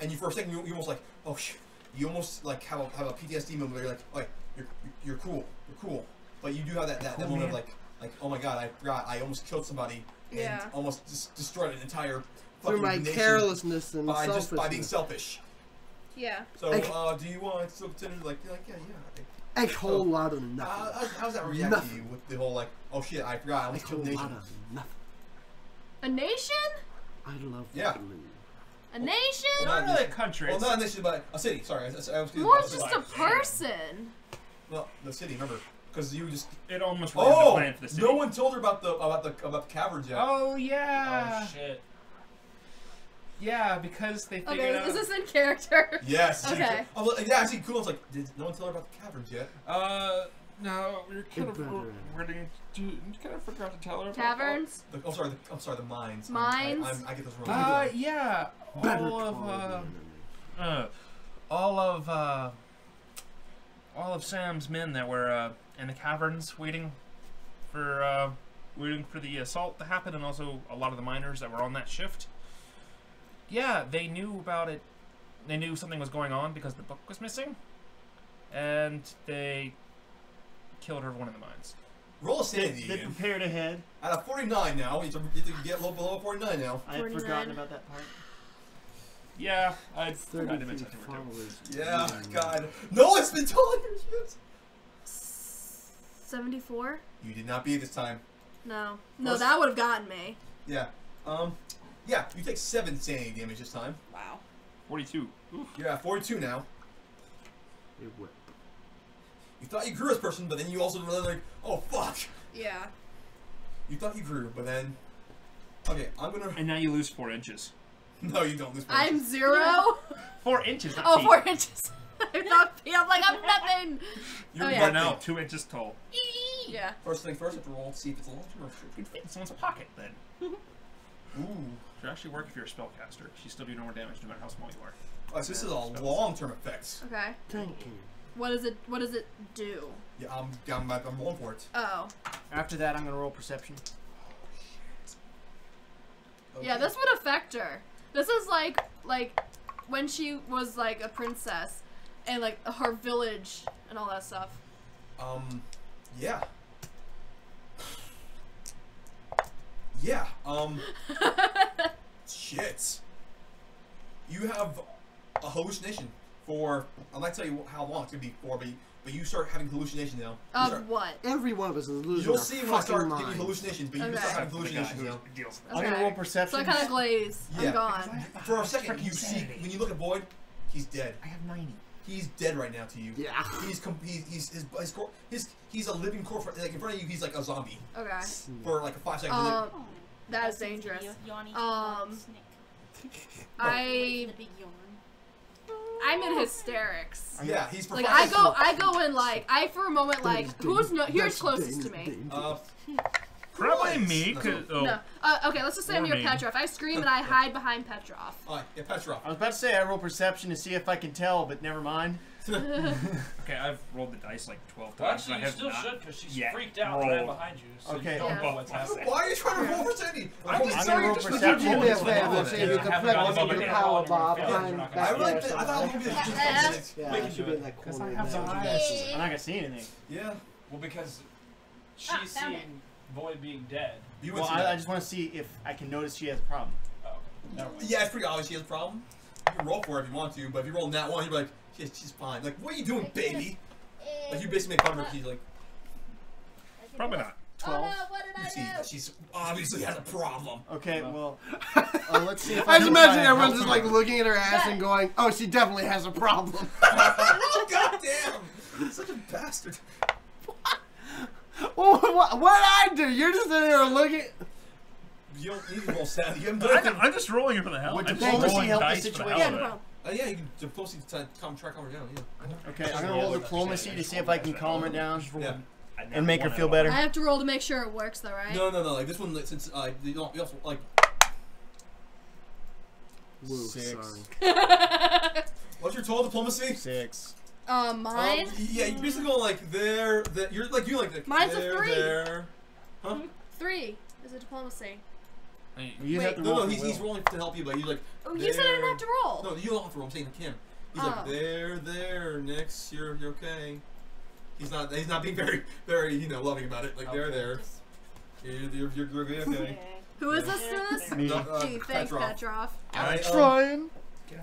and you for a second you almost like, oh shit. You almost like have a PTSD moment where you're like, oh, you're cool, but you do have that Cool, moment of man. like, oh my god, I forgot, I almost killed somebody and Yeah. almost destroyed an entire Through fucking my nation carelessness and by selfishness. being selfish. Yeah. So I- do you want to consider like you're like yeah. A whole lot of nothing. How's that react to you with the whole like, oh shit, I forgot, I A almost whole killed a lot nation. of nothing. A nation? I love Yeah. blue. A nation? Well, Not not really a this- country. Well, it's- not a nation, but a city. Sorry, I was More confused. just a person. Well, the city. Remember, because you just. It almost ruined the Oh, plan for the city. no one told her about the caverns yet. Oh yeah. Oh shit. Yeah, because they figured Okay, out. is this in character? Yes. Okay. Oh, yeah, actually, Cool's like, did no one tell her about the caverns yet? No, we're kind of better. you kind of forgot to tell her. About Taverns? I'm sorry, the mines. Mines? I get those wrong. Yeah. Better All of quality enemy. all of Sam's men that were in the caverns waiting for the assault to happen, and also a lot of the miners that were on that shift. Yeah, they knew about it. They knew something was going on because the book was missing, and they killed everyone in the mines. Roll a sanity They again. prepared ahead. Out of 49 now, you have to get a little below 49 now. I had 49. forgotten about that part. Yeah, I forgot 30 to mention feet that too. followers. Yeah, God. No one's been telling her shit. 74? You did not beat this time. No. No, First- that would have gotten me. Yeah. Yeah, you take 7 sanity damage this time. Wow. 42. Oof. You're at 42 now. It whip. You thought you grew as a person, but then you also really like, oh fuck. Yeah. You thought you grew, but then. Okay, I'm gonna. And now you lose 4 inches. No, you don't lose. I'm 0? 4 inches. Not Oh, feet. 4 inches. I thought feet. I'm like, I'm nothing. You're Oh, Yeah, yeah. no, 2 inches tall. Yeah. First thing first, I have to roll to see if it's a long term or short. Could fit in someone's pocket then. Ooh. Should actually work if you're a spellcaster. You still do no more damage no matter how small you are. Oh, so this is a long term effect. Okay. Thank you. What does it do? Yeah, I'm rolling for it. Oh. After that, I'm gonna roll perception. Yeah, Okay. this would affect her. This is like when she was like a princess, and like her village and all that stuff. Yeah. Yeah. Shit. You have a hallucination for. I might tell you how long it's gonna be for, but you start having hallucination now. Of what? Every one of us is losing You'll our see when I start fucking getting minds. hallucinations, but you start having hallucinations now. I'm gonna roll perception. So I kind of glaze. Yeah. I'm gone. For a second, you see when you look at Boyd, he's dead. I have 90. He's dead right now to you. Yeah. He's a living corpse. Like in front of you, he's like a zombie Okay. for like a 5 seconds. That is dangerous. I'm in hysterics. Yeah, he's Like I go in like for a moment like who's here's closest to me. Probably me. Cause, No. Okay, let's just say I'm near Petroph. I scream and I hide behind Petroph. Alright, yeah, Petroph. I was about to say I roll perception to see if I can tell, but never mind. Okay, I've rolled the dice like 12 Well, times. actually, and you I have still not should because she's yet freaked out rolled. right behind you. So Okay. you don't Yeah. know what's happening. Why are you trying to roll for Sandy? I'm just I'm sorry, gonna roll just perception. Would you do me a Yeah. favor, Sandy, to Yeah. plug Yeah. into the Yeah. power bar Yeah. behind Yeah. back I really there think, I thought somewhere? maybe it was just Yeah, We it can should do be it. in that Because corner. I have there. the eyes. I'm not gonna see anything. Yeah. Well, because she's found seeing Void being dead. You would Well, see I that. just want to see if I can notice she has a problem. Oh, okay. Never mind. Yeah, it's pretty obvious she has a problem. You can roll for it if you want to, but if you roll that one, you're like, she's fine. Like, what are you doing, baby? Like, you basically make fun of her. She's like, Probably not. 12. what did you see that she's obviously has a problem. Okay, well, let's see if I just can imagine find everyone's help just from like her. looking at her ass and going, "Oh, she definitely has a problem." Oh, goddamn! Such a bastard. Well, what I do? You're just sitting there looking. You don't need to roll Sandy. You haven't done anything. I'm just rolling it for the hell. Would I'm just diplomacy rolling help the dice for the situation? hell Yeah, of no it. problem. Yeah, you can supposed to track her down. Yeah. Okay, I'm gonna roll diplomacy to see if I can calm her down Yeah. and make her feel better. I have to roll to make sure it works though, right? No. Like this one, since you don't, you also like. Woo, 6. sorry. What's your total diplomacy? 6. Mine. Yeah, you're basically going like there. You're like Mine's a there, 3. There. Huh? 3 is a diplomacy. You have to No, roll. he's rolling to help you, but he's like. Oh, you said I didn't have to roll. No, you don't have to roll. I'm saying to Kim. He's Oh. like there, Nix. You're okay. He's not being very loving about it. Like there. You're good. Okay. Who is this to this? Me. Gee, thanks, Petroph. I'm trying.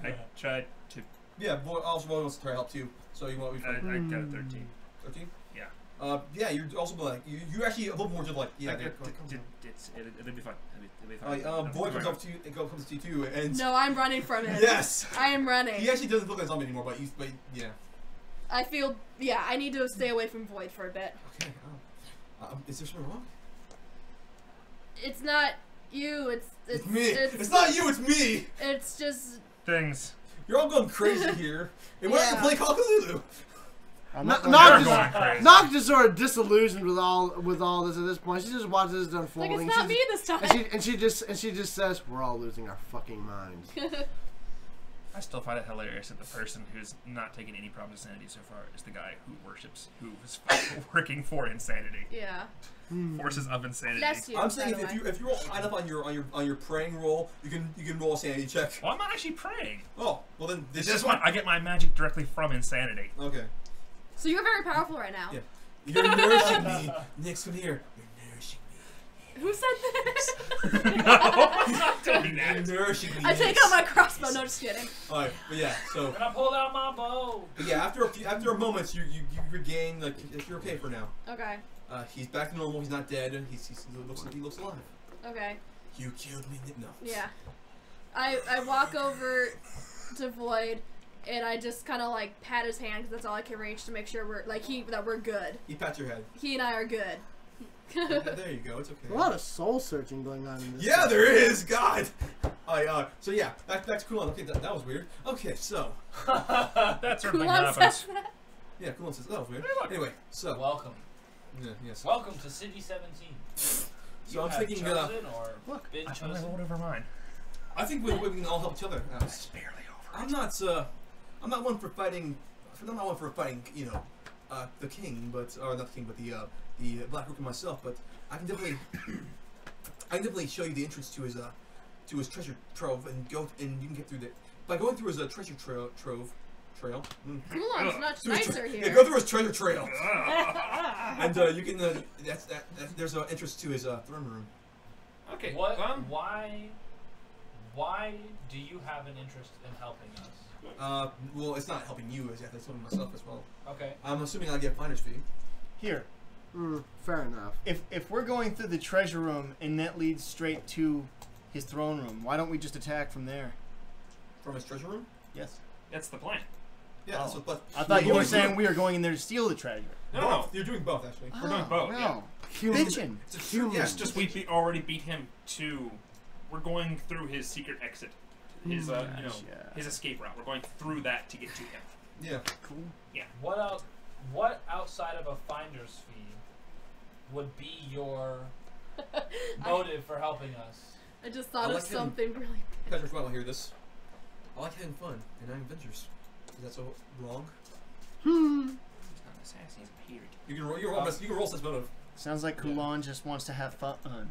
I tried to. Yeah, boy, also wants to try to help too. So you want I got a 13. 13? Yeah. Yeah, you're also like you actually a little more just like yeah. It'll be fine. It'll be fine. Boy comes up to you and comes to you too, and No, I'm running from it. yes, I am running. he actually doesn't look like a zombie anymore, but yeah. I feel, yeah, I need to stay away from Void for a bit. Okay. Is there something wrong? It's not you, it's me. It's not you. It's me. It's just Things. You're all going crazy here. And we're not Yeah. playing Call of Cthulhu. Noct is sort of disillusioned with all this at this point. She just watches it like unfolding. it's not me this time. And she just says, "We're all losing our fucking minds." I still find it hilarious that the person who's not taking any problem to sanity so far is the guy who is working for insanity. Yeah. Forces of insanity. Bless you. I'm saying by the way. if you roll high enough on your praying roll, you can roll a sanity check. Well, I'm not actually praying. Oh, well then It's this just one. I get my magic directly from insanity. Okay. So you're very powerful right now. Yeah. You're nourishing me. Nix, come here. You're nourishing me. Who said this? No, I'm not doing You're that. nourishing me. I take Nix. out my crossbow. No, just kidding. All right, but yeah. So, And I pulled out my bow. but yeah. After a moment, you regain like if you're okay for now. Okay. He's back to normal. He's not dead. He looks alive. Okay. You killed me. No. Yeah. I walk over to Void, and I just kind of like pat his hand because that's all I can reach to make sure we're good. He pats your head. He and I are good. Yeah, there you go. It's okay. A lot of soul searching going on in this. Yeah, there is. God. So yeah, back to Kulon. Okay, that was weird. Okay, so That certainly Kulon happens. says that. yeah, Kulon says that was weird. Anyway, so Welcome. yeah, yes. Welcome to City 17. So I'm have thinking. chosen or Look, been I finally chosen. rolled over mine. I think we can all help each other. It's barely over. I'm not one for fighting. I'm not one for fighting. The king, but or not the king, but the Black Rook and myself. But I can definitely show you the entrance to to his treasure trove and you can get through the by going through his treasure trove trail. Coolon's much nicer here. Yeah, go through his treasure trail. And you can there's an entrance to his throne room. Okay. Why do you have an interest in helping us? Well, it's not helping you, it's helping myself as well. Okay. I'm assuming I get finder's fee. Here. Fair enough. If we're going through the treasure room and that leads straight to his throne room, why don't we just attack from there? From his treasure room? Yes. That's the plan. Yeah, that's what, but I thought you were saying we are going in there to steal the treasure. No, you're doing both actually. We're doing both. No. Yeah. Bitchin'. It's a human. It's just we already beat him to. We're going through his secret exit, his his escape route. We're going through that to get to him. Yeah. Cool. Yeah. What outside of a finder's fee would be your motive for helping us? I just thought of something really big. Patrick might hear this. I like having fun and having adventures. Is that so wrong? He's not an assassin, he's a pirate. You can roll sense motive. Sounds like Coulon just wants to have fun.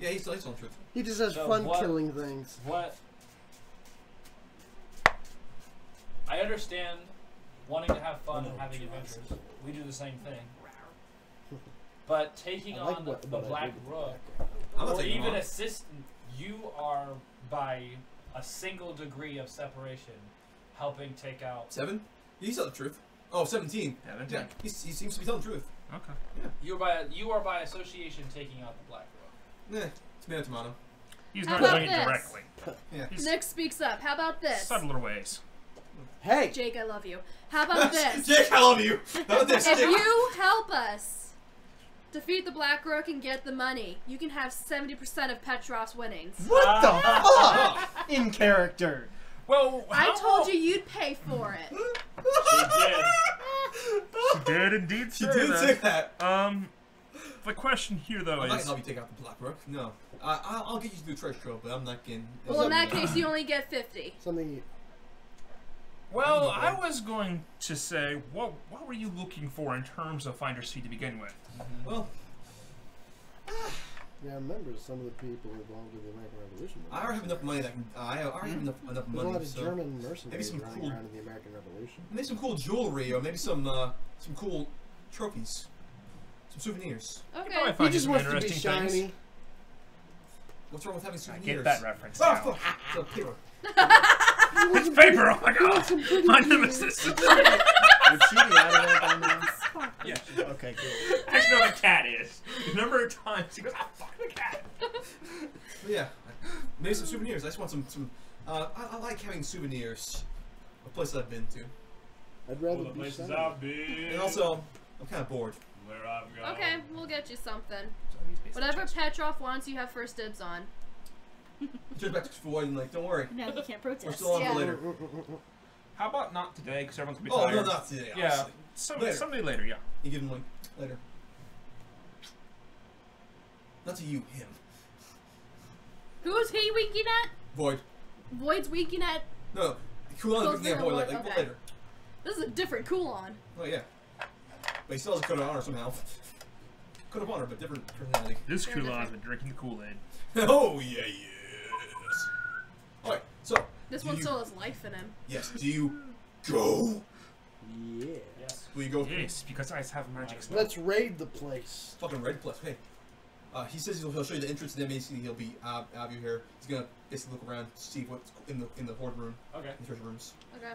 Yeah, he's telling the truth. He just has fun killing things. What? I understand wanting to have fun and having adventures. We do the same thing. But taking on the Black Rook, or even assistant, you are by a single degree of separation helping take out. 7? He's telling the truth. Oh, 17. Yeah, he seems to be telling the truth. Okay. Yeah. You are by association taking out the Black Rook. Tomato tomato. He's How not about doing it this? directly. Yeah. Nick speaks up. How about this? Subtler ways. Hey! Jake, I love you. How about this? Jake, I love you. How about this? If you help us defeat the Black Rook and get the money, you can have 70% of Petroph's winnings. What the fuck? In character. Well, I told you you'd pay for it. She did. She did indeed She say did that. say that. The question here, though, I'm not is... gonna help you take out the Black Rook. No. I'll get you to do the treasure trove, but I'm not getting... Well, in that case, you only get 50. Something. Well, I was going to say, what were you looking for in terms of finder's fee to begin with? Well... Yeah, I remember some of the people involved in the American Revolution. I already have enough money that can... I already have enough There's money, a lot of so... German mercenaries some running cool- around in the American Revolution. Maybe some cool jewelry, or maybe some cool trophies. Some souvenirs. You Okay. probably He find just some wants to be interesting shiny. things. What's wrong with having I souvenirs? get that reference Oh, now. fuck! It's a paper. It's paper! Oh my god! My nemesis! Would she be out of there by now? Yeah. Okay, cool. Actually, no, the cat is. The number of times he goes, ah, fuck the cat! But yeah, maybe some souvenirs. I just want some I like having souvenirs of places I've been to. I'd rather be shiny. And also, I'm kind of bored. Where I've gone. Okay, we'll get you something. Whatever Petroph wants, you have first dibs on. Just back to Void and like, don't worry. Now you can't protest. We're still on for later. How about not today, because everyone's gonna be Oh, tired? no, not today, Yeah, obviously. Later. someday later, yeah. You give him like, later. Not to you, him. Who's he winking at? Void. Void's winking at. No, Coulon Close is yeah, the Void door, like okay. later. This is a different Coulon. Oh, yeah. But he still has a code of honor somehow. Code of honor, but different personality. This Very Kulon's different. been drinking the Kool-Aid. Oh, yeah, yes. Alright, so. This do one you- still has life in him. Yes, do you go? Yeah. Yes. Will you go? Yes, because I have magic spell. Let's raid the place. Fucking red plus. Hey. He says he'll show you the entrance, and then basically he'll be out of you here. He's gonna basically look around to see what's in the horde room, Okay. in the treasure rooms. Okay.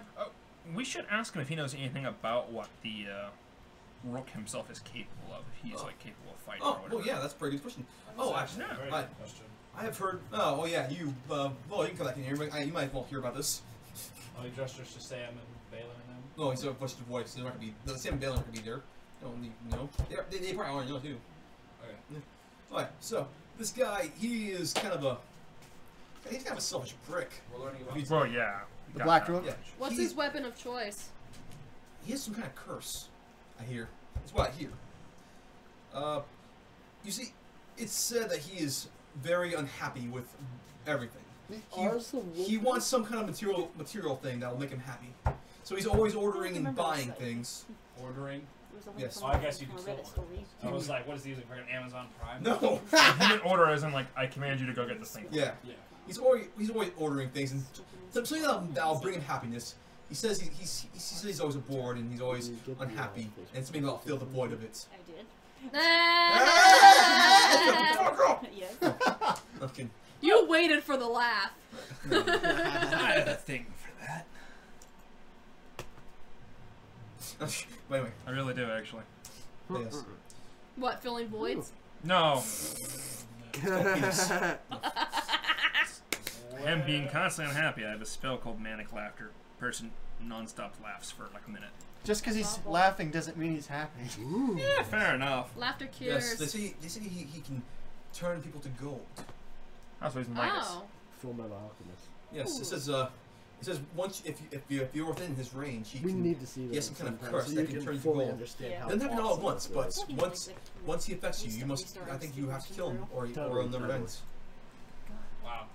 We should ask him if he knows anything about what the Rook himself is capable of. If he's like capable of fighting or Oh, whatever. well, yeah, that's a pretty good question. Oh, actually, Yeah. Very I- good question. I have heard. Oh, yeah, you. Well, you can come back in here. You might as well hear about this. Oh, you gestures to Sam and Balin and them. No, he's a bunch of voice. They're not gonna be. The Sam and Balin aren't gonna be there. Don't need, they probably want to know too. Okay. Alright, so this guy, he is kind of a. He's kind of a selfish prick. We're learning about. He's- Well, yeah. The Black Rook? Yeah. What's He's- his weapon of choice? He has some kind of curse, I hear. That's what I hear. You see, it's said that he is very unhappy with everything. He wants some kind of material thing that will make him happy. So he's always ordering and buying things. Ordering. Yes. Oh, I guess you can still order. I was like, what is he using? Fucking Amazon Prime? No. Human order as in like, I command you to go get this thing. Yeah. Yeah. He's always ordering things, and something that'll bring him happiness. He says he's always bored and he's always unhappy, and something that'll fill the void of it. I did. Ah! Yes. Okay. You waited for the laugh. I had a thing for that. Wait. I really do, actually. Yes. What, filling voids? No. Penis. Him being constantly unhappy, I have a spell called Manic Laughter. Person non-stop laughs for like a minute. Just because he's laughing doesn't mean he's happy. Yeah, fair enough. Laughter cures. Yes, they say he can turn people to gold. That's what he's Midas. Oh. Full Metal Alchemist. Yes, it says once if you're within his range, he We can. need to see that. He has some kind of sometime curse so that you can turn you to fully gold. understand Yeah. how It doesn't happen all at awesome once, this but is. once he affects you, you must. I think you have to kill him, or it'll never ends. Wow.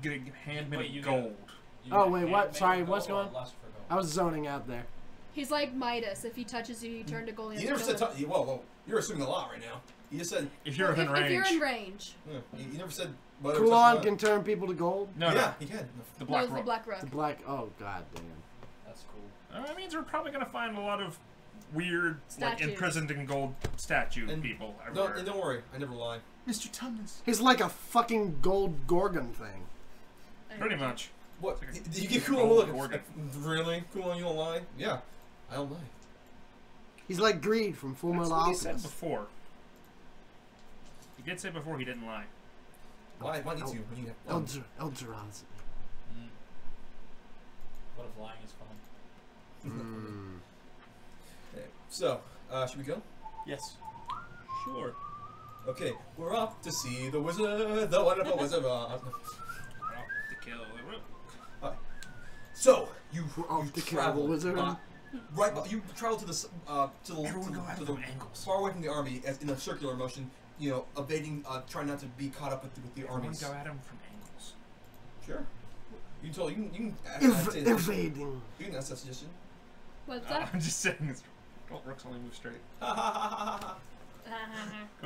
Getting handmade Wait, you of gold. Oh, wait, what? handmade Sorry, gold what's or going on? lust for gold? I was zoning out there. He's like Midas. If he touches you, you turn to gold. You never said. Whoa! You're assuming a lot right now. You just said. If you're within range. If you're in range. Yeah, you never said. whether Kulon it's can turn people to gold? No, yeah, no. he can. The No, Black it's the Rook. Black Rook. The black. Oh, god damn. That's cool. That means we're probably going to find a lot of weird, like, Statues. imprisoned in gold statue And- people No, everywhere. and don't worry, I never lie. Mr. Tumnus. He's like a fucking gold Gorgon thing. Pretty much. What? It's like a Did you get cool gold on look? organ. Really? Cool on you don't lie? Yeah, I don't lie. He's like Greed from Full That's Metal what he said Alchemist. before. He did say before he didn't lie. Why need to when you have Eldrazi. What if lying is fun? Okay, so, should we go? Yes. Sure. Okay, we're off to see the wizard, the wonderful wizard. To kill the rook. So you We're off to kill travel, the wizard. right, you travel to the Everyone go at it from angles. far away from the army, as in a circular motion. You know, evading, trying not to be caught up with the Everyone armies. go at him from angles. Sure. You can Evading. you can ask that suggestion. What's that? I'm just saying, don't rooks only move straight. Go at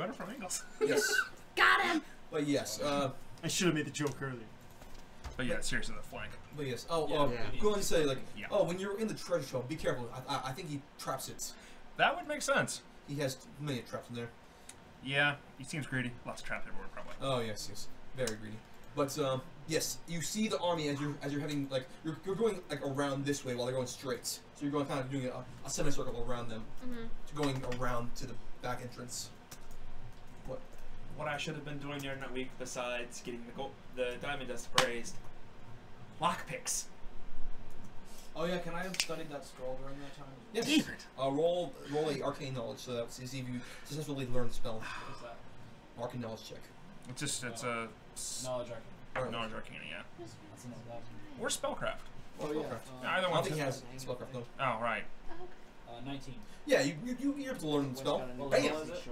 him from angles. Yes, Got him! but yes, I should have made the joke earlier. But yeah, seriously, the flank. but yes. Oh, Yeah. go on and say like, Yeah. oh, when you're in the treasure trove, be careful. I think he traps it. That would make sense. He has many traps in there. Yeah, he seems greedy. Lots of traps everywhere, probably. Oh yes, very greedy. But yes, you see the army as you're heading like you're going like around this way while they're going straight. So you're going kind of doing a semicircle around them, going around to the back entrance. What I should have been doing during that week, besides getting the diamond dust appraised, lockpicks. Oh yeah, can I have studied that scroll during that time? Yes. Roll a arcane knowledge so that see if you successfully learn the spell. What is that? Arcane knowledge check. It's a Knowledge arcane. knowledge arcana, yeah. That's enough of that. Or spellcraft. Oh yeah. Either I one. don't think he has spellcraft though. Oh right. 19. Yeah, you're able to learn the spell. What Bam! level is it?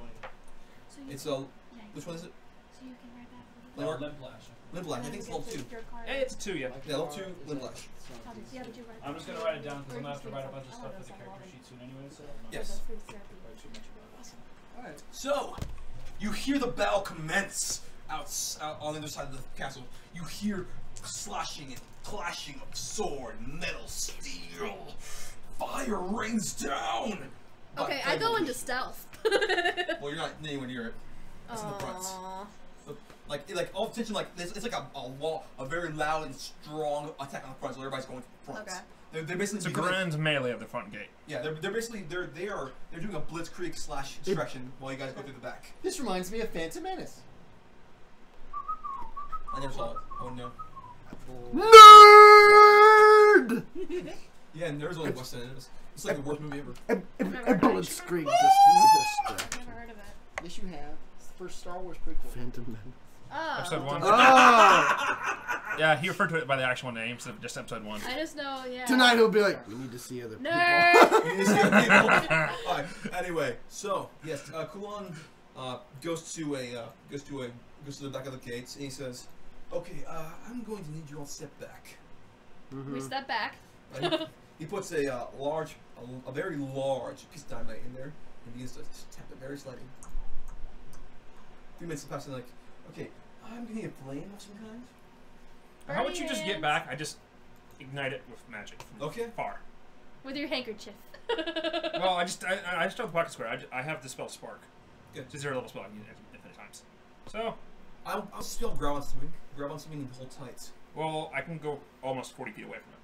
It's which one is it? So you can write that. Limb- Limplash. Limplash. I think it's level 2. Hey, it's a 2, yeah. Yeah, level 2 Limplash. Yeah, but you write I'm just gonna write it down because I'm gonna have to write a bunch of stuff for the character sheet soon anyway, so I'm not Yes. write too much about it. Alright. So, you hear the battle commence out on the other side of the castle. You hear slashing and clashing of sword, metal, steel. Fire rains down. Okay, I go into stealth. Well, you're not anywhere near it. That's in the front. Aww. Like all tension, like it's like a very loud and strong attack on the front, so everybody's going front. Okay. They're basically It's a beginning- grand melee of the front gate. Yeah, they're basically they're doing a blitzkrieg / distraction while you guys go through the back. This reminds me of Phantom Menace. I never saw it. Oh no. Nerd! Yeah, and there's only Western. It's like the worst movie ever. A bullet scream just Never heard of it. Yes, you have. It's the first Star Wars prequel. Phantom Menace. Oh. Episode 1. Oh! Yeah, he referred to it by the actual name instead of just episode 1. I just know, yeah. Tonight he'll be like, we need to see other people. Nerd! You see what people- Alright, anyway, so yes, Kulon goes to the back of the gates and he says, "Okay, I'm going to need you all to step back." We step back. He puts a very large piece of dynamite in there and begins to tap it very slightly. 3 minutes pass and like, okay, I'm gonna need a flame of some kind. How about you just get back? I just ignite it with magic from far. With your handkerchief. Well, I just have the pocket square. I have the spell Spark. Good. It's a 0-level spell. I can use it infinite times. So. I'll still grab on something. Grab on something and hold tight. Well, I can go almost 40 feet away from it.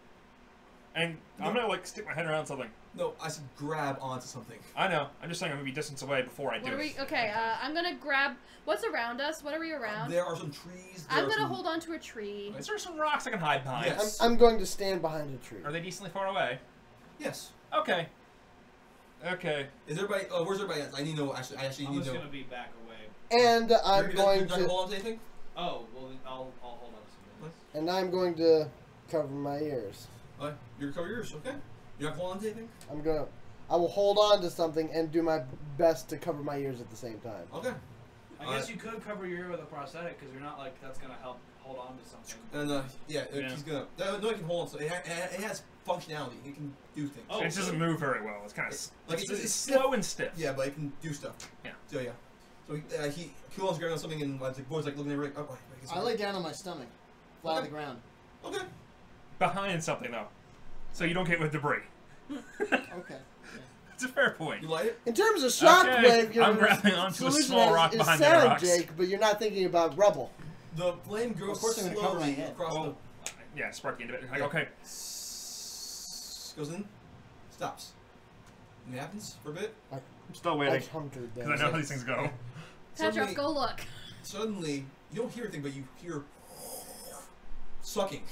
And I'm gonna like stick my head around something. No, I said grab onto something. I know. I'm just saying I'm gonna be distance away before I do it. Okay, I'm gonna grab. What's around us? What are we around? There are some trees. I'm gonna hold on to a tree. Is there some rocks I can hide behind? Yes. I'm going to stand behind a tree. Are they decently far away? Yes. Okay. Okay. Is everybody? Where's everybody? I need to know. Actually, I need to know. I'm just gonna be back away. And I'm going to. Hold on to anything? Oh well, I'll hold on to something. And I'm going to cover my ears. You're gonna cover yours, okay? You're not holding on to anything? I will hold on to something and do my best to cover my ears at the same time. Okay. I guess you could cover your ear with a prosthetic because you're not like that's gonna help hold on to something. And he's gonna. No, he can hold on. So it has functionality. It can do things. Oh, it doesn't move very well. It's kind of it's stiff. slow and stiff. Yeah, but it can do stuff. Yeah. So yeah. So he holds grabbing on something and the boy's like looking at it. Oh, I lay down on my stomach, flat on the ground. Okay. Behind something though, so you don't get with debris. Okay. It's a fair point. You light it? In terms of shockwave, I'm grabbing onto a small rock behind the rocks. Jake, but you're not thinking about rubble. The flame goes of course I'm going to cover my head. across yeah, sparky into it. Like, okay. Goes in, stops. And it happens for a bit. I'm still waiting. Because I know how these things go. Petroph, go look. Suddenly, you don't hear anything, but you hear sucking.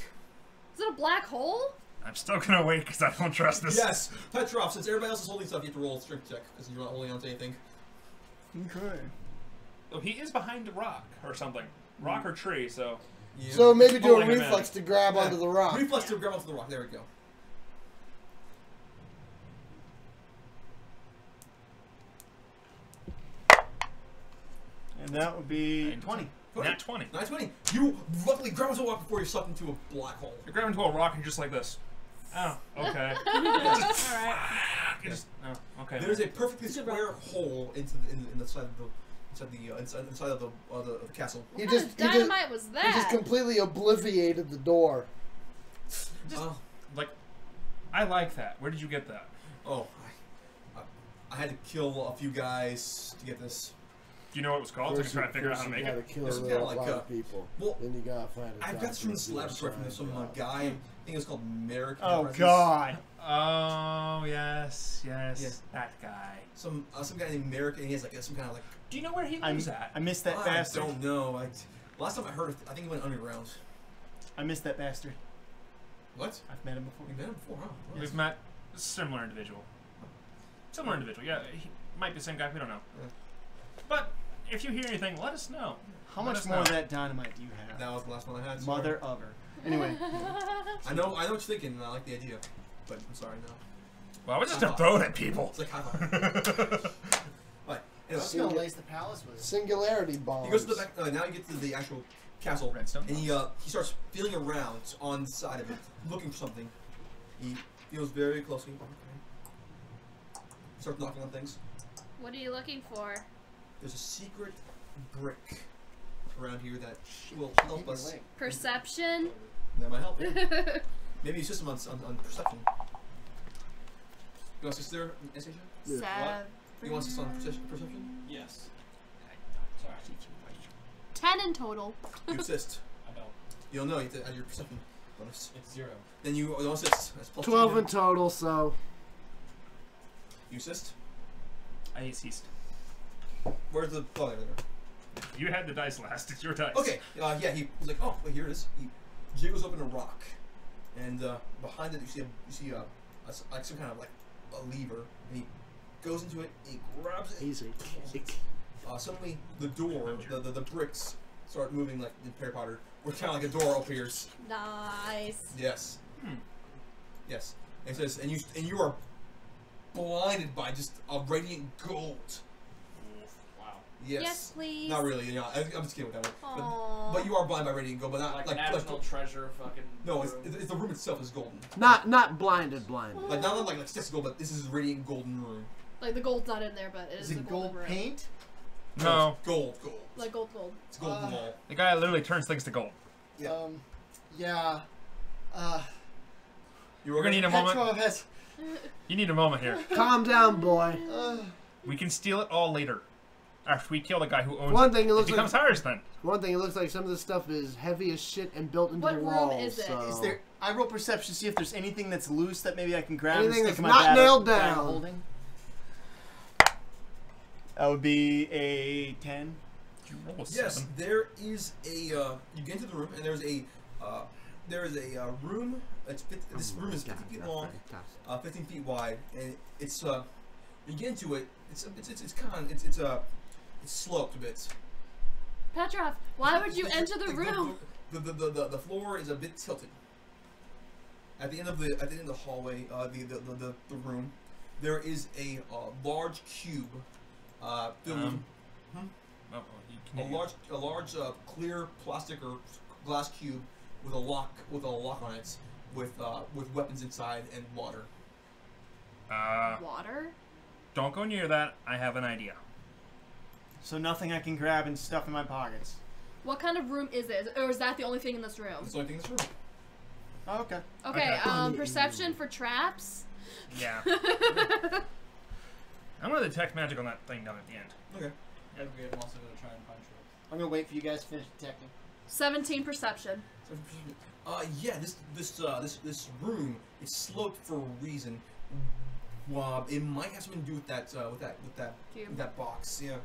Is it a black hole? I'm still gonna wait because I don't trust this. Yes, Petroph. Since everybody else is holding stuff, you have to roll a strength check because you're not holding on to anything. Okay. Oh, he is behind a rock or something. Rock or tree, so. Yeah. So maybe do a reflex to grab onto the rock. Reflex to grab onto the rock. There we go. And that would be 20. Nat 20. Nat 20. You luckily grab onto a rock before you're sucked into a black hole. You're grabbing into a rock and just like this. Oh, okay. Alright. Oh, okay. There's a perfectly square hole into the side of the castle. What kind of dynamite was that? He just completely obliviated the door. Like, I like that. Where did you get that? Oh, I had to kill a few guys to get this. Do you know what it was called? So I can try to figure out how to make it. You gotta kill a lot of people. Well, then you gotta find a I got this from this laboratory from some guy. I think it was called Merrick. Oh God. Oh yes, that guy. Some guy named Merrick, and he has like some kind of like. Do you know where he lives at? I missed that bastard. I don't know. Last time I heard, I think he went underground. I missed that bastard. What? I've met him before. You met him before, huh? Yes. We've met a similar individual. Similar individual. Yeah, he might be the same guy. We don't know. Yeah. But if you hear anything, let us know. How much more of that dynamite do you have? That was the last one I had. Mother of her. Anyway. I know what you're thinking, and I like the idea, but I'm sorry, no. Well, I was just gonna throw it at people. It's like high five. But anyway, I'm gonna lace the palace with it. Singularity bombs. He goes to the back. Now you get to the actual castle, Redstone and he starts feeling around on the side of it, looking for something. He feels very closely. Starts knocking on things. What are you looking for? There's a secret brick around here that will help us. Perception? That might help. Yeah. Maybe a system on perception. You want us there, Anastaysia? What? You want us on perception? Yes. 10 in total. You assist. I don't. You don't know. You have to add your perception bonus. It's 0. Then you don't assist. That's plus 12 in total, so. You assist? I assist. Where's the... Oh, there. You had the dice last. It's your dice. Okay. Yeah, he's like, oh, wait, here it is. He jiggles open a rock. And behind it, you see like some kind of like a lever. And he goes into it, he grabs it. Easy. Suddenly, the door, the bricks start moving like in Harry Potter. Where kind of like a door appears. Nice. Yes. Yes. And it says, and you are blinded by just a radiant gold. Wow. Yes. Yes, please. Not really. You know, I'm just kidding with that one. Aww. But you are blind by radiant gold, but not Like national treasure, fucking. No, room. it's the room itself is golden. Not blinded. Like not like sexy gold, but this is radiant golden room. Like the gold's not in there, but it is Is a it golden gold room. paint? No. It's gold. Like gold. It's golden wall. The guy literally turns things to gold. Yeah. Yeah. We're gonna need a moment. Petroph has. You need a moment here. Calm down, boy. We can steal it all later. After we kill the guy who owns One thing it it looks becomes like. ours then. One thing it looks like some of this stuff is heavy as shit and built into What the room walls. is it? So. Is there? I roll perception to see if there's anything that's loose that maybe I can grab Anything and stick that's in my not bag, nailed bag down. holding. That would be a 10. You roll a Yes, 7. there is a. You get into the room, and there's a. Room. This room is 50 feet long, 15 feet wide, and it's. You get into it. It's sloped a bit. Petroph, why would you enter the room? The floor is a bit tilted. At the end of the hallway, the room, there is a large cube filled with a large clear plastic or glass cube with a lock on it with weapons inside and water. Water? Don't go near that. I have an idea. So nothing I can grab and stuff in my pockets. What kind of room is it? Or is that the only thing in this room? That's the only thing in this room. Oh, okay. Okay, perception for traps? Yeah. I'm gonna detect magic on that thing down at the end. Okay. I'm also gonna try and find traps. I'm gonna wait for you guys to finish detecting. 17 perception. Yeah, this room is sloped for a reason. It might have something to do with that Cube. that box. Yeah.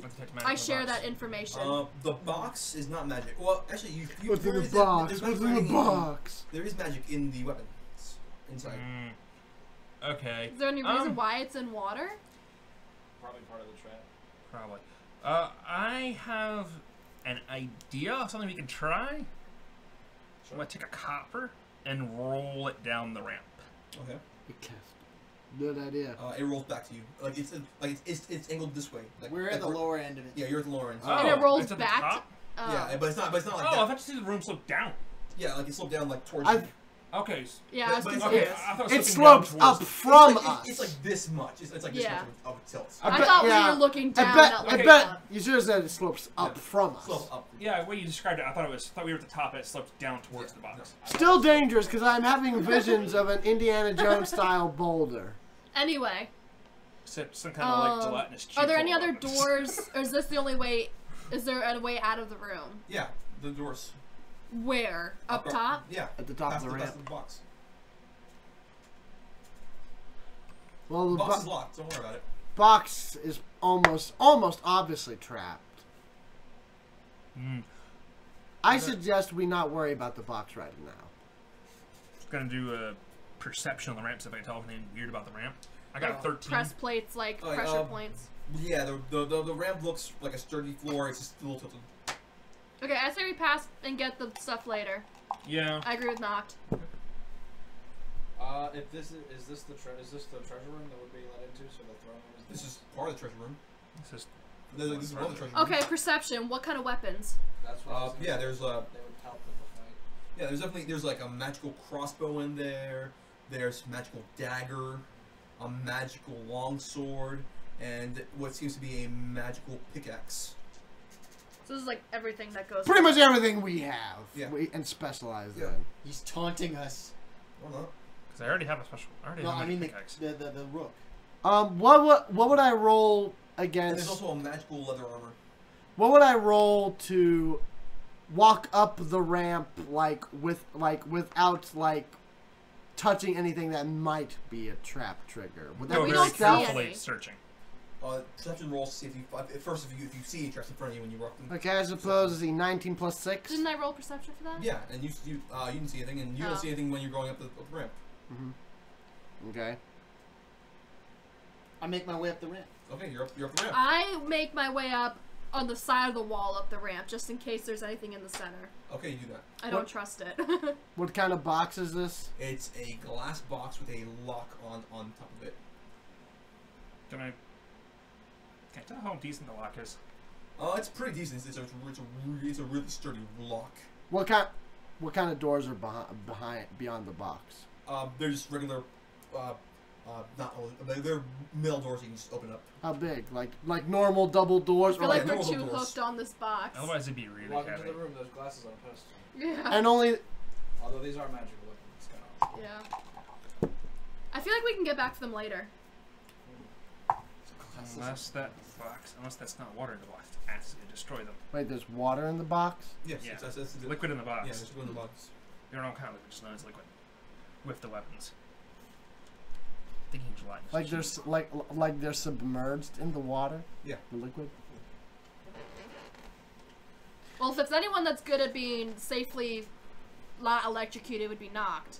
Detect magic I on the share box. that information. The box is not magic. Well, actually, you What's in there the is- box? there's What's magic in the box? There is magic in the weapons inside. Okay. Is there any reason why it's in water? Probably part of the trap. Probably. I have an idea of something we can try. I'm gonna take a copper and roll it down the ramp. Okay. Good idea. It rolls back to you. Like it's angled this way. Like, We're at the lower end of it. Yeah, you're at the lower end. Oh, And it rolls it's at the back? top? Yeah, but it's not like Oh, that. I thought you said the room sloped down. Yeah, like it sloped down like towards. Okay. Yeah, I was but gonna okay, say I thought It sloping down slopes towards up from it's us. it's like this much. It's like this Yeah. much of a tilt. I thought we were looking down, I not bet looking up. you should have said it slopes up from us. Slope up. Yeah, the way you described it, I thought we were at the top and it sloped down towards the box. Still dangerous because I'm having visions of an Indiana Jones style boulder. Anyway. Except some kind of like gelatinous cube. Are there any full of other weapons. doors, or is this the only way? Is there a way out of the room? Yeah, the doors. Where? Up top? Yeah. At the top of the That's ramp. the box. Well, The the box is locked. Don't worry about it. box is almost obviously trapped. I suggest we not worry about the box right now. Gonna do a perception on the ramp, see if I can tell if anything weird about the ramp. I got a 13. Press plates like Alright, pressure points. Yeah, the ramp looks like a sturdy floor. It's just a little tilted. Okay, I say we pass and get the stuff later. Yeah. I agree with Noct. If this is this the treasure room that we're being let into? So the throne room is This is part of the treasure room. This is This is part of the treasure room. Okay, perception. What kind of weapons? That's what I was gonna Yeah, say. there's They would help with the fight. Yeah, there's like a magical crossbow in there. There's magical dagger, a magical longsword, and what seems to be a magical pickaxe. So this is like everything that goes. Pretty much everything we have. Yeah. And specialize Yeah. in. He's taunting us. Or not. because I already have a special. I already No, have a I mean pickaxe. the rook. What would I roll And there's against? also a magical leather armor. What would I roll to walk up the ramp without touching anything that might be a trap trigger? Would that Go we be very don't see stealth? carefully any. searching. Perception rolls to see if you if you see any traps in front of you when you walk them. Okay, I suppose is he 19 plus 6? Didn't I roll perception for that? Yeah, and you didn't see anything, and you Oh. don't see anything when you're going up the ramp. Okay. I make my way up the ramp. Okay, you're up the ramp. I make my way up on the side of the wall up the ramp, just in case there's anything in the center. Okay, you do that. I don't trust it. What kind of box is this? It's a glass box with a lock on top of it. Can Can't tell how decent the lock is. It's pretty decent. It's a really sturdy lock. What kind of doors are beyond the box? They're just regular, they're metal doors you can just open up. How big? Like normal double doors? I feel or like we're normal too doors. hooked on this box. Otherwise, it'd be really Walk heavy. into the room. There's glasses on a pedestal. Yeah. And only... Although these are magical weapons. It's kind of. Yeah. I feel like we can get back to them later. Unless that's not water in the box, it's acid to destroy them. Wait, there's water in the box? Yes, Yeah. it's Liquid in the box. Yeah, there's liquid in the box. You don't know what kind of liquid, just known as liquid. With the weapons. Thinking gelatin. Like there's like they're submerged in the water? Yeah. The liquid? Well, if it's anyone that's good at being safely not electrocuted, it would be Noct.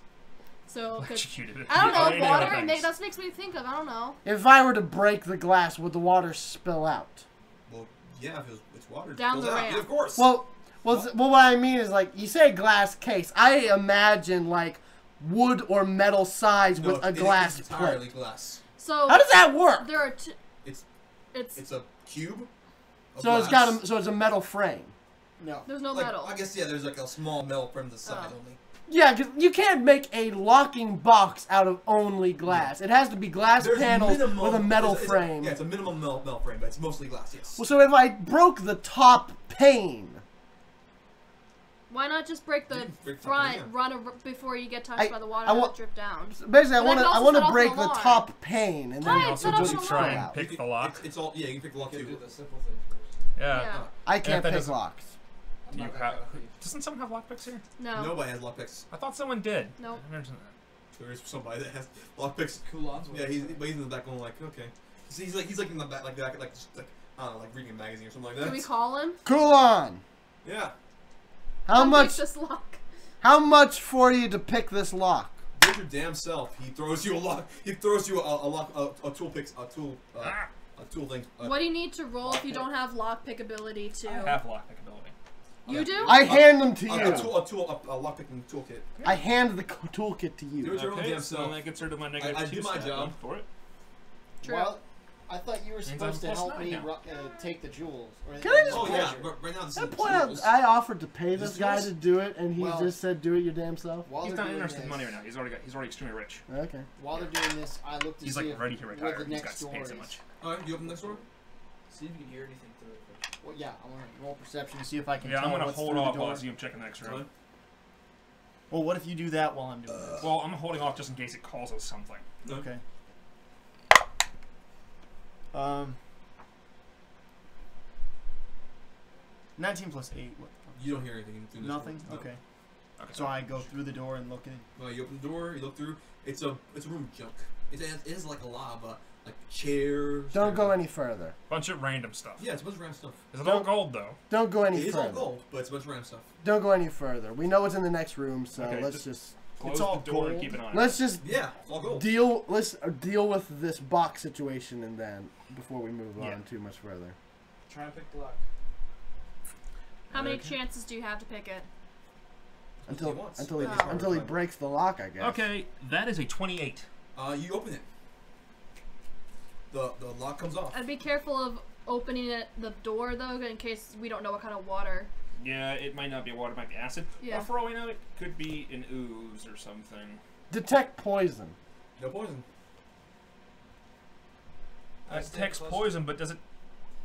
So, 'cause- Electrocuted. I don't know, Yeah, water, things. that makes me think of, I don't know. If I were to break the glass, would the water spill out? Well, yeah, if it's water. Down it the spills out. ramp. Yeah, of course. Well, what I mean is, like, you say glass case. I imagine, like, wood or metal sides No, with a it's glass entirely plate. glass. So, How does that work? there are two... It's It's a cube. Of So it's glass. got it's a metal frame. No. there's no Like, metal. I guess there's like a small metal frame to the side Oh. only. Yeah, 'cause you can't make a locking box out of only glass. It has to be glass There's panels minimum- with a metal it's frame. Yeah, it's a minimum metal frame, but it's mostly glass. Yes. Well, so if I broke the top pane, Why not just break the Break the front, top, yeah. run before you get touched by the water I and wa- let it drip down? basically, I But want that to can also set off break an the alarm. top pane, and then Right, Also, set off just an try alarm. and pick the lock. It's all. Yeah, you can pick the lock You too. can do the simple thing first. Yeah. Yeah. I if can't that pick doesn't- locks. I'm Do you not that have? kind of thief. Doesn't someone have lockpicks here? No. Nobody has lockpicks. I thought someone did. Nope. I mentioned that. There is somebody that has lockpicks. Coulon's Yeah, he's in the back going like, okay. So he's like in the back, like just like I don't know, like reading a magazine or something like that. Can we call him? Cool on. Yeah. How Come much? pick this lock. How much for you to pick this lock? Do it your damn self. He throws you a lock. He throws you a tool thing. What do you need to roll if you don't have lockpick ability to? I have lockpick ability. You do? I hand them to you. A lockpicking toolkit. I hand the toolkit to Do you. it your own Okay, damn so self. that gets rid of my negative I 2 did my stat job. for it. True. Well, I thought you were Means supposed I'm to help +9 me now. take the jewels. Or Can I just Oh point yeah, out- but right now this Can I is point out, tools. I offered to pay Is this this guy yours? to do it, and he Well- just said, "Do it your damn self." While He's they're not doing interested in this- money right now. He's already extremely rich. Okay. While they're doing this, I look to He's see like if ready to what retire. the He's next got door paid so is. much. Alright, you open the next door? See if you can hear anything through it. Well, yeah, I want to roll perception to see if I can Yeah, tell I'm gonna what's hold through off the while door. I see him checking the next room. Well, what if you do that while I'm doing this? Well, I'm holding off just in case it calls us something. Okay. 19 plus 8. What? You don't hear anything through this Nothing? room. No. Okay. Okay. So I go through the door and look in. Well, you open the door, you look through. It's a room of junk. It is like a lot of like chairs. Don't and- go any further. Bunch of random stuff. Yeah, it's a bunch of random stuff. Is it all gold though? Don't go any It is all further. gold, but it's a bunch of random stuff. Don't go any further. We know what's in the next room, so Okay, let's just- just Close all the door and gold. keep an eye on it. let's just Yeah, it's all gold. deal with this box situation, and then before we move Yeah. on too much further. Try and pick the lock. How many Okay. chances do you have to pick it? Until he wants. until he Oh. until he breaks the lock, I guess. Okay, that is a 28. You open it. The lock comes off. I'd be careful of opening the door though, in case we don't know what kind of water. Yeah, it might not be water, it might be acid. Yeah. Or for all we know, it could be an ooze or something. Detect poison. No poison. It detects poison, but does it...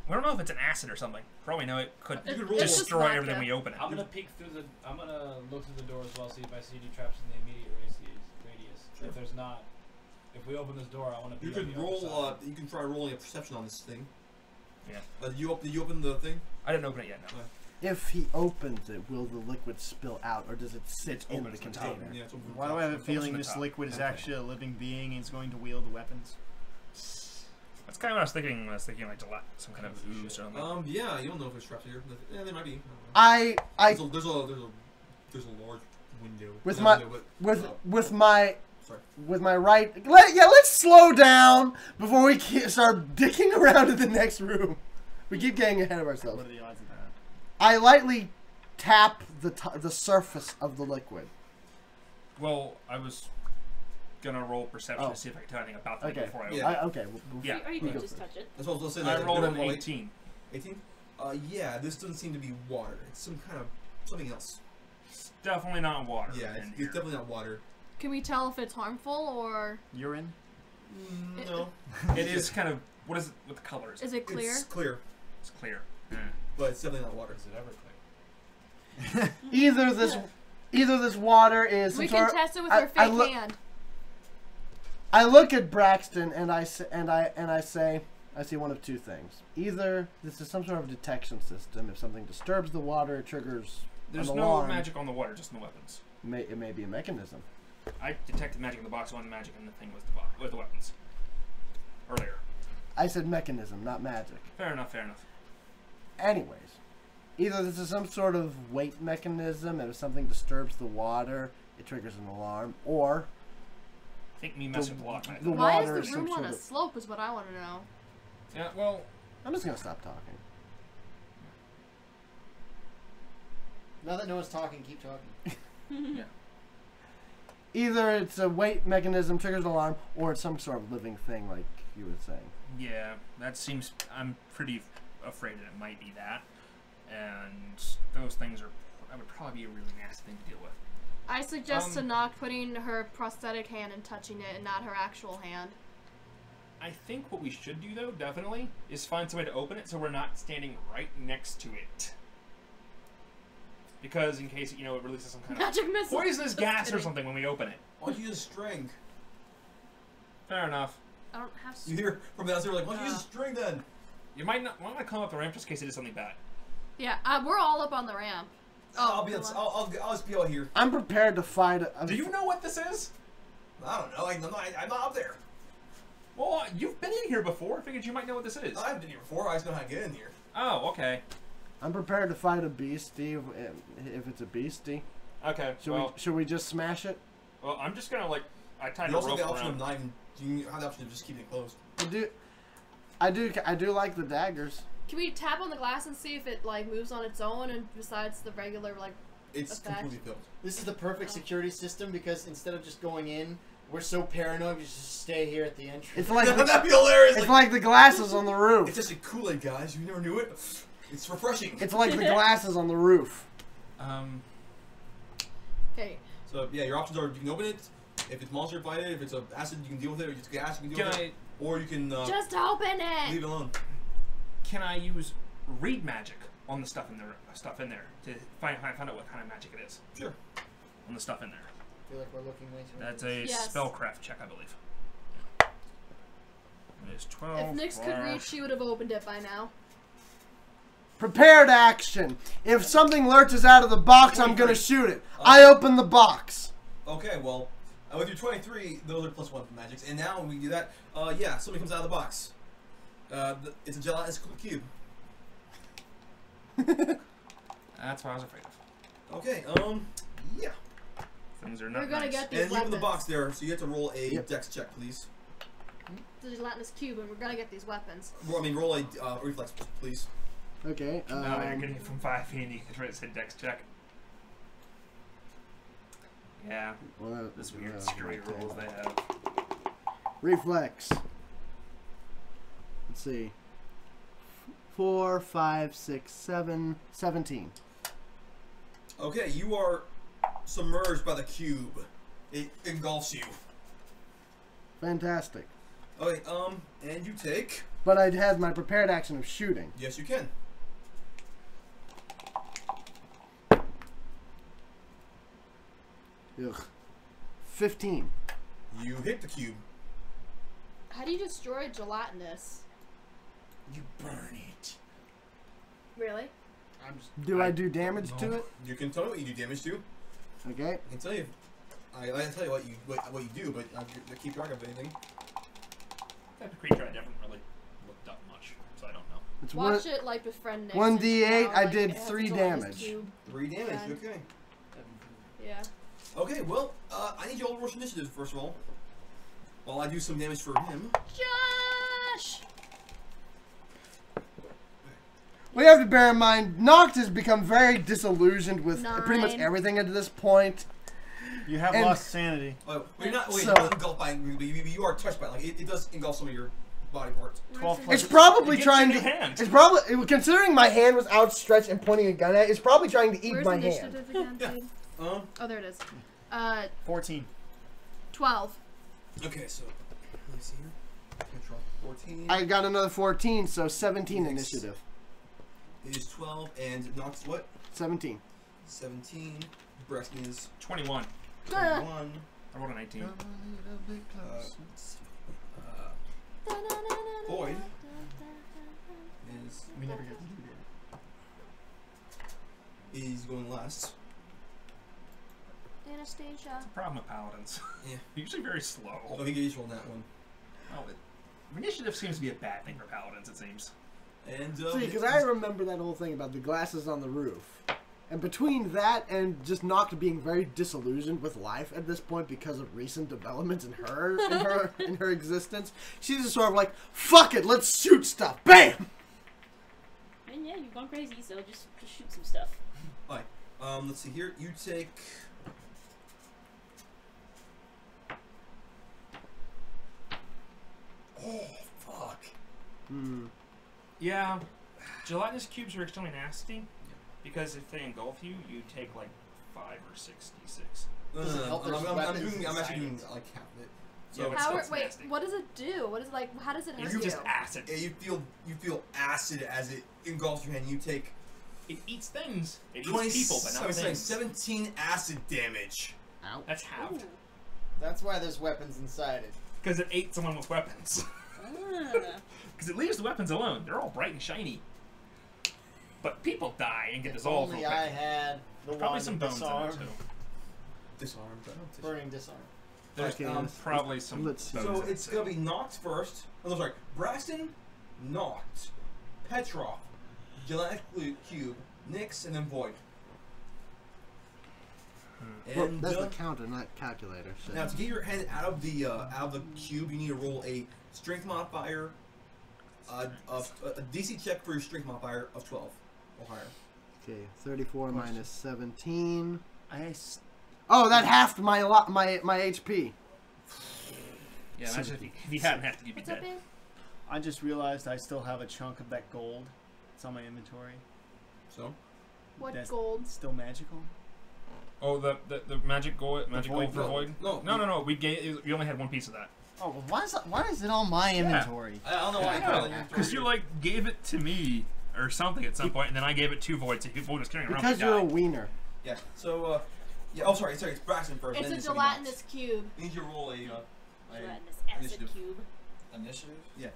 We don't know if it's an acid or something. For all we know, it could It- roll it's just destroy vodka. everything we open it. I'm gonna peek through the. I'm gonna look through the door as well, see if I see any traps in the immediate radius. Sure. If there's not, if we open this door, I want to be. You on can the other roll. side. You can try rolling a perception on this thing. Yeah. You open the thing. I didn't open it yet, no. If he opens it, will the liquid spill out, or does it sit It's in open the at the top. container? Yeah, it's open. Why do I have a It's feeling on the this top. liquid is Okay. actually a living being and is going to wield weapons? That's kind of what I was thinking. I was thinking like some kind of ooze or something. Yeah, you don't know if there's traps here. But, yeah, there might be. I There's a large window. With Not my- window, but, with sorry. my right. Let's slow down before we start dicking around in the next room. We keep getting ahead of ourselves. What are the odds of that? I lightly tap the surface of the liquid. Well, I was gonna roll perception to see if I can tell anything about that before I open Yeah. it. Okay. Yeah. Or you can just touch it. That's what I was saying. I rolled an 18. 18? Yeah, this doesn't seem to be water. It's some kind of something else. It's definitely not water. Yeah, in it's here. definitely not water. Can we tell if it's harmful or Urine? No. It is kind of. What is it with the colors? is it clear? It's clear, It's clear. but it's definitely not water. Is it ever clear? Either this water is some We sort can test it with I- our I fake look- hand. I look at Braxten and I say I see one of two things. Either this is some sort of detection system. If something disturbs the water, it triggers There's an no alarm. magic on the water, just in the weapons. It may be a mechanism. I detected magic in the box, one magic in the thing with the box, with the weapons. Earlier. I said mechanism, not magic. Fair enough, fair enough. Anyways, either this is some sort of weight mechanism, and if something disturbs the water, it triggers an alarm, or I think me messing with the lock might the Why water is is the some room on sort a of. slope is what I want to know. Yeah, well, I'm just gonna stop talking. Now that no one's talking, keep talking. yeah. Either it's a weight mechanism, triggers an alarm, or it's some sort of living thing, like you were saying. Yeah, that seems. I'm pretty afraid that it might be that. And those things are. That would probably be a really nasty thing to deal with. I suggest to Noct putting her prosthetic hand and touching it and not her actual hand. I think what we should do, though, definitely, is find some way to open it so we're not standing right next to it. Because in case, you know, it releases some kind Magic of missile. poisonous Just gas or kidding. something when we open it. Why don't you use string? Fair enough. I don't have. You hear from the outside, like, why don't you use string then? You might not want to come up the ramp just in case it is something bad. Yeah, we're all up on the ramp. I'll just be out here. I'm prepared to fight. Do you know what this is? I don't know. I'm not up there. Well, you've been in here before. I figured you might know what this is. I've been here before. I just know how to get in here. Oh, okay. I'm prepared to fight a beastie if it's a beastie. Okay, Should we just smash it? Well, I'm just gonna, like, I tied You a also rope have the option around. of not even. You have the option of just keeping it closed. I do like the daggers. Can we tap on the glass and see if it like moves on its own and besides the regular like It's effect? completely filled. This is the perfect security system because instead of just going in, we're so paranoid we just stay here at the entrance. It's like That'd be hilarious. it's like the glasses on the roof. It's just a Kool-Aid, guys. You never knew it. It's refreshing. It's like the glasses on the roof. Okay. So yeah, your options are you can open it. If it's monster, fight it. If it's a acid, you can deal with it. If it's gas, you can deal with it. Or you can Just open it. leave it alone. Can I use read magic on the stuff in there to find out what kind of magic it is? Sure. On the stuff in there. I feel like we're looking way too That's a Yes. spellcraft check, I believe. It is 12. If Nyx could reach, she would have opened it by now. Prepared action. If something lurches out of the box, I'm gonna shoot it. I open the box. Okay, well, with your 23, those are +1 for magics. And now when we do that, yeah, somebody comes out of the box. It's a gelatinous cube. That's what I was afraid of. Okay, yeah. Things are not We're gonna nice. get these And leave weapons. the box there, so you have to roll a Yep. dex check, please. The gelatinous cube, and we're gonna get these weapons. Well, I mean, roll a reflex, please. Okay. No, you're getting it from 5 feet. That's right, it said dex check. Yeah, this weird screwy rules they have. Reflex. Let's see. 4, 5, 6, 7, 17. Okay, you are submerged by the cube. It engulfs you. Fantastic. Okay, and you take. But I'd had my prepared action of shooting. Yes, you can. Ugh. 15. You hit the cube. How do you destroy gelatinous? You burn it. Really? I'm just. Do I do damage to it? You can tell me what you do damage to. Okay. I can tell you. I can tell you what you do, but I keep track of anything. That creature I haven't really looked up much, so I don't know. It's Watch it like befriend Nyx. 1d8, and I now, did it has 3 a gelatinous damage. cube. 3 damage. Okay. Okay. Yeah. Okay. Well, I need you all to roll initiative first of all. While I do some damage for him. Josh! We have to bear in mind, Noct has become very disillusioned with pretty much 9. everything at this point. You have lost sanity. Oh, you're not. Wait, So- you're not engulfed by it, but you are touched by it. Like it does engulf some of your body parts. 12 It's plus. It's probably It gets trying in to. your hand. It's probably considering my hand was outstretched and pointing a gun at. It's probably trying to eat Where's my hand. initiative again, Yeah. dude? Um. Oh, there it is. 14. 12. Okay, so let me see here. Control 14. I got another 14, so 17 Nice. initiative. It is 12 and Noct what? 17. 17. Braxten is 21. 21. I rolled a 19. Boyd is We never get to do that. is going last. Anastaysia. Problem with paladins. Yeah. They're usually very slow. Oh, he gets rolled that one. Oh, initiative seems to be a bad thing for paladins, it seems. And See, because I remember that whole thing about the glasses on the roof. And between that and just Noct being very disillusioned with life at this point because of recent developments in her existence, she's just sort of like, fuck it, let's shoot stuff. Bam! And yeah, you've gone crazy, so just shoot some stuff. Alright. Let's see here. You take. Oh fuck. Hmm. Yeah, gelatinous cubes are extremely nasty because if they engulf you, you take like 5 or 6 d6. No, Does it help there's I'm weapons actually inside doing it? like half of it. Yeah, So but How still are, it's wait, nasty. what does it do? What is it like? How does it hurt It's you? just acid. you feel acid as it engulfs your hand. You take It eats things. It 20, eats people, but not things. 17 acid damage. Ouch. That's halved. That's why there's weapons inside it. Because it ate someone with weapons. Ah. Because it leaves the weapons alone. They're all bright and shiny. But people die and get If dissolved only real quick. I had the Probably wand some of bones in there disarm. too. Disarmed. Burning disarm. There's Okay, probably some let's see. bones So in it, it's too. gonna be Noct first. Oh, no, sorry. Braxten, Noct, Petroph, Gelatic Cube, Nyx, and then Void. Well, And that's the counter, not calculator. So. now to get your hand out of the cube, you need to roll a strength modifier, a DC check for your strength modifier of 12 or higher. Okay, 34 minus 17. I Oh, that halved my HP. Yeah, imagine if he hadn't had to give you What's up, dead. babe? just realized I still have a chunk of that gold. It's on my inventory. So What That's- gold? It's still magical. Oh, the magic gold, void for gold. void. No. We only had one piece of that. Oh, well, why is it on my inventory? I don't know why. Because you like gave it to me or something at some point, and then I gave it to Void. So Void was carrying it around. Because but you're a died. wiener. Yeah. So yeah. Oh, sorry. It's Braxten first. It's then a it's gonna be gelatinous Noct. cube. You need to roll a Gelatinous acid initiative. cube. Initiative? Yeah.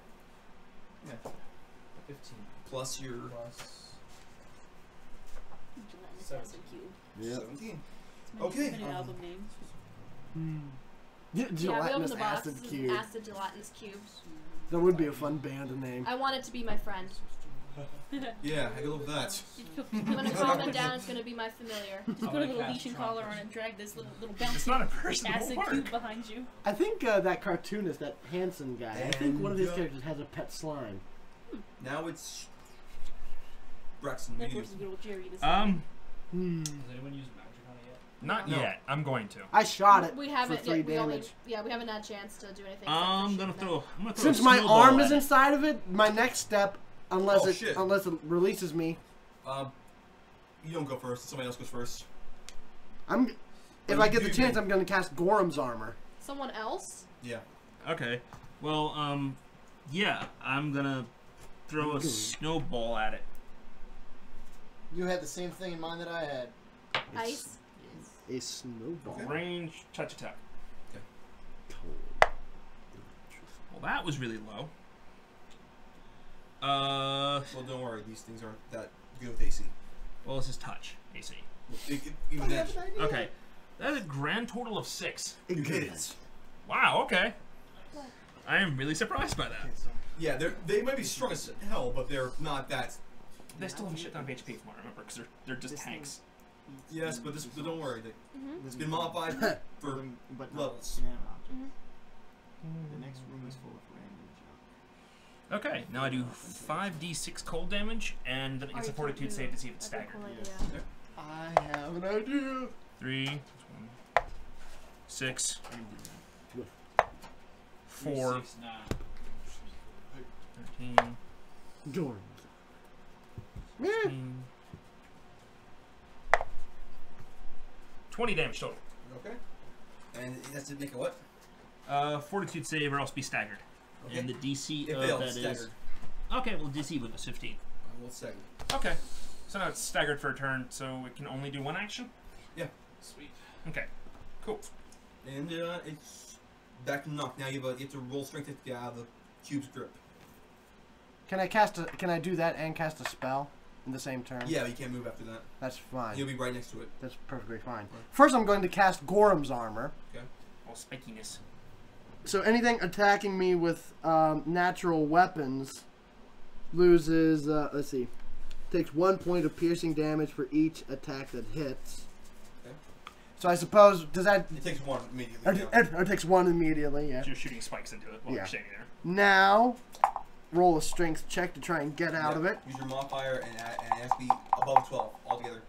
15 Plus your plus Gelatinous 17. acid cube. Yep. 17. It's my Okay. new album name. Yeah, Yeah, we gelatinous opened the box. acid This is cube. Acid gelatinous cube. That would be a fun band name. I want it to be my friend. Yeah, I go with that. When I calm it down, it's gonna be my familiar. Just put a little leash and collar on it and drag this little bouncy It's not a person. It acid won't cube work. behind you. I think that cartoonist, that Hanson guy, I think one of his And, characters has a pet slime. Now it's Braxten. That You forces good old Jerry to Um, say. Has anyone used magic on it yet? not No. yet. I'm going to. I shot it We for haven't 3 yet. We only, damage. yeah, we haven't had a chance to do anything. I'm except gonna for throw. I'm gonna throw. Since a my snowball arm at is it. inside of it, my next step, unless Oh, it shit. releases me, You don't go first. Somebody else goes first. if Well, I get the you chance, can- I'm gonna cast Gorham's armor. Someone else? Yeah. Okay. Well, yeah, I'm gonna throw a snowball at it. You had the same thing in mind that I had. Ice. A snowball. Range touch attack. Cold. Well, that was really low. Well, don't worry. These things aren't that good with AC. Well, this is touch AC. Even then, Okay, that is a grand total of 6. you hit it. Wow. Okay. I am really surprised by that. Yeah, they might be strong as hell, but they're not that. They still have a shit ton of HP, from what I remember, because they're just tanks. Yes, but don't worry. Mm-hmm. It's been modified for but levels. The next room is full of random junk. Okay, now I do 5d6 cold damage, and then it gets a fortitude save to see if it's That's a staggered. cool idea. I have an idea. 3, 6. 4. 6, 9. 13. Jordan. 16. 20 damage total. Okay. And that's to make a what? Fortitude save or else be staggered. Okay. And the DC It of failed, that is. staggered. Okay, well, DC with us 15. We'll stagger. Okay. So now it's staggered for a turn, so it can only do 1 action? Yeah. Sweet. Okay. Cool. And it's back to Noct. Now you have to roll strength to get out of the cube's grip. Can I do that and cast a spell in the same turn? Yeah, but you can't move after that. That's fine. You'll be right next to it. That's perfectly fine. First, I'm going to cast Gorham's armor. Okay. All spikiness. So anything attacking me with natural weapons loses, let's see, takes 1 point of piercing damage for each attack that hits. Okay. So I suppose, does that... It takes 1 immediately. It takes 1 immediately, yeah. So you're shooting spikes into it while you're standing there. Now, roll a strength check to try and get out of it. Use your modifier and it has to be above 12 altogether.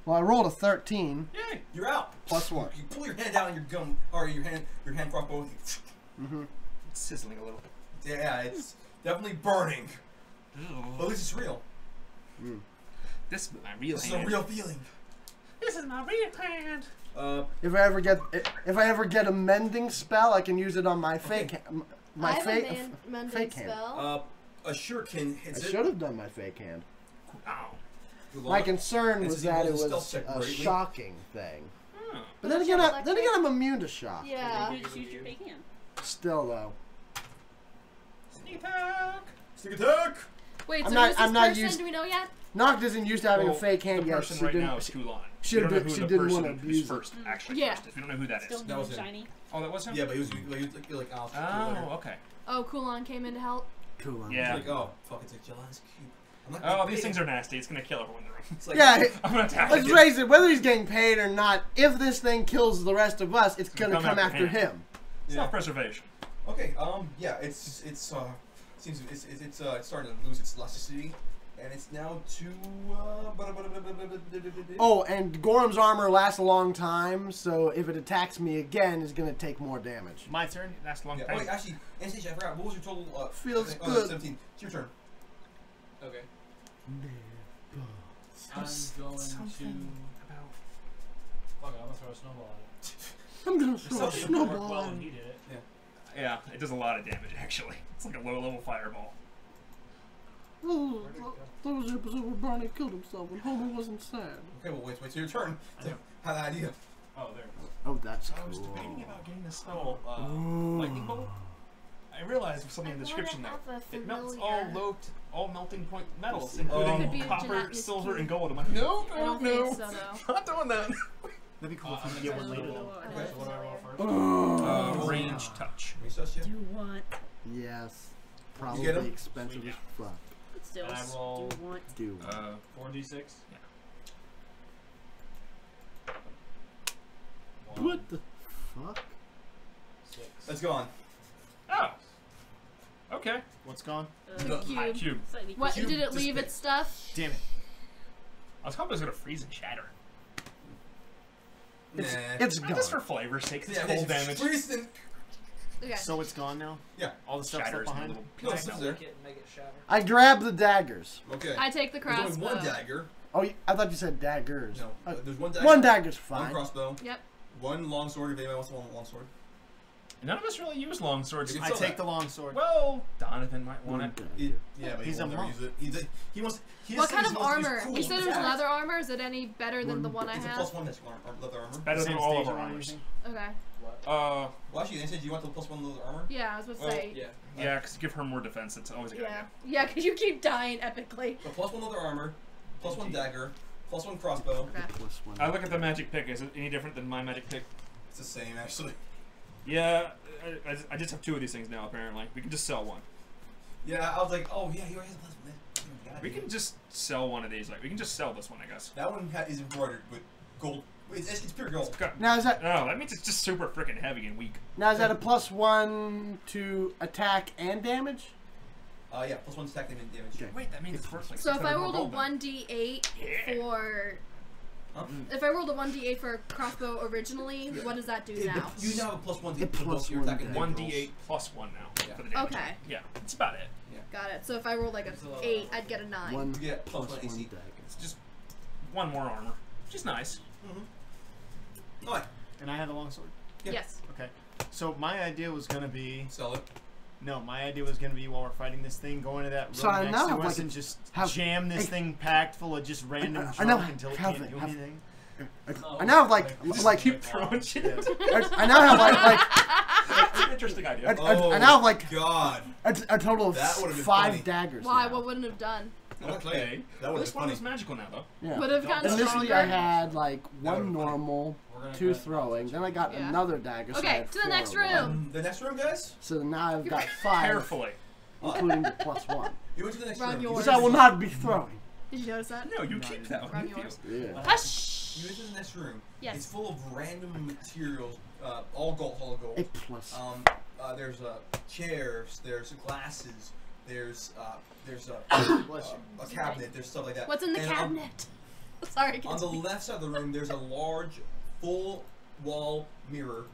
Well, I rolled a 13. Yay! You're out. Plus 1. You pull your hand out and your gun, or your hand crossbow with you. Mm-hmm. It's sizzling a little. Yeah, it's definitely burning. But at least it's real. Mm. This is my real This is hand. a real feeling. This is my real hand. If I ever get a mending spell, I can use it on my fake hand. I have a mending fake hand. spell. A shuriken hits I it. should have done my fake hand. Ow. My concern It's was a that it stealth was check a greatly. shocking thing. Oh. But then again, I'm immune to shock. Yeah. You just use your fake hand. Still though. Sneak attack. Sneak attack. Wait, I'm so not- who's I'm this not person? used- Do we know yet? Noct isn't used to having Well, a fake hand the yet. person She right didn't. now is Kulan. she We don't know didn't- who she the didn't person wanna who's abuse it. first actually Yeah. first is. We don't know who that Still is. That was new him. shiny. Oh, that was him? Yeah, but he was like Alice. Oh, okay. Oh, Kulan came in to help. Cool. Yeah. Like, oh, fuck, it's a gelatinous cube. I'm not Oh, gonna these pay things it. are nasty. It's gonna kill everyone in the room. It's like, Yeah. I'm gonna attack Let's it. raise it. Whether he's getting paid or not, if this thing kills the rest of us, it's gonna come after him. Yeah. Self-preservation. Okay. Yeah. It's seems it's starting to lose its elasticity, and it's now to. Oh, and Gorham's armor lasts a long time, so if it attacks me again, it's gonna take more damage. My turn. That's a long Yeah. time. Wait, actually, Anastaysia, I forgot. What was your total? Feels good. 17. It's your turn. Okay. So I'm going something about. Fuck it, I'm gonna throw a snowball at it. I'm gonna throw a Something worked snowball well at when him. he did it. Yeah, it does a lot of damage actually. It's like a low-level fireball. Oh, Where'd it go? that was the episode where Barney killed himself and Homer wasn't sad. Okay, well, wait till your turn. I know. Have an idea. Oh, there it goes. Oh, that's I was debating about getting the spell lightning bolt. I realized with something in the description that it melts all melting point metals, including Could be a copper, gelatinous silver, cube. and gold. I'm like, no, I don't no, think so, though. not doing that. That'd be cool if I'm we could get gonna one later roll- though. Okay, so what do I roll first? Range touch. Resus, yeah? Do you want? Yes. You Probably get him? expensive Sweet. as fuck. Still, And I do roll- you want? Do. 4d6. What the fuck? 6. That's gone. Oh. Okay. What's gone? The High cube. Slightly What, Cube did it leave dissipates. its stuff? Damn it. I was hoping it was gonna freeze and shatter. It's Not just for gone. flavor's sake. It's Yeah, cold it's damage. freezing. Okay. So it's gone now? Yeah. All the stuff's Shatters left in a behind? little No, piece. it's there. Make it shatter. I grab the daggers. Okay. I take the There's only crossbow. one dagger. Oh, I thought you said daggers. No, Uh, there's one dagger. one dagger's One fine. crossbow. Yep. One longsword if anybody wants one longsword. None of us really use long swords. You can I sell take that. the long sword. Well, Donavan might want One it. dagger. Yeah, but He's he a won't ever monk. use it. He wants. He What just kind thinks of he wants to be armor? cool You said with it was that. leather armor. Is it any better than the one I It's a have? +1 leather armor. Better than Same all of stage our or armors. anything? Okay. Well, actually, Nancy, do you want the +1 leather armor? Yeah, I was about to Well, say. Yeah. Yeah, because give her more defense. It's always a good Yeah. idea. Yeah, because you keep dying epically. So +1 leather armor, +1 dagger, +1 crossbow. Okay. Plus one. I look at the magic pick. Is it any different than my magic pick? It's the same, actually. Yeah, I just have 2 of these things now. Apparently, we can just sell one. Yeah, I was like, oh yeah, he already has a +1. We can just sell one of these. Like we can just sell this one, I guess. That one is embroidered with gold. It's pure gold. Now is that Oh, that means it's just super freaking heavy and weak. a +1 to attack and damage? Yeah, +1 attack damage. Okay. Wait, that means it's worth like. So if I 600 more rolled a gold then. 1d8 Yeah. for Huh? If I rolled a 1d8 for crossbow originally, what does that do now? You now have a +1 to plus your one attack and die. 1d8 plus 1 now Yeah. for the damage. Okay. Yeah, that's about it. Got it. So if I rolled like an 8, I'd get a 9. One You get plus +1 one AC. dagger. It's just 1 more armor, which is nice. Alright, And I have the longsword. Yeah. Yes. Okay. So my idea was gonna be sell it. no. My idea was gonna be while we're fighting this thing, go into that room So I next now to have, us like, and just have- jam this hey. thing packed full of just random I know, junk until it have can't it, do have it. anything. I now have like Keep throwing shit. I now have like That's an interesting idea. I now have like God. a total of That would've been 5 funny. daggers. Why? now. What wouldn't have done? Okay. That would This have one been is funny. magical now, though. Yeah. Would have gotten Initially, stronger. I had like That 1 would've been funny. normal, We're gonna 2 go- throwing. Then I got Yeah. another dagger. So I Okay, had to the 4 next of them. room. The next room, guys? So now I've got 5, Carefully. including the +1, You went to the next Run room. You yours. which went I to will the- not be throwing. Did you notice that? No, you keep that Run one. with yours. you. Yeah. Hush! You went to the next room. Yes. It's full of random materials, all gold, all gold. A plus. There's chairs, there's glasses, there's Bless you. a cabinet, there's stuff like that. What's in the And cabinet? Sorry. On the left side of the room, there's a large, full wall mirror,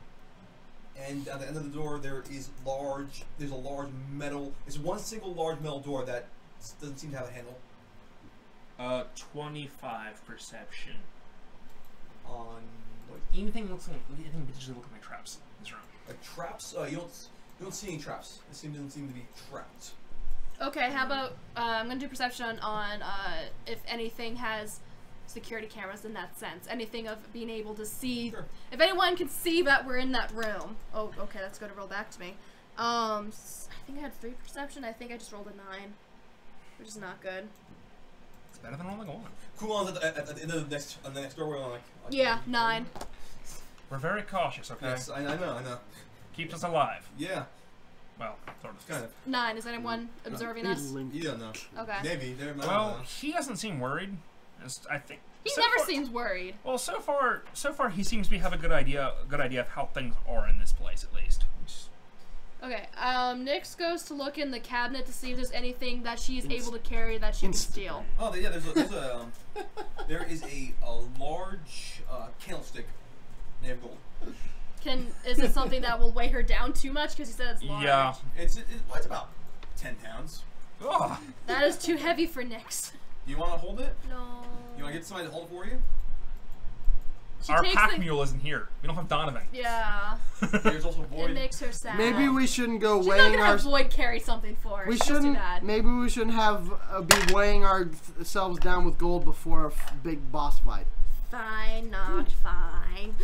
and at the end of the door, there's a large metal. It's one single large metal door that doesn't seem to have a handle. 25 perception. On what, Anything digitally looking like traps in this room. like traps? You don't see any traps. It doesn't seem to be trapped. Okay, how about I'm gonna do perception on if anything has security cameras in that sense. Anything of being able to see. Sure. If anyone can see that we're in that room. Oh, okay, that's gonna roll back to me. I think I had 3 perception. I think I just rolled a 9, which is not good. It's better than rolling a 1. Cool. On the end of the next door, we're like Yeah, 9. We're very cautious, okay? Yes, I know. Keeps us alive. Yeah, Well, sort of. kind of. 9. Is anyone observing us? You don't know. Okay. Maybe. There might Well, he doesn't seem worried. I think. He so never far- seems worried. Well, so far he seems to have a good idea of how things are in this place, at least. Okay, Nyx goes to look in the cabinet to see if there's anything that she is able to carry that she can steal. Oh, yeah. There is a large candlestick made of gold. Is it something that will weigh her down too much? Because you said it's large. Yeah. It's about 10 pounds. Ugh. That is too heavy for Nyx. You want to hold it? No. You want to get somebody to hold it for you? She Our takes pack the- mule isn't here. We don't have Donavan. Yeah. There's also It Void. makes her sad. Maybe we shouldn't go She's not weighing gonna our. have Void carry something for her. We She's too shouldn't. bad. Maybe we shouldn't have be weighing ourselves down with gold before a big boss fight. Fine, not fine.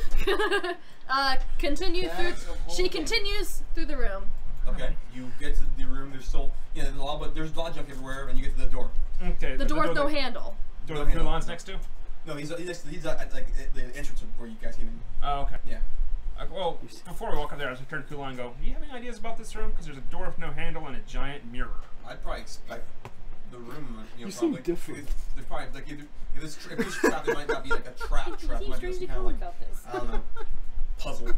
Continue through. She continues through the room. Okay. You get to the room. There's still there's a lot of junk everywhere, and you get to the door. Okay. The door with no handle. Door with Kulan's next to? No, he's at like the entrance of where you guys came in. Oh, okay. Yeah. Well, before we walk up there, I was turn to Kulan and go, do you have any ideas about this room? Because there's a door with no handle and a giant mirror. I'd probably expect the room. You seem probably different. There's probably like if this trap, there might not be like a trap. He Might be strangely some kind of cool like about this. I don't know puzzle.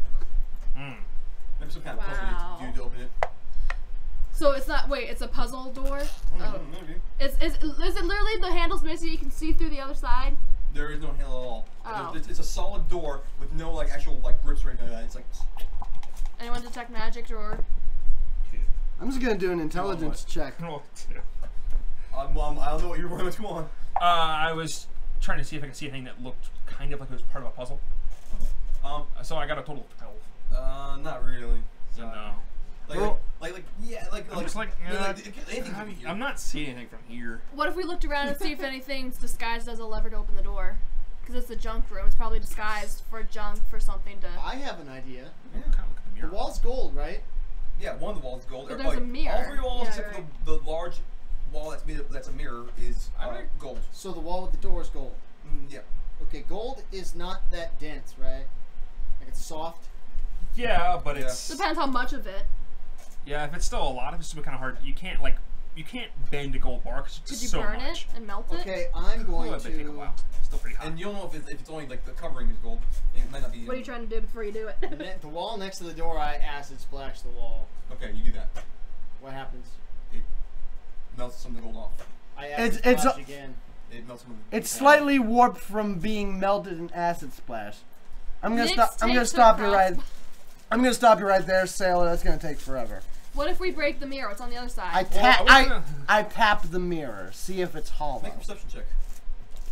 Hmm. Maybe some kind of puzzle Wow. you do to open it. So it's not. Wait, it's a puzzle door. Oh. Maybe. Is it literally the handle's missing? You can see through the other side. There is no handle at all. Oh. It's a solid door with no like actual like grips or anything like that. It's like Anyone detect magic or? I'm just gonna do an intelligence check. Roll 2. I don't know what you're going to on. I was trying to see if I could see anything that looked kind of like it was part of a puzzle. So I got a total of 12. Not really. So no. I'm just like, anything could be here. I'm not seeing anything from here. What if we looked around and see if anything's disguised as a lever to open the door? Because it's a junk room. It's probably disguised for junk for something to. I have an idea. Yeah. Kind of look at the The mirror. wall's gold, right? Yeah, one of the walls is gold. But there's a mirror. All 3 walls Yeah, except right. for the large wall that's a mirror is gold. So the wall with the door is gold. Yeah. Okay, gold is not that dense, right? Like it's soft. Yeah, but it's Depends how much of it. yeah. If it's still a lot of it's still kind of hard. You can't bend a gold bar because it's Could just you so burn much. it and melt it? Okay, I'm going Well, it may take a to. while. Still pretty hot. And you'll know if it's only like the covering is gold. It might not be. What are you trying to do before you do it? The wall next to the door, I acid splash the wall. Okay, you do that. What happens? Melts some of the gold off. I acid It's splash again. It melts from It's slightly warped from being melted in acid splash. I'm gonna stop. I'm gonna stop you right. I'm gonna stop you right there, Sailor. That's gonna take forever. What if we break the mirror? What's on the other side? I tap the mirror. See if it's hollow. Make a perception check.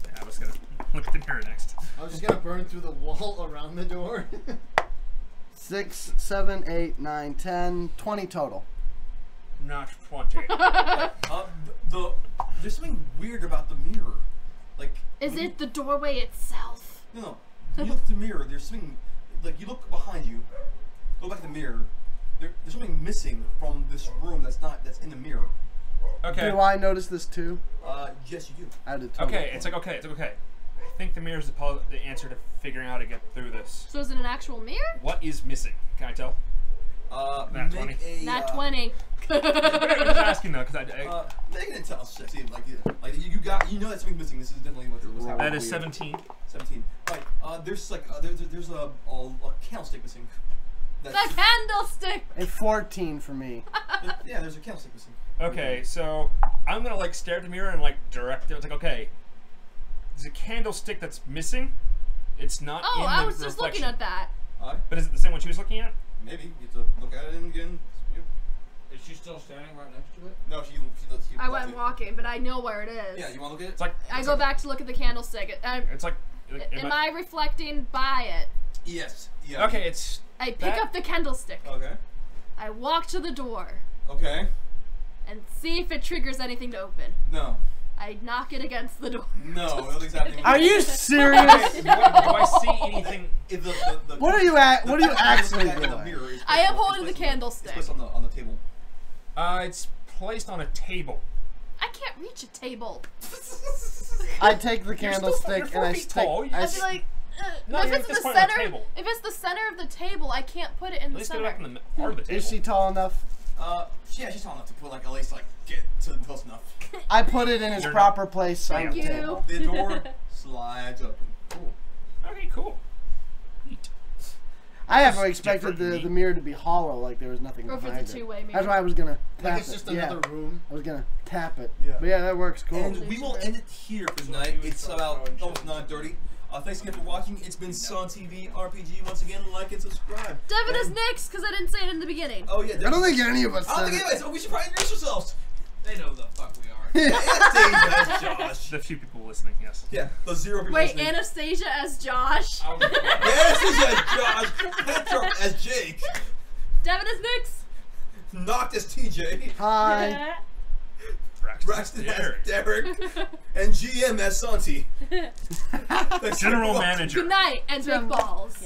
Yeah, I was gonna look at the mirror next. I was just gonna burn through the wall around the door. 6, 7, 8, 9, 10, 20 total. Not 20. There's something weird about the mirror. Like. Is it the doorway itself? No. When you look at the mirror, there's something. Like you look behind you, look back at the mirror. There's something missing from this room that's in the mirror. Okay. Do I notice this too? Yes, you do. I did. Totally Okay, it's okay. I think the mirror is the answer to figuring out how to get through this. So is it an actual mirror? What is missing? Can I tell? Nat 20. Nat 20. I'm just asking though, because make an intel check. See, you know that something's missing. This is definitely what's happening. That is 17. 17. Right. There's there's a candlestick missing. The candlestick. A 14 for me. Yeah, there's a candlestick missing. Okay, so I'm gonna like stare at the mirror and like direct it. It's like, okay, there's a candlestick that's missing. It's not. Oh, in I the was just reflection. looking at that. But is it the same one she was looking at? Maybe you have to look at it and again. Is she still standing right next to it? No, she I went walking, but I know where it is. Yeah, you want to look at it? It's like I go back to look at the candlestick. It's like. Am I reflecting by it? Yes. Yeah. Okay, it's. I pick up the candlestick. Okay. I walk to the door. Okay. And see if it triggers anything to open. No. I knock it against the door. No, nothing's happening. Are you serious? Do I see anything? What are you actually doing? I am holding the candlestick. It's placed on the table. It's placed on a table. I can't reach a table. I take the candlestick and I stick. I'd be like, No, if you're it's at this the point on the center, table. if it's the center of the table, I can't put it in At the least get center. it up in the part of the table. Is she tall enough? Yeah, she's tall enough to put at least get to close enough. I put it in its proper place. Thank you. The door slides open. Cool. Okay, cool. Neat. I halfway expected the mirror to be hollow, like there was nothing Or if behind it's a it. two-way mirror. That's why I was gonna tap Like it's just another room. I was gonna tap it. Yeah. But yeah, that works. Cool. And we will end it here for tonight. It's about almost 9:30. Thanks again for watching. It's been Santi the RPG. Once again, like and subscribe. Devyn is next because I didn't say it in the beginning. Oh yeah. I don't think any of us I don't said think it. anyways. So we should probably introduce ourselves. They know the fuck we are. Anastasia as Josh. The few people listening, yes. Yeah, the 0 people Wait, listening. Anastasia as Josh. Anastasia as Josh. Petroph as Jake. Devyn is Nix. Noct as TJ. Hi. Braxten as Derick. And GM as Santi. General manager. Good night and big balls.